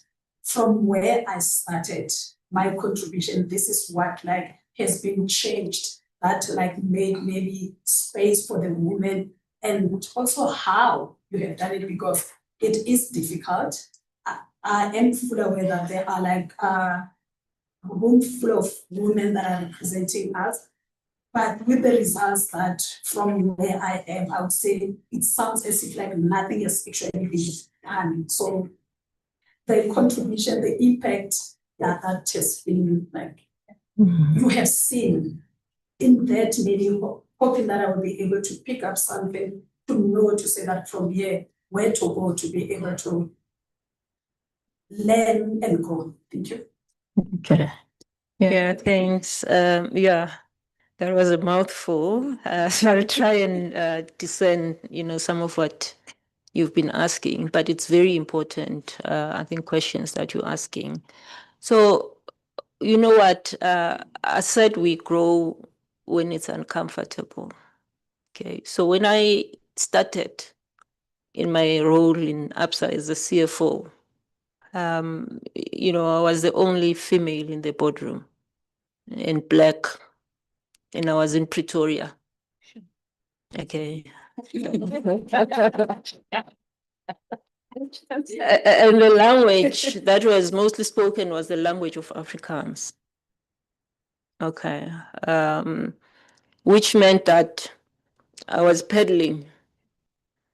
from where I started, my contribution, this is what like has been changed, that like made maybe space for the women, and also how you have done it, because it is difficult. I am fully aware that there are like a room full of women that are representing us, but with the results that from where I am, I would say it sounds as if like nothing has actually been done. So the contribution, the impact that has been like, you have seen in that, maybe hoping that I will be able to pick up something to know to say that from here, where to go to be able to learn and grow. Thank you. Okay. Yeah, thanks. Yeah, that was a mouthful. So I'll try and discern, you know, some of what you've been asking, but it's very important, I think, questions that you're asking. So, you know what, I said we grow when it's uncomfortable. Okay, so when I started in my role in ABSA as the CFO, you know, I was the only female in the boardroom and Black, and I was in Pretoria. Okay. And the language that was mostly spoken was the language of Afrikaans. Okay. Which meant that I was paddling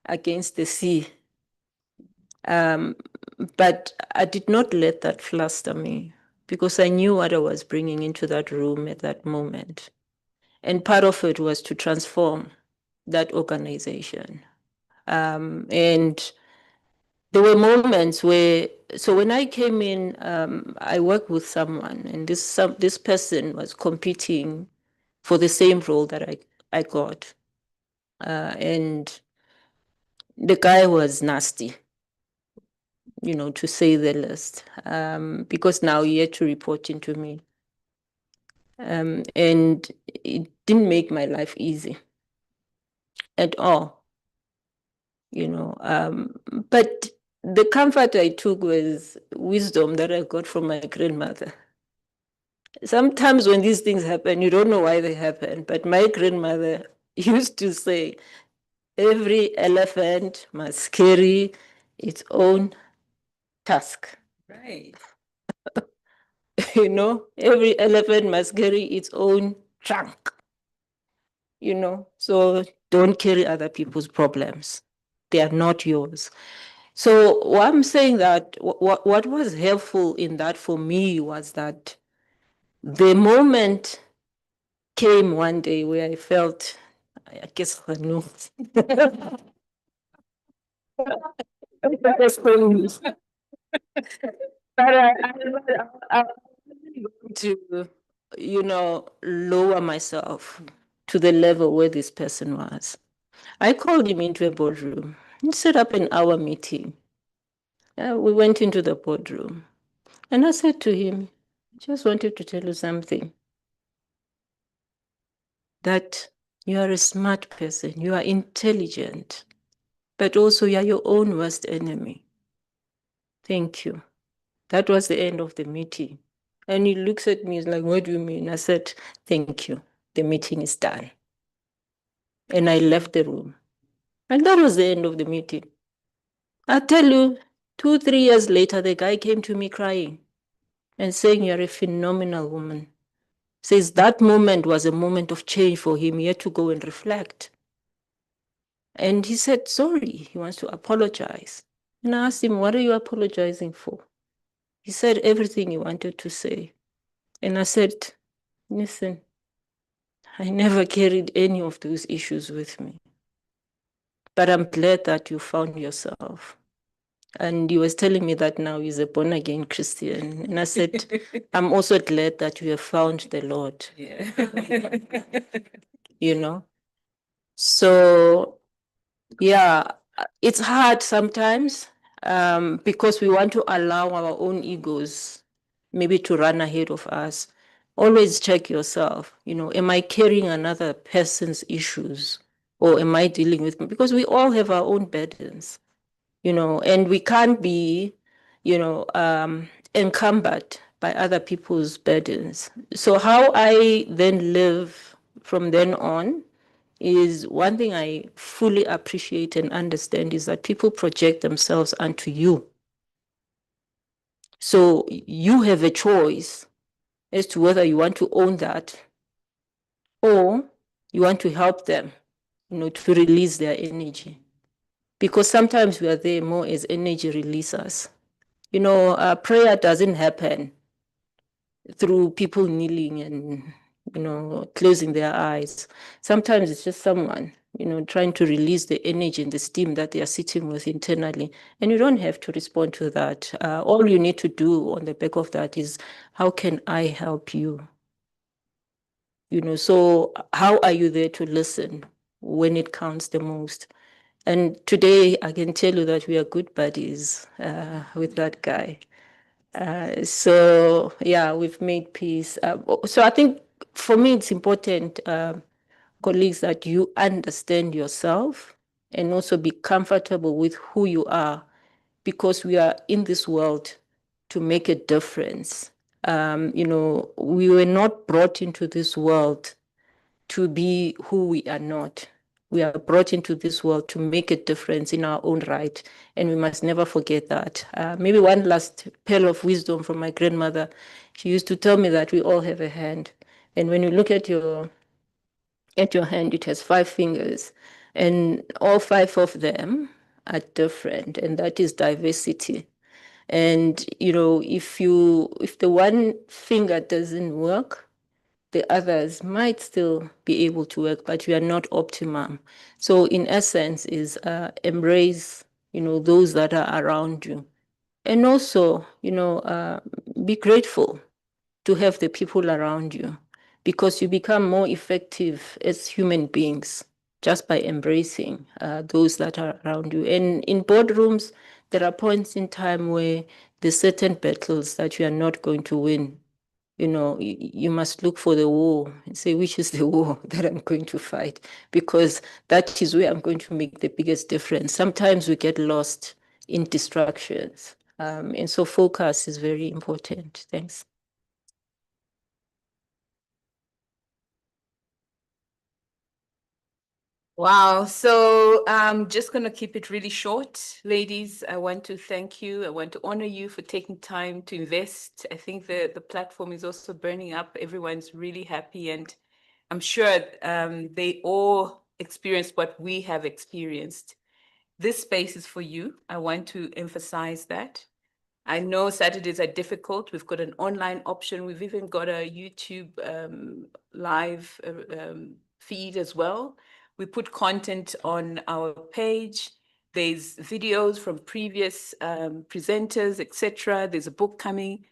against the sea. But I did not let that fluster me because I knew what I was bringing into that room at that moment. And part of it was to transform that organization. And there were moments where, so when I came in, I worked with someone, and this person was competing for the same role that I got. And the guy was nasty, you know, to say the least, because now he had to report into me. And it didn't make my life easy at all, you know. But the comfort I took was wisdom that I got from my grandmother. Sometimes when these things happen, you don't know why they happen, but my grandmother used to say, every elephant must carry its own tusk. Right. You know, every elephant must carry its own trunk. You know, so don't carry other people's problems. They are not yours. So what I'm saying that what was helpful in that for me was that the moment came one day where I felt, I guess I knew. But I to, you know, lower myself to the level where this person was. I called him into a boardroom and set up an hour meeting. We went into the boardroom and I said to him, I just wanted to tell you something. That you are a smart person, you are intelligent, but also you are your own worst enemy. Thank you. That was the end of the meeting. And he looks at me, he's like, what do you mean? I said, thank you. The meeting is done. And I left the room. And that was the end of the meeting. I tell you, 2-3 years later, the guy came to me crying and saying, you're a phenomenal woman. Says that moment was a moment of change for him. He had to go and reflect. And he said, sorry, he wants to apologize. And I asked him, what are you apologizing for? He said everything he wanted to say. And I said, listen, I never carried any of those issues with me. But I'm glad that you found yourself. And he was telling me that now he's a born-again Christian. And I said, I'm also glad that you have found the Lord. Yeah. You know? So, yeah, it's hard sometimes because we want to allow our own egos maybe to run ahead of us. Always check yourself, you know, am I carrying another person's issues or am I dealing with, because we all have our own burdens, you know, and we can't be, you know, encumbered by other people's burdens. So how I then live from then on is one thing I fully appreciate and understand is that people project themselves onto you. So you have a choice as to whether you want to own that or you want to help them, you know, to release their energy. Because sometimes we are there more as energy releasers. You know, prayer doesn't happen through people kneeling and, you know, closing their eyes. Sometimes it's just someone, you know, trying to release the energy and the steam that they are sitting with internally. And you don't have to respond to that. All you need to do on the back of that is, how can I help you? You know, so how are you there to listen when it counts the most? And today I can tell you that we are good buddies with that guy. So yeah, we've made peace. So I think for me, it's important, colleagues, that you understand yourself and also be comfortable with who you are, because we are in this world to make a difference. You know, we were not brought into this world to be who we are not. We are brought into this world to make a difference in our own right, and we must never forget that. Maybe one last pearl of wisdom from my grandmother. She used to tell me that we all have a hand, And when you look at your hand, it has 5 fingers, and all 5 of them are different, and that is diversity. And if the one finger doesn't work, the others might still be able to work, but you are not optimum. So in essence is embrace those that are around you, and also be grateful to have the people around you, because you become more effective as human beings just by embracing those that are around you. And in boardrooms, there are points in time where there's certain battles that you are not going to win. You must look for the war and say, which is the war that I'm going to fight? Because that is where I'm going to make the biggest difference. Sometimes we get lost in distractions. And so focus is very important. Thanks. Wow. So I'm just going to keep it really short. Ladies, I want to thank you. I want to honor you for taking time to invest. I think the platform is also burning up. Everyone's really happy. And I'm sure they all experienced what we have experienced. This space is for you. I want to emphasize that. I know Saturdays are difficult. We've got an online option. We've even got a YouTube live feed as well. We put content on our page. There's videos from previous presenters, etc. There's a book coming.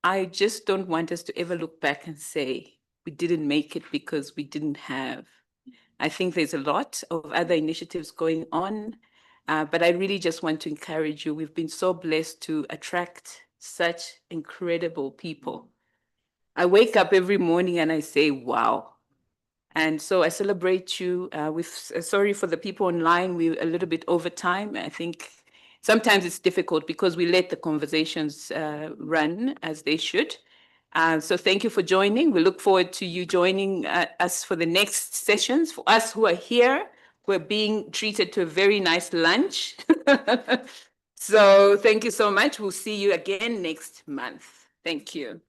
I just don't want us to ever look back and say we didn't make it because we didn't have. I think there's a lot of other initiatives going on, but I really just want to encourage you. We've been so blessed to attract such incredible people. I wake up every morning and I say, wow. And so I celebrate you. Sorry for the people online, we're a little bit over time. I think sometimes it's difficult because we let the conversations run as they should. So thank you for joining. We look forward to you joining us for the next sessions. For us who are here, we're being treated to a very nice lunch. So thank you so much. We'll see you again next month. Thank you.